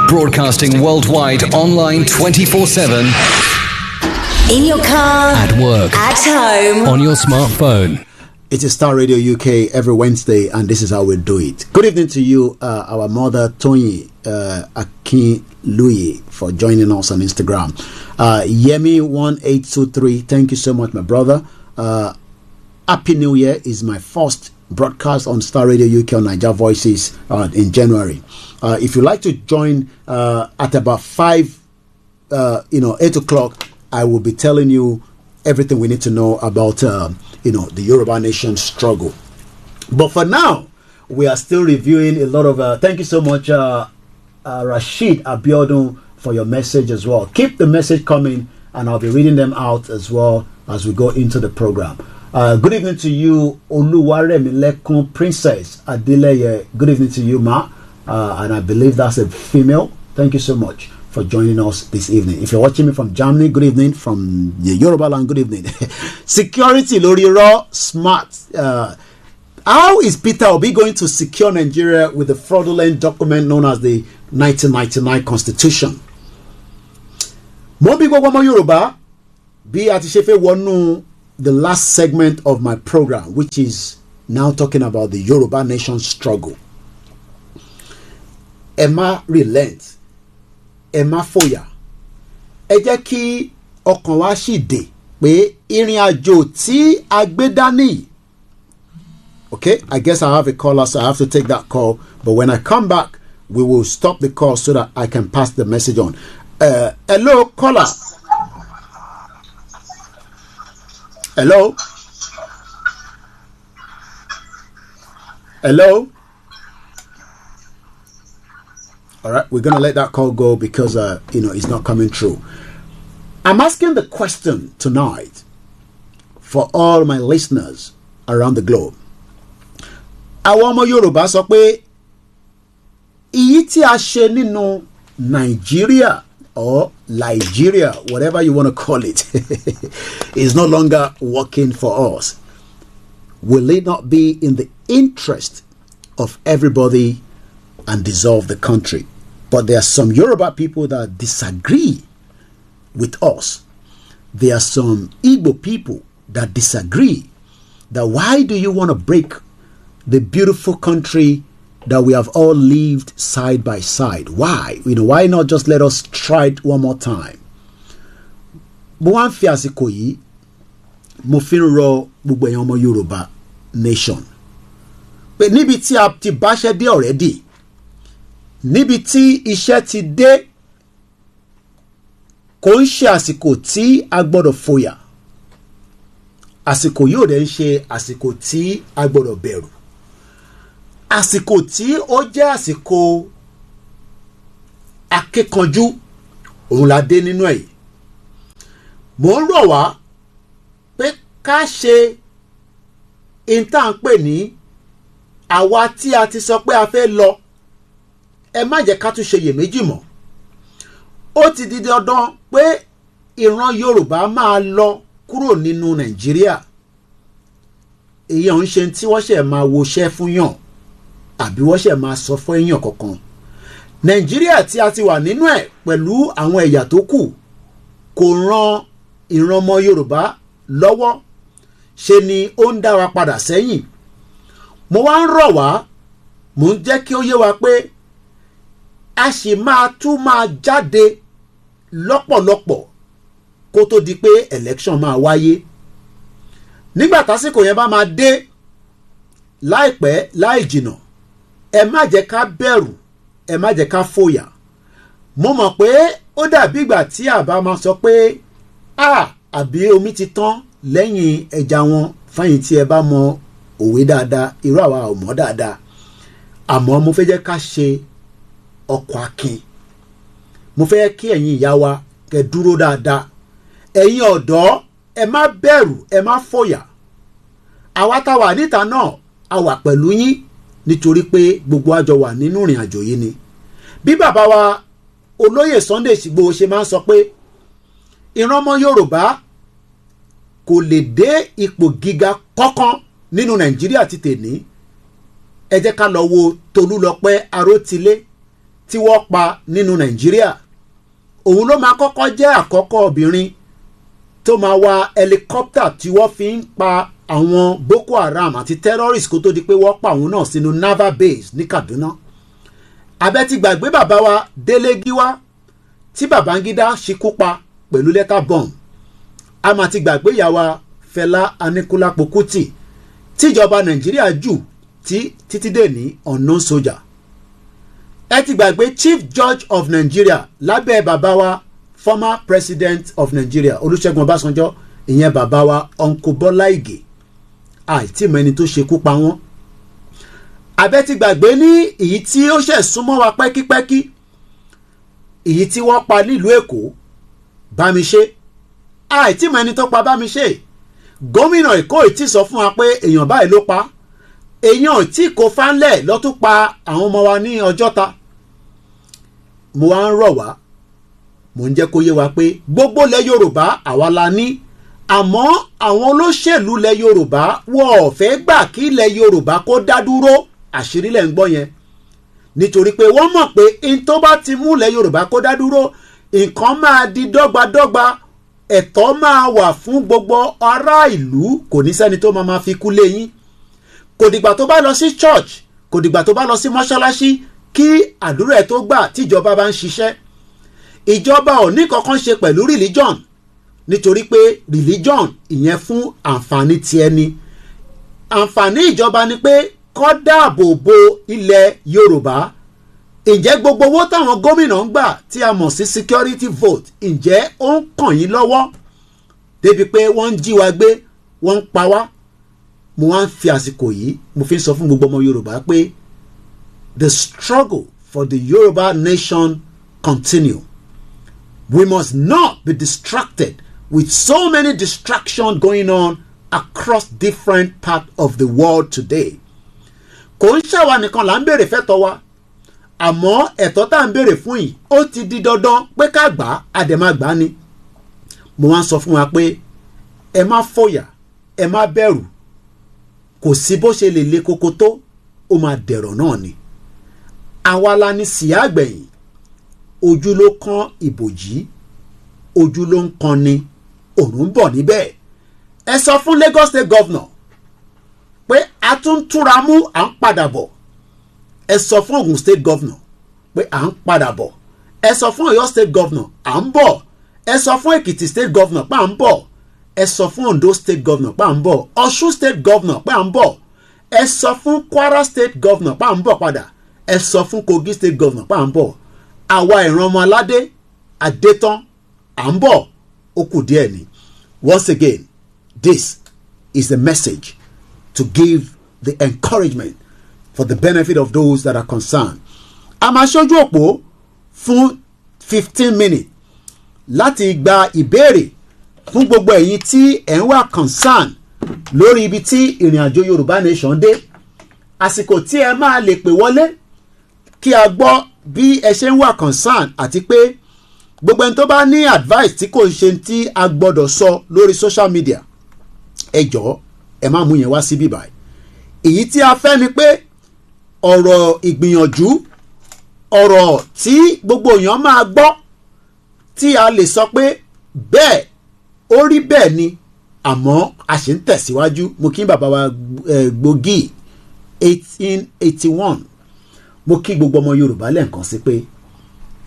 Speaker 1: Broadcasting worldwide online 24/7.
Speaker 4: In your car,
Speaker 1: At work,
Speaker 4: at home,
Speaker 1: on your smartphone.
Speaker 2: It is Star Radio UK every Wednesday, and this is how we do it. Good evening to you, our mother, Tony Akinluyi, for joining us on Instagram. Yemi1823, thank you so much, my brother. Happy New Year is my first broadcast on Star Radio UK on Niger Voices in January. If you'd like to join at about 8 o'clock, I will be telling you everything we need to know about, the Yoruba Nation struggle. But for now, we are still reviewing a lot of... thank you so much, Rashid Abiodun, for your message as well. Keep the message coming, and I'll be reading them out as well as we go into the program. Good evening to you, Oluwaremilekun Princess Adeleye. Good evening to you, Ma. And I believe that's a female. Thank you so much for joining us this evening. If you're watching me from Germany, good evening. From the Yoruba land, good evening. Security, Lori Raw, smart. How is Peter Obi going to secure Nigeria with the fraudulent document known as the 1999 Constitution? Mo bi gbogbo ọmọ Yoruba bí a ti ṣe fẹ́ wọnú the last segment of my program, which is now talking about the Yoruba Nation struggle. Ẹ má relent. Ẹ má fòyà. Ẹ jẹ́ kí ọkàn wa ṣì dé pé ìrìn àjò tí a gbé dání. Okay, I guess I have a caller, so I have to take that call. But when I come back, we will stop the call so that I can pass the message on. Hello, caller. Hello. Hello. All right, we're gonna let that call go because it's not coming through. I'm asking the question tonight for all my listeners around the globe. Àwọn ọmọ Yorùbá sọ pé èyí tí a ṣe nínú Nigeria or Nigeria, whatever you want to call it, is no longer working for us. Will it not be in the interest of everybody and dissolve the country? But there are some Yoruba people that disagree with us. There are some Igbo people that disagree that why do you want to break the beautiful country that we have all lived side by side? Why? Why not just let us try it one more time? Mo wá ń fi àsìkò yìí mo fi ń rọ gbogbo èèyàn ọmọ Yorùbá nation pé níbi tí a ti báṣẹ́ dé already, níbi tí iṣẹ́ ti dé, kò ń ṣe àsìkò tí a gbọ́dọ̀ fòyà. Àsìkò yóò dẹ̀ ń ṣe àsìkò tí a gbọ́dọ̀ bẹ̀rù. Àsìkò tí ó jẹ́ àsìkò akíkanjú òun la dé nínú ẹ̀. Mo ń rọ̀ wá pé ká ṣe ìta ń pè ní àwa tí a ti sọ pé a fẹ́ lọ. Ẹ má jẹ́ ká tún ṣe iyèméjì mọ́. Ó ti di dandan pé ìran Yorùbá máa lọ kúrò nínú Nàìjíríà. Èyí ò ń ṣe tí wọ́n ṣe máa woṣẹ́ fún yàn àbí wọ́n ṣe máa sọ fún èèyàn kankan. Nàìjíríà tí a ti wà nínú ẹ̀ pẹ̀lú àwọn ẹ̀yà tó kù kò ran ìran ọmọ Yorùbá lọ́wọ́, ṣe ni ó ń dá wa padà sẹ́yìn. Mo wá ń rọ̀ wá, mo ń jẹ́ kí ó yé wa pé a sì máa tún máa jáde lọ́pọ̀lọpọ̀ kó tó di pé election máa wáyé. Nígbà tásìkò yẹn bá máa dé láìpẹ́ láì jìnà, ẹ má jẹ́ ká bẹ̀rù, ẹ má jẹ́ ká fòyà. Mo mọ̀ pé ó dàbí ìgbà tí àbá máa sọ pé àbí omi ti tán lẹ́yìn ẹja wọn, fẹ́yìn tí ẹ bá mọ òwe dáadáa, irú àwa ò mọ̀ dáadáa. Àmọ́ mo fẹ́ jẹ́ ká ṣe ọkọ̀ akin. Mo fẹ́ kí ẹ̀yin ìyá wa kẹ́ dúró dáadáa. Ẹ̀yin ọ̀dọ́ ẹ má bẹ̀rù, ẹ má fòyà. Àwa tá wà níta náà a wà pẹ̀lú yín nítorí pé gbogbo àjọ wà nínú ìrìn àjò yìí ni. Bí bàbá wa olóyè Sunday Igboho ṣe máa ń sọ pé ìran ọmọ Yorùbá kò lè dé ipò gíga kọ́kán nínú Nàìjíríà ti tèní. Ẹ jẹ́ ká lọ wo Tolúlọpẹ́ Arótilé tí wọ́n pa nínú Nàìjíríà. Òun ló máa kọ́kọ́ jẹ́ àkọ́kọ́ obìnrin tó máa wa helicopter tí wọ́n fi ń pa àwọn Boko Haram àti terrorists kó tó di pé wọ́n pa òun náà sínú naval base ní Kaduna. Abẹ́ ti gbàgbé bàbá wa Délé Gíwá tí Babangida ṣekú pa pẹ̀lú lẹ́tà bomb. A máa ti gbàgbé ìyàwó Fẹlá Aníkúlápó Kútì tíjọba Nàìjíríà jù títí dé ní unknown soldier. Ẹ ti gbàgbé Chief Judge of Nigeria lábẹ́ bàbá wa former President of Nigeria Olúṣẹ́gun Ọbásanjọ́, ìyẹn bàbá wa Uncle Bọ́lá Ìgè. Àìtí mọ ẹni tó ṣekú pa wọ́n. Abẹ́ ti gbàgbé ní èyí tí ó ṣẹ̀ súnmọ́ wa pẹ́kípẹ́kí, èyí tí wọ́n pa nílùú Èkó, Bámiṣé. Àìtí mọ ẹni tó pa Bámiṣé. Gómìnà Èkó ì tí sọ fún wa pé èèyàn báyìí ló pa. Èèyàn tí kò fánlẹ̀ ló tún pa àwọn ọmọ wa ní Ọjọ́ta. Mo wá ń rọ̀ wá, mo ń jẹ́ kó yé wa pé gbogbo ilẹ̀ Yorùbá àwa la ní, àmọ́ àwọn olóṣèlú ilẹ̀ Yorùbá wọ́n ò fẹ́ gbà kí ilẹ̀ Yorùbá kó dá dúró. Àṣírí lẹ̀ ń gbọ́ yẹn. Nítorí pé wọ́n mọ̀ pé in tó bá ti mú ilẹ̀ Yorùbá kó dá dúró, nǹkan máa di dọ́gbadọ́gba, ẹ̀tọ́ máa wà fún gbogbo ará ìlú, kò ní sẹ́ni tó máa fi kú léyìn. Kò dìgbà tó bá lọ sí church, kò dìgbà tó bá lọ sí mọ́ṣáláṣí kí àdúrà ẹ̀ tó gbà tíjọba bá ń ṣiṣẹ́. Ìjọba ò ní kankan ṣe pẹ̀lú religion, nítorí pé religion ìyẹn fún àǹfààní ti ẹni. Àǹfààní ìjọba ni pé kó dáàbò bo ilẹ̀ Yorùbá. Ǹjẹ́ gbogbo owó táwọn gómìnà ń gbà tí a mọ̀ sí security vote, ǹjẹ́ ó ń kàn yín lọ́wọ́? Débi pé wọ́n ń jí wa gbé, wọ́n ń pa wá. Mo wá ń fi àsìkò yìí mo fi ń sọ fún gbogbo ọmọ Yorùbá pé the struggle for the Yoruba nation continue. We must not be distracted with so many distractions going on across different parts of the world today. Kò ń ṣàwa nìkan là ń béèrè fẹ́tọ́ wa, àmọ́ ẹ̀tọ́ tá à ń béèrè fún yìí ó ti di dandan pé ká gbà á, àdèmá gbà á ni. Mo wá ń sọ fún wa pé ẹ má fòyà, ẹ má bẹ̀rù. Kò sí bó ṣe lè le koko tó, ó máa dẹ̀rọ̀ náà ni. Àwa la ní síyá àgbẹ̀yìn, ojú ló kán ìbòjí, ojú ló ń kan ni, òun ń bọ̀ níbẹ̀. Ẹ sọ fún Lagos State Governor pé a tún túra mú, à ń padà bọ̀. Ẹ sọ fún Ogun State Governor pé à ń padà bọ̀. Ẹ sọ fún Ọ̀yọ́ State Governor à ń bọ̀. Ẹ sọ fún Èkìtì State Governor pé à ń bọ̀. Ẹ sọ fún Ondo State Governor pé à ń bọ̀. Ọ̀ṣun State Governor pé à ń bọ̀. Ẹ sọ fún Kwara State Governor pé à ń bọ̀ padà. Ẹ sọ fún Kogi State Governor pé à ń bọ̀. Àwa ìran ọmọ aládé Adétán à ń bọ̀, ó kù díẹ̀ ni. Once again, this is the message to give the encouragement for the benefit of those that are concerned. A máa ṣojú òpó fún 15 minutes láti gba ìbéèrè fún gbogbo ẹ̀yin tí ẹ̀ ń wà concern lórí ibi tí ìrìn àjò Yorùbá nation dé. Àsìkò tí ẹ máa lè pè wọlé kí a gbọ́ bí ẹ ṣe ń wà concern, àti pé gbogbo ẹni tó bá ní advice tí kò ṣe tí a gbọ́dọ̀ sọ lórí social media, ẹ jọ̀ọ́ ẹ má mú yẹn wá síbí báyìí. Èyí tí a fẹ́ ni pé ọ̀rọ̀ ìgbìyànjú, ọ̀rọ̀ tí gbogbo èèyàn máa gbọ́, tí a lè sọ pé bẹ́ẹ̀ ó rí bẹ́ẹ̀ ni, àmọ́ a ṣì ń tẹ̀síwájú. Mo kí bàbá wa Gbòógì 1881. Mo kí gbogbo ọmọ Yorùbá lẹ́ẹ̀kan sí pé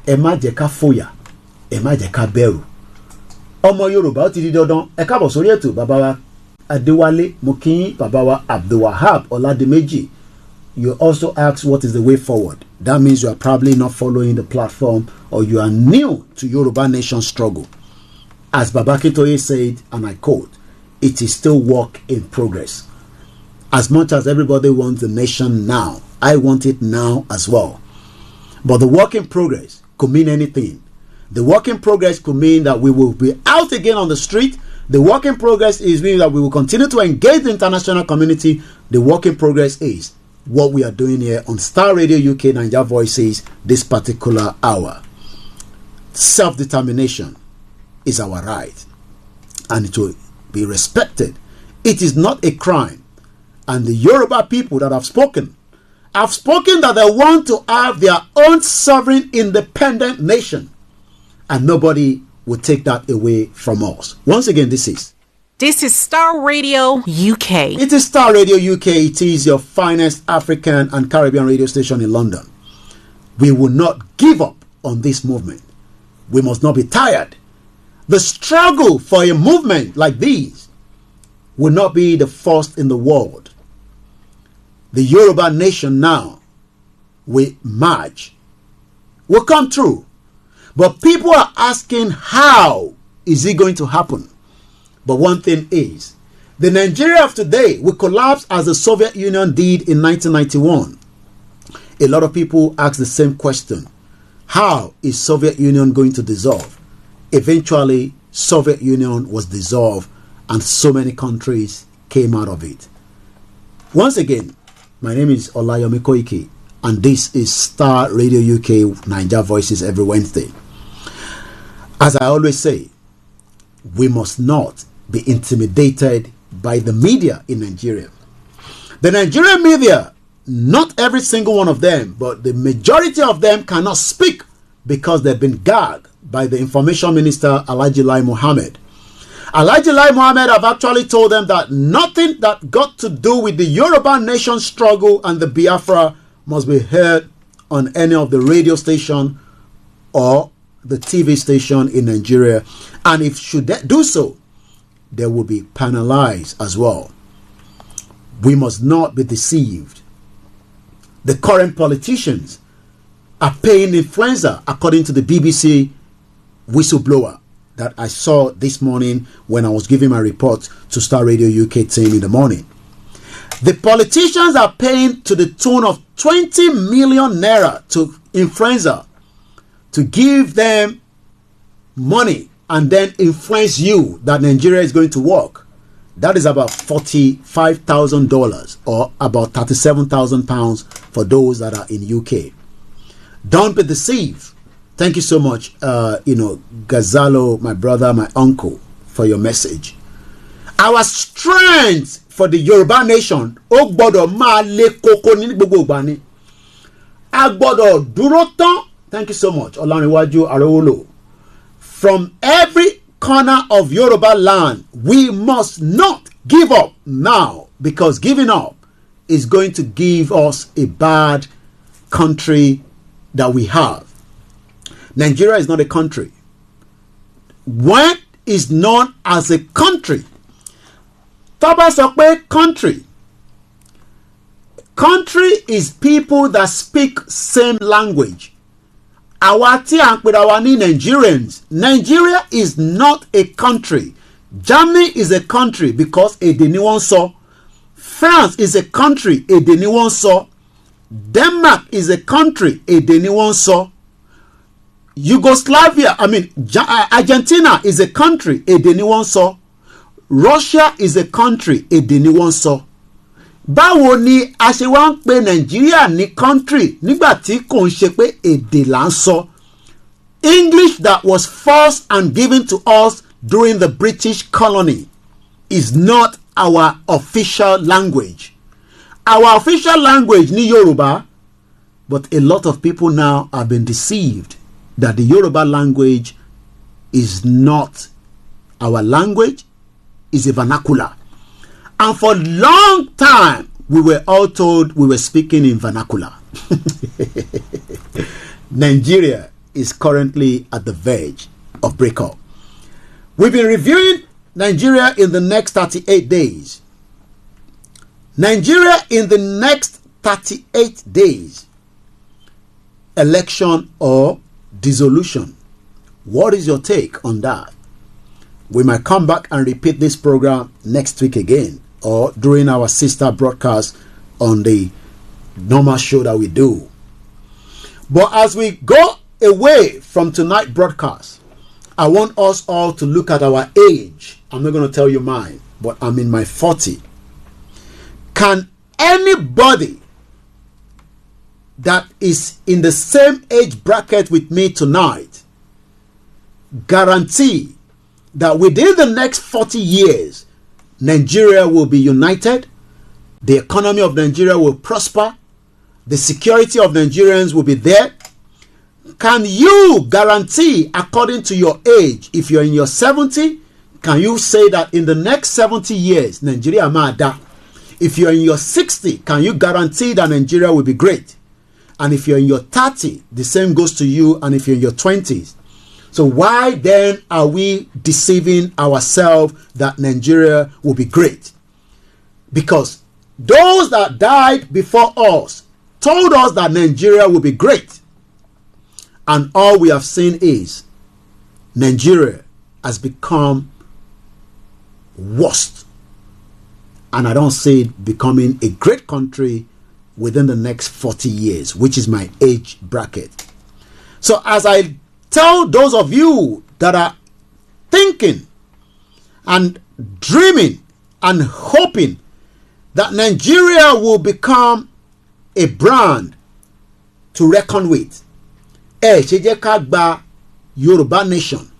Speaker 2: ẹ má jẹ́ ká fòyà, ẹ má jẹ́ ká bẹ̀rù. Ọmọ Yorùbá ó ti di dandan. Ẹ káàbọ̀ sórí ètò bàbá wa Adéwálé. Mo kí bàbá wa Abdulwahab Ọládìméjì. You also ask what is the way forward. That means you are probably not following the platform, or you are new to Yoruba nation struggle. As Baba Akintoye said, and I quote, it is still work in progress. As much as everybody wants the nation now, I want it now as well. But the work in progress could mean anything. The work in progress could mean that we will be out again on the street. The work in progress is meaning that we will continue to engage the international community. The work in progress is what we are doing here on Star Radio UK Nigeria Voices this particular hour. Self-determination is our right, and it will be respected. It is not a crime. And the Yoruba people that have spoken that they want to have their own sovereign independent nation, and nobody will take that away from us. Once again, this is
Speaker 3: Star Radio UK.
Speaker 2: It is Star Radio UK. It is your finest African and Caribbean radio station in London. We will not give up on this movement. We must not be tired. The struggle for a movement like this will not be the first in the world. The Yoruba nation now will merge, will come true. But people are asking, how is it going to happen? But one thing is, the Nigeria of today will collapse as the Soviet Union did in 1991. A lot of people ask the same question. How is Soviet Union going to dissolve? Eventually, Soviet Union was dissolved and so many countries came out of it. Once again, my name is Olayomi Koiki, and this is Star Radio UK Niger Voices every Wednesday. As I always say, we must not be intimidated by the media in Nigeria. The Nigerian media, not every single one of them, but the majority of them cannot speak because they've been gagged by the Information Minister Alhaji Lai Mohammed. Alhaji Lai Mohammed have actually told them that nothing that got to do with the Yoruba nation struggle and the Biafra must be heard on any of the radio station or the TV station in Nigeria. And if should they do so, they will be penalized as well. We must not be deceived. The current politicians are paying influencer, according to the BBC whistleblower that I saw this morning when I was giving my report to Star Radio UK team in the morning. The politicians are paying to the tune of 20 million naira to influencer to give them money and then influence you that Nigeria is going to work. That is about $45,000 or about £37,000 for those that are in UK. Don't be deceived. Thank you so much, Gazalo, my brother, my uncle, for your message. Our strength for the Yoruba nation, thank you so much, Olaniwaju Arewolo. From every corner of Yoruba land, we must not give up now, because giving up is going to give us a bad country that we have. Nigeria is not a country. What is known as a country? Country. Country is people that speak same language. Nigerians. Nigeria is not a country. Germany is a country because èdè ni wọ́n sọ. France is a country, èdè ni wọ́n sọ. Denmark is a country, èdè ni wọ́n sọ. Argentina is a country, èdè ni wọ́n sọ. Russia is a country, èdè ni wọ́n sọ. Báwo ni a ṣe wá ń pe Nigeria ní country nígbà tí kò ń ṣe pé èdè là ń sọ? English that was forced and given to us during the British colony is not our official language. Our official language ni Yoruba, but a lot of people now have been deceived that the Yoruba language is not our language, is a vernacular. And for a long time, we were all told we were speaking in vernacular. Nigeria is currently at the verge of breakup. We've been reviewing Nigeria in the next 38 days. Nigeria in the next 38 days. Election or dissolution. What is your take on that? We might come back and repeat this program next week again, or during our sister broadcast on the normal show that we do. But as we go away from tonight's broadcast, I want us all to look at our age. I'm not going to tell you mine, but I'm in my 40. Can anybody that is in the same age bracket with me tonight guarantee that within the next 40 years, Nigeria will be united, the economy of Nigeria will prosper, the security of Nigerians will be there? Can you guarantee, according to your age, if you're in your 70, can you say that in the next 70 years, Nigeria ma da? If you're in your 60, can you guarantee that Nigeria will be great? And if you're in your 30, the same goes to you, and if you're in your 20s. So why then are we deceiving ourselves that Nigeria will be great? Because those that died before us told us that Nigeria will be great. And all we have seen is Nigeria has become worse. And I don't see it becoming a great country within the next 40 years, which is my age bracket. So as I tell those of you that are thinking and dreaming and hoping that Nigeria will become a brand to reckon with, ṣe jẹ́ ká gba Yorùbá nation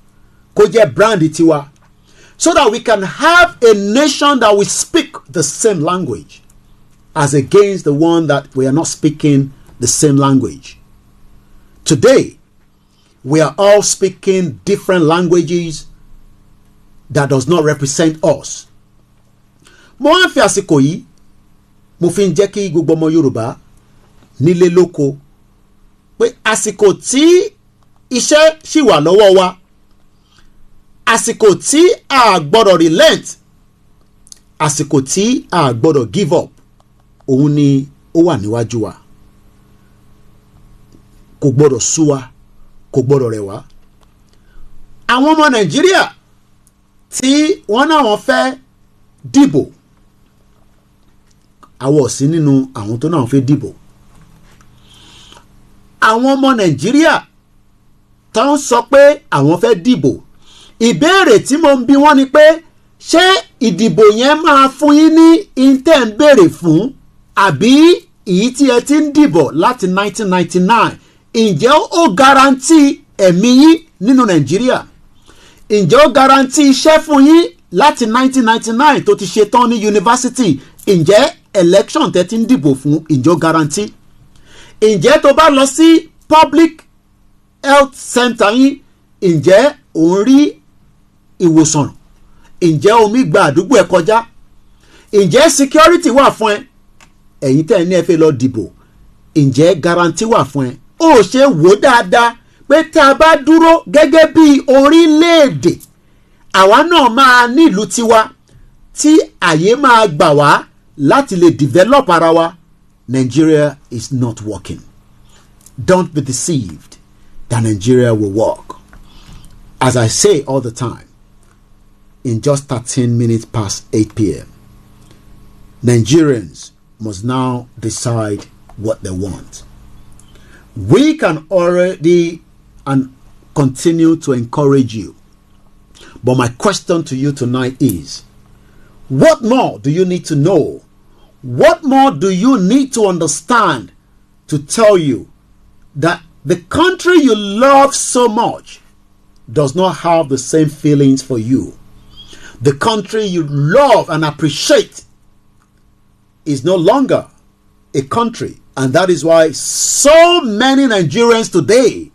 Speaker 2: kó jẹ́ brand tiwa, so that we can have a nation that will speak the same language, as against the one that we are not speaking the same language. Today, we are all speaking different languages that does not represent us. Mo wá fi àsìkò yìí, mo fi ń jẹ́ kí gbogbo ọmọ Yorùbá nílé lóko pé àsìkò tí iṣẹ́ ṣì wà lọ́wọ́ wa, àsìkò tí a gbọ́dọ̀ relent, àsìkò tí a gbọ́dọ̀ give up, òun ni ó wà níwájú wa. Kò gbọ́dọ̀ sú wa, kò gbọ́dọ̀ rẹ̀ wá. Àwọn ọmọ Nàìjíríà tí wọ́n náà wọ́n fẹ́ dìbò, àwọn ò sí nínú àwọn tó náà fẹ́ dìbò. Àwọn ọmọ Nàìjíríà tó ń sọ pé àwọn fẹ́ dìbò, ìbéèrè tí mo ń bi wọ́n ni pé ṣé ìdìbò yẹn máa fún yín ní intẹ́ ń béèrè fún, àbí èyí tí ẹ ti ń dìbò láti 1999 ǹjẹ́ ó garanti ẹ̀mí yín nínú Nàìjíríà? Ǹjẹ́ ó garanti iṣẹ́ fún yín láti 1999 tó ti ṣe tán ní yunifásitì? Ǹjẹ́ election tẹ́ ti ń dìbò fún ǹjẹ́ ó garanti? Ǹjẹ́ tó bá lọ sí public health center yín, ǹjẹ́ òun rí ìwòsàn? Ǹjẹ́ omi gba àdúgbò ẹ kọjá? Ǹjẹ́ security wà fún ẹ? Ẹ̀yin tẹ́ ní ẹ fẹ́ lọ dìbò, ǹjẹ́ guarantee wà fún ẹ? Ó ṣe wò dáadáa pé tá a bá dúró gẹ́gẹ́ bí orílẹ̀-èdè, àwa náà máa nílùú tiwa tí àyè máa gbà wá láti lè develop ara wa. Nigeria is not working. Don't be deceived that Nigeria will work. As I say all the time, in just 13 minutes past 8 p.m., Nigerians must now decide what they want. We can already and continue to encourage you. But my question to you tonight is, what more do you need to know? What more do you need to understand to tell you that the country you love so much does not have the same feelings for you? The country you love and appreciate is no longer a country. And that is why so many Nigerians today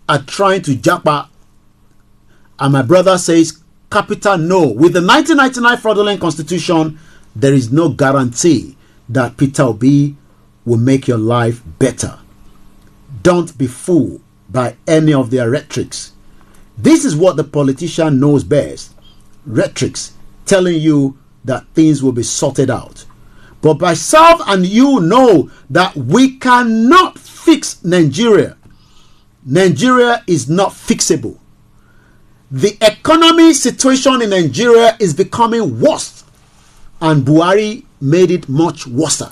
Speaker 2: are trying to japa. And my brother says, capital no. With the 1999 fraudulent constitution, there is no guarantee that Peter Obi will make your life better. Don't be fooled by any of their rhetorics. This is what the politician knows best. Rhetorics telling you that things will be sorted out. But myself and you know that we cannot fix Nigeria. Nigeria is not fixable. The economy situation in Nigeria is becoming worse, and Buhari made it much worse.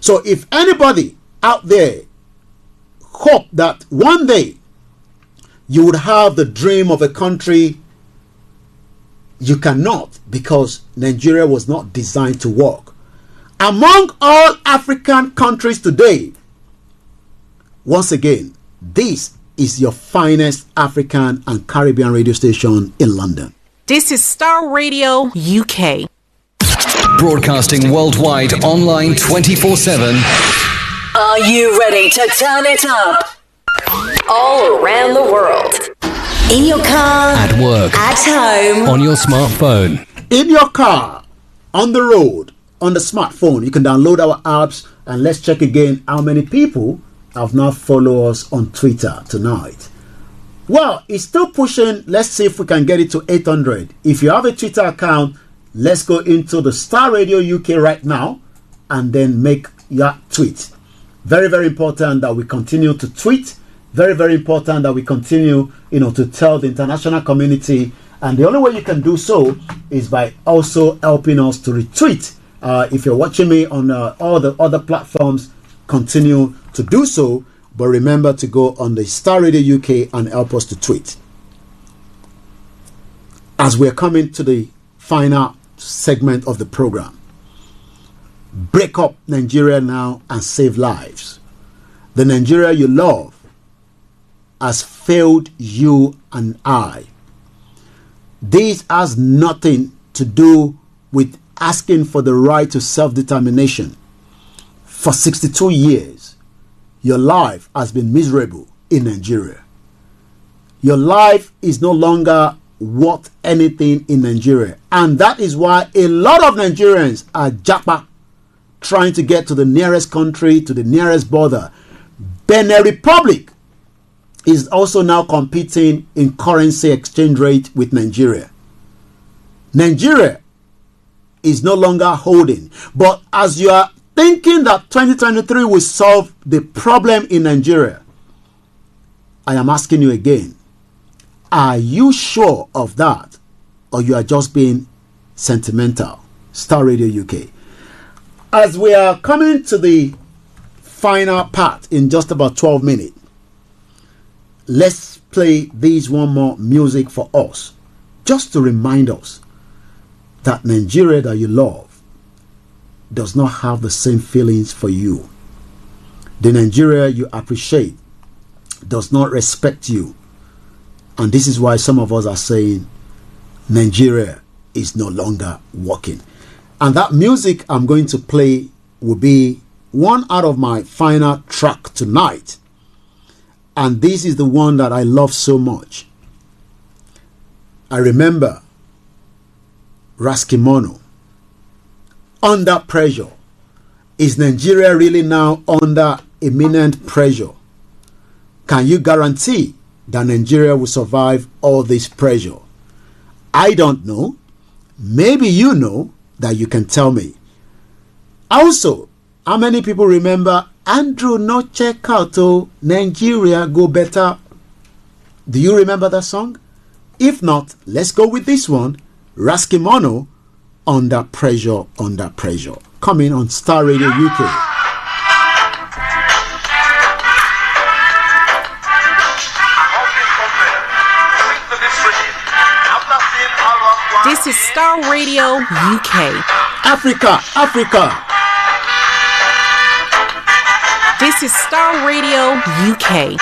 Speaker 2: So if anybody out there hope that one day you would have the dream of a country, you cannot, because Nigeria was not designed to work. Among all African countries today, once again, this is your finest African and Caribbean radio station in London.
Speaker 3: This is Star Radio UK.
Speaker 1: Broadcasting worldwide online 24/7.
Speaker 4: Are you ready to turn it up? All around the world. In your car.
Speaker 1: At work.
Speaker 4: At home.
Speaker 1: On your smartphone.
Speaker 2: In your car. On the road. On the smartphone. You can download our apps, and let's check again how many people have now followed us on Twitter tonight. Well, it's still pushing. Let's see if we can get it to 800. If you have a Twitter account, let's go into the Star Radio UK right now and then make your tweet. Very, very important that we continue to tweet. Very, very important that we continue, to tell the international community. And the only way you can do so is by also helping us to retweet. If you're watching me on all the other platforms, continue to do so. But remember to go on the Star Radio UK and help us to tweet. As we're coming to the final segment of the program, break up Nigeria now and save lives. The Nigeria you love has failed you and I. This has nothing to do with asking for the right to self-determination. For 62 years, your life has been miserable in Nigeria. Your life is no longer worth anything in Nigeria. And that is why a lot of Nigerians are japa, trying to get to the nearest country, to the nearest border. Benin Republic is also now competing in currency exchange rate with Nigeria. Nigeria is no longer holding. But as you are thinking that 2023 will solve the problem in Nigeria, I am asking you again, are you sure of that? Or you are just being sentimental? Star Radio UK. As we are coming to the final part in just about 12 minutes, let's play this one more music for us, just to remind us that Nigeria that you love does not have the same feelings for you. The Nigeria you appreciate does not respect you. And this is why some of us are saying Nigeria is no longer working. And that music I'm going to play will be one out of my final track tonight. And this is the one that I love so much. I remember Raskimono. Under pressure. Is Nigeria really now under imminent pressure? Can you guarantee that Nigeria will survive all this pressure? I don't know. Maybe you know that you can tell me. Also, how many people remember Andrew no check out to Nigeria go better? Do you remember that song? If not, let's go with this one. Raskimono, Under Pressure, Under Pressure. Coming on Star Radio UK.
Speaker 3: This is Star Radio UK.
Speaker 2: Africa, Africa.
Speaker 3: This is Star Radio UK.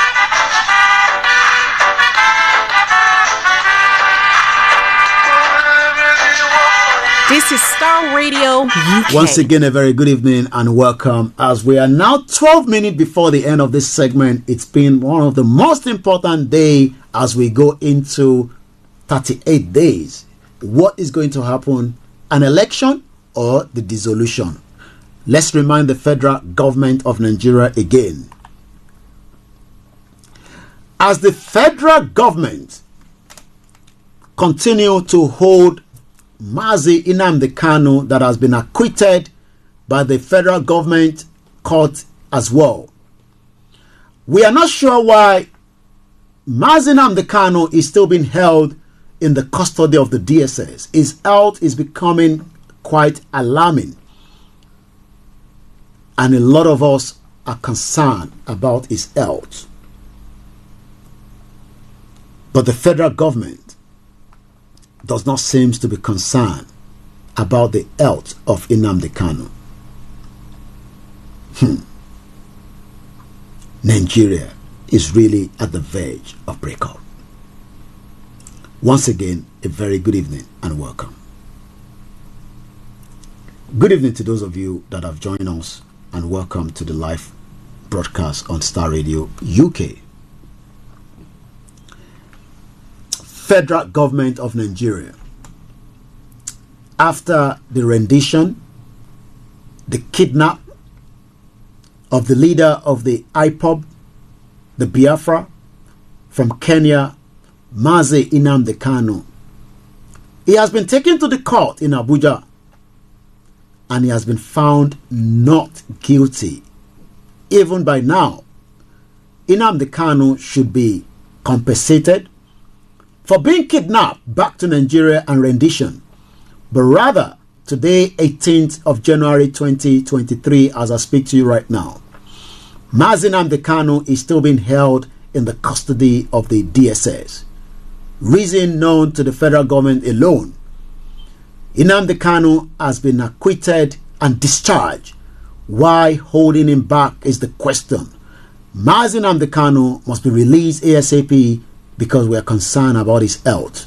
Speaker 3: This is Star Radio UK.
Speaker 2: Once again, a very good evening and welcome. As we are now 12 minutes before the end of this segment, it's been one of the most important days as we go into 38 days. What is going to happen? An election or the dissolution? Let's remind the federal government of Nigeria again. As the federal government continue to hold Mazi Nnamdi Kanu, that has been acquitted by the federal government court as well, we are not sure why Mazi Nnamdi Kanu is still being held in the custody of the DSS. His health is becoming quite alarming, and a lot of us are concerned about his health. But the federal government does not seem to be concerned about the health of Nnamdi Kanu. Nigeria, is really at the verge of breakup. Once again, a very good evening and welcome. Good evening to those of you that have joined us, and welcome to the live broadcast on Star Radio UK. Federal government of Nigeria, after the rendition, the kidnap of the leader of the IPOB, the Biafra from Kenya, Mazi Nnamdi Kanu, he has been taken to the court in Abuja and he has been found not guilty. Even by now, Nnamdi Kanu should be compensated for being kidnapped back to Nigeria and rendition. But rather, today, 18th of January 2023, as I speak to you right now, Mazi Nnamdi Kanu is still being held in the custody of the DSS. Reason known to the federal government alone. Nnamdi Kanu has been acquitted and discharged. Why holding him back is the question. Mazi Nnamdi Kanu must be released ASAP because we are concerned about his health.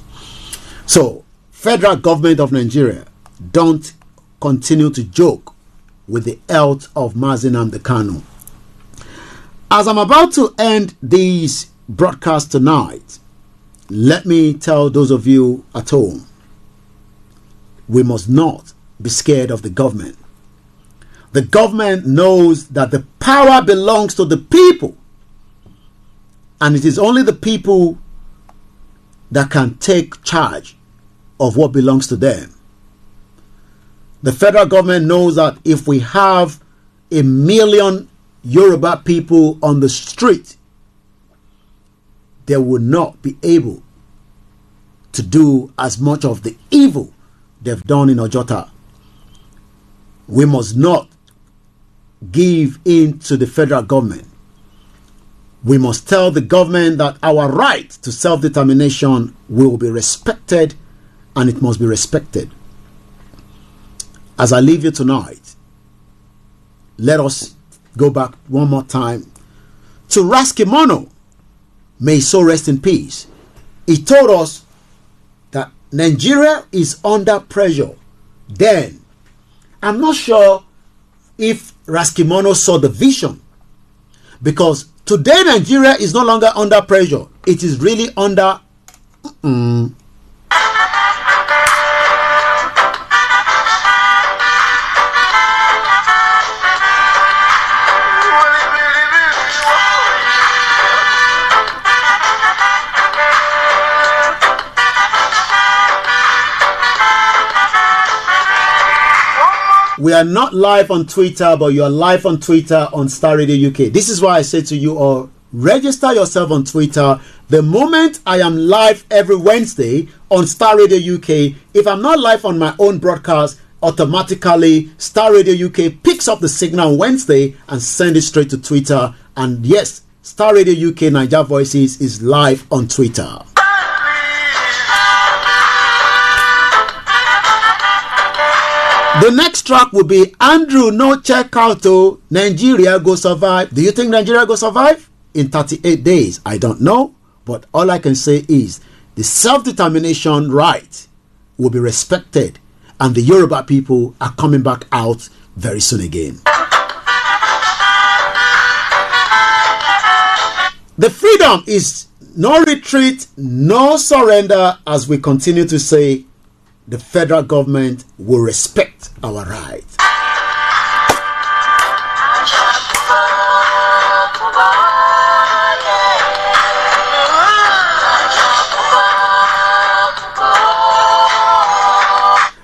Speaker 2: So, federal government of Nigeria, don't continue to joke with the health of Mazi Nnamdi Kanu. As I'm about to end these broadcasts tonight, let me tell those of you at home, we must not be scared of the government. The government knows that the power belongs to the people, and it is only the people that can take charge of what belongs to them. The federal government knows that if we have 1 million Yoruba people on the street, they will not be able to do as much of the evil they've done in Ojota. We must not give in to the federal government. We must tell the government that our right to self-determination will be respected, and it must be respected. As I leave you tonight, let us go back one more time to Raskimono. May his soul rest in peace. He told us that Nigeria is under pressure. Then, I'm not sure if Raskimono saw the vision, because today Nigeria is no longer under pressure. It is really under We are not live on Twitter, but you are live on Twitter on Star Radio UK. This is why I say to you all, register yourself on Twitter. The moment I am live every Wednesday on Star Radio UK, if I'm not live on my own broadcast, automatically Star Radio UK picks up the signal on Wednesday and send it straight to Twitter. And yes, Star Radio UK Niger Voices is live on Twitter. The next track will be Andrew No Check Out to Nigeria Go Survive. Do you think Nigeria go survive? In 38 days, I don't know. But all I can say is the self-determination right will be respected, and the Yoruba people are coming back out very soon again. The freedom is no retreat, no surrender, as we continue to say the federal government will respect our rights.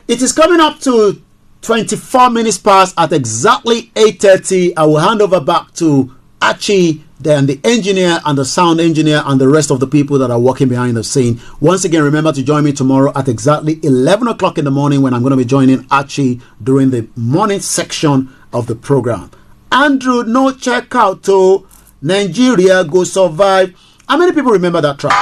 Speaker 2: It is coming up to 24 minutes past at exactly 8:30. I will hand over back to Archie, then the engineer and the sound engineer and the rest of the people that are working behind the scene. Once again, remember to join me tomorrow at exactly 11 o'clock in the morning when I'm going to be joining Archie during the morning section of the program. Andrew No Check Out to Nigeria Go Survive. How many people remember that track?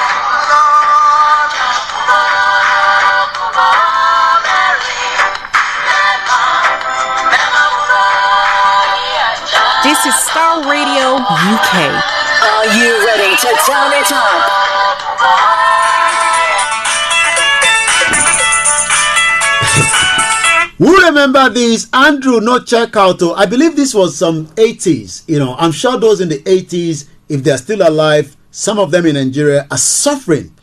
Speaker 3: This is Star Radio UK.
Speaker 4: Are you ready to turn it up?
Speaker 2: Who remember this? Andrew no check out. I believe this was some 80s. You know, I'm sure those in the 80s, if they're still alive, some of them in Nigeria are suffering.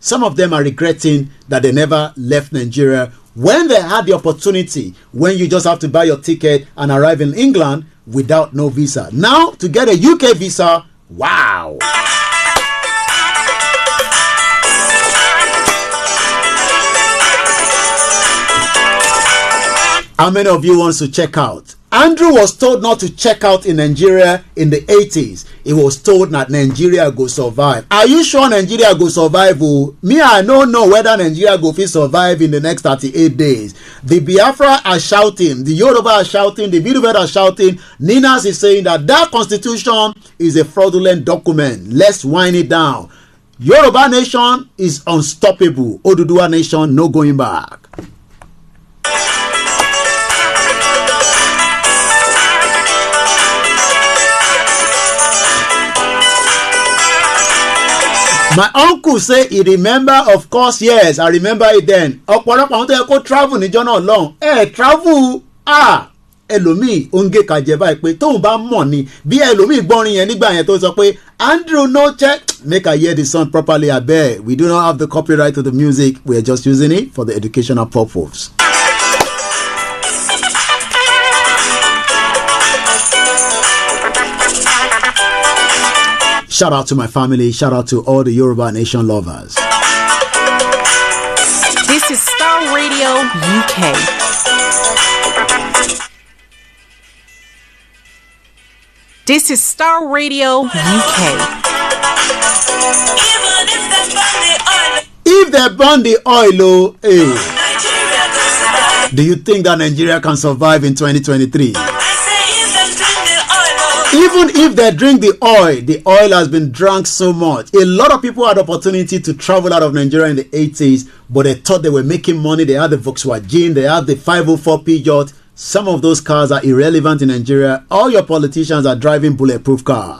Speaker 2: Some of them are regretting that they never left Nigeria when they had the opportunity, when you just have to buy your ticket and arrive in England without no visa. Now, to get a UK visa, wow. How many of you wants to check out? Andrew was told not to check out in Nigeria in the 80s. He was told that Nigeria go survive. Are you sure Nigeria go survive? Me, I don't know whether Nigeria go survive in the next 38 days. The Biafra are shouting, the Yoruba are shouting, the Biduvet are shouting. Ninas is saying that constitution is a fraudulent document. Let's wind it down. Yoruba nation is unstoppable. Oduduwa nation, no going back. My uncle say he remember, of course, yes, I remember it then. Ọ̀pọ̀lọpọ̀ àwọn tó yẹ kó travel níjọ́ náà lọ́hùn. Travel, ẹlòmíì oúnjẹ kàjẹ́ báyìí pé tóun bá mọ̀ ni bí ẹlòmíì gbọ́rin yẹn nígbà yẹn tó sọ pé Andrew no check. Make I hear the song properly, I beg. We do not have the copyright to the music. We are just using it for the educational purpose. Shout out to my family. Shout out to all the Yoruba Nation lovers.
Speaker 3: This is Star Radio UK. This is Star Radio UK.
Speaker 2: If they burn the oil, do you think that Nigeria can survive in 2023? Even if they drink the oil has been drunk so much. A lot of people had the opportunity to travel out of Nigeria in the 80s, but they thought they were making money. They had the Volkswagen, they had the 504 Peugeot. Some of those cars are irrelevant in Nigeria. All your politicians are driving bulletproof cars.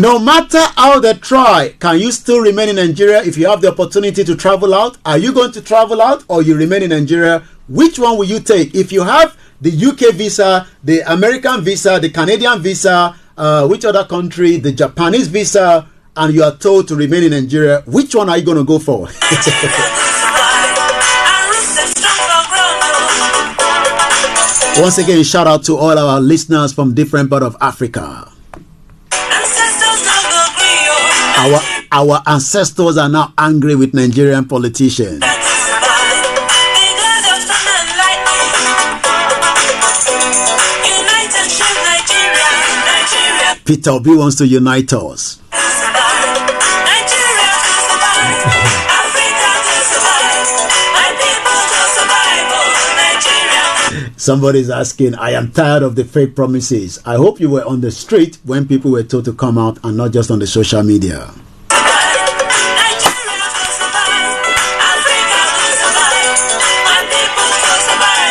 Speaker 2: No matter how they try, can you still remain in Nigeria if you have the opportunity to travel out? Are you going to travel out or you remain in Nigeria? Which one will you take? If you have the UK visa, the American visa, the Canadian visa, which other country, the Japanese visa, and you are told to remain in Nigeria, which one are you going to go for? Once again, shout out to all our listeners from different parts of Africa. Our ancestors are now angry with Nigerian politicians. Peter Obi wants to unite us. Somebody's asking, I am tired of the fake promises. I hope you were on the street when people were told to come out and not just on the social media.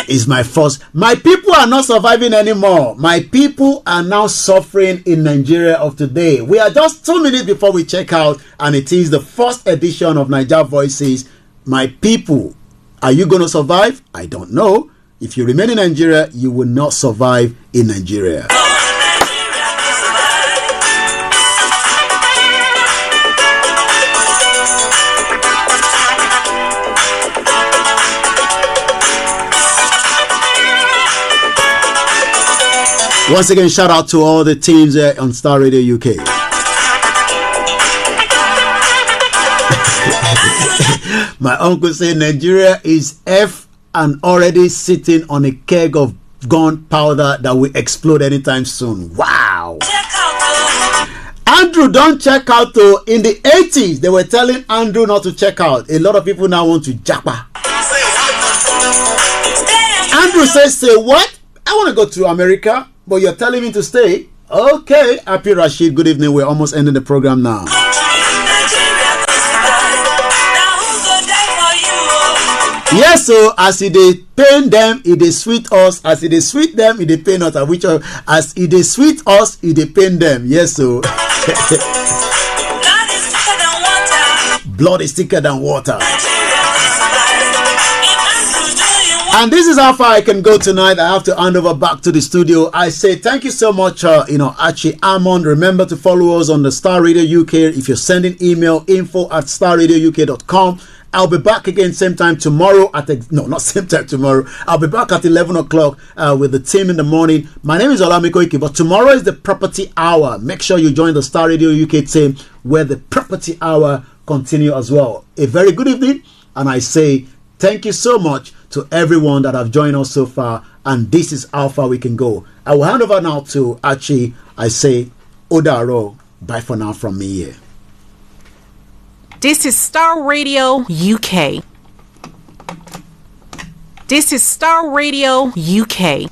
Speaker 2: Is my first. My people are not surviving anymore. My people are now suffering in Nigeria of today. We are just 2 minutes before we check out, and it is the first edition of Niger Voices. My people, are you going to survive? I don't know. If you remain in Nigeria, you will not survive in Nigeria. Once again, shout out to all the teams there on Star Radio UK. My uncle said Nigeria is F and already sitting on a keg of gunpowder that will explode anytime soon. Wow. Andrew, don't check out though. In the 80s, they were telling Andrew not to check out. A lot of people now want to japa. Andrew says, say what? I want to go to America. But you're telling me to stay? Okay. Happy Rashid, good evening. We're almost ending the program now. Yes, so as it dey pain them, it dey sweet us. As it dey sweet them, it dey pain us. As it dey sweet us, it dey pain them. Yes, so blood is thicker than water. And this is how far I can go tonight. I have to hand over back to the studio. I say thank you so much, Archie Amon. Remember to follow us on the Star Radio UK. If you're sending email, info@starradiouk.com. I'll be back again same time tomorrow not same time tomorrow. I'll be back at 11 o'clock with the team in the morning. My name is Olamiko Ike, but tomorrow is the Property Hour. Make sure you join the Star Radio UK team where the Property Hour continue as well. A very good evening, and I say thank you so much to everyone that have joined us so far, and this is how far we can go. I will hand over now to Archie. I say Odaro, bye for now from me here.
Speaker 3: This is Star Radio UK. This is Star Radio UK.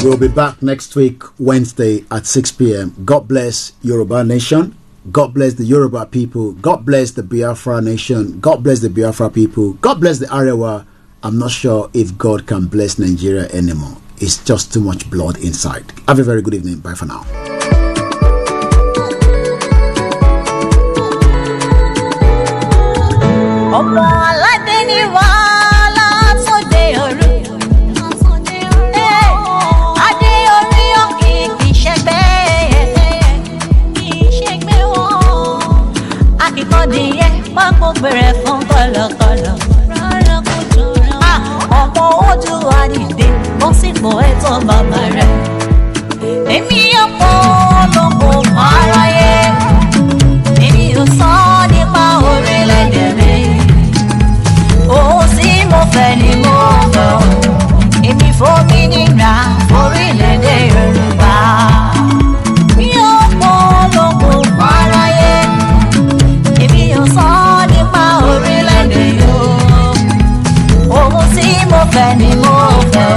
Speaker 2: We'll be back next week, Wednesday at 6 p.m. God bless Yoruba Nation. God bless the Yoruba people. God bless the Biafra Nation. God bless the Biafra people. God bless the Arewa. I'm not sure if God can bless Nigeria anymore. It's just too much blood inside. Have a very good evening. Bye for now.
Speaker 13: Bẹ̀rẹ̀ fún kọ̀lọ̀kọ̀lọ̀ ọmọ ojú àdìdé bọ́ sípò ẹ̀tọ́ bàbá rẹ̀ èmi ọ̀pọ̀ olóko aráyé èmi ò sọ nípa orílẹ̀-èdè mi ohun tí mo fẹ́ ni mo fẹ́ èmi fòmìnira orílẹ̀-èdè Yorùbá mi ọ̀pọ̀ olóko aráyé èmi ò sọ orílẹ̀-èdè yóò ohun tí mo fẹ́ ni mo fẹ́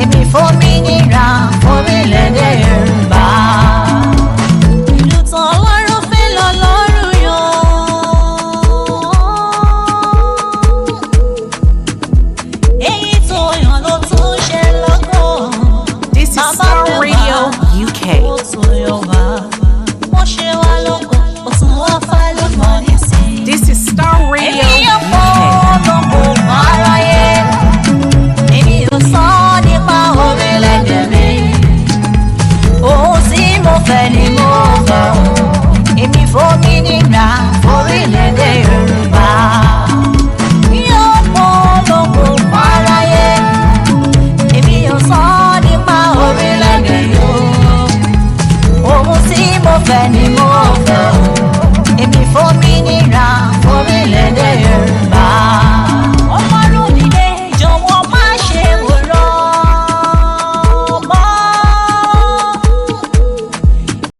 Speaker 13: èmi fòmìnira orílẹ̀-èdè Yorùbá. Ìlú tán lọ́rùn fẹ́ lọ lọ́rùn yọ. Èyí tó yàn ló tún ṣe lọ́kàn.
Speaker 3: This is Star Radio UK.
Speaker 13: Ó tún yọ wá. Wọ́n ṣe wá lóko, ó tún wá fà lóko ní sí.
Speaker 3: This is Star Radio UK.
Speaker 13: Èmi ò sọ nípa orílẹ̀-èdè mi. Ohun tí mo fẹ́ ni mo fẹ́. Èmi fòmìnira orílẹ̀-èdè Yorùbá.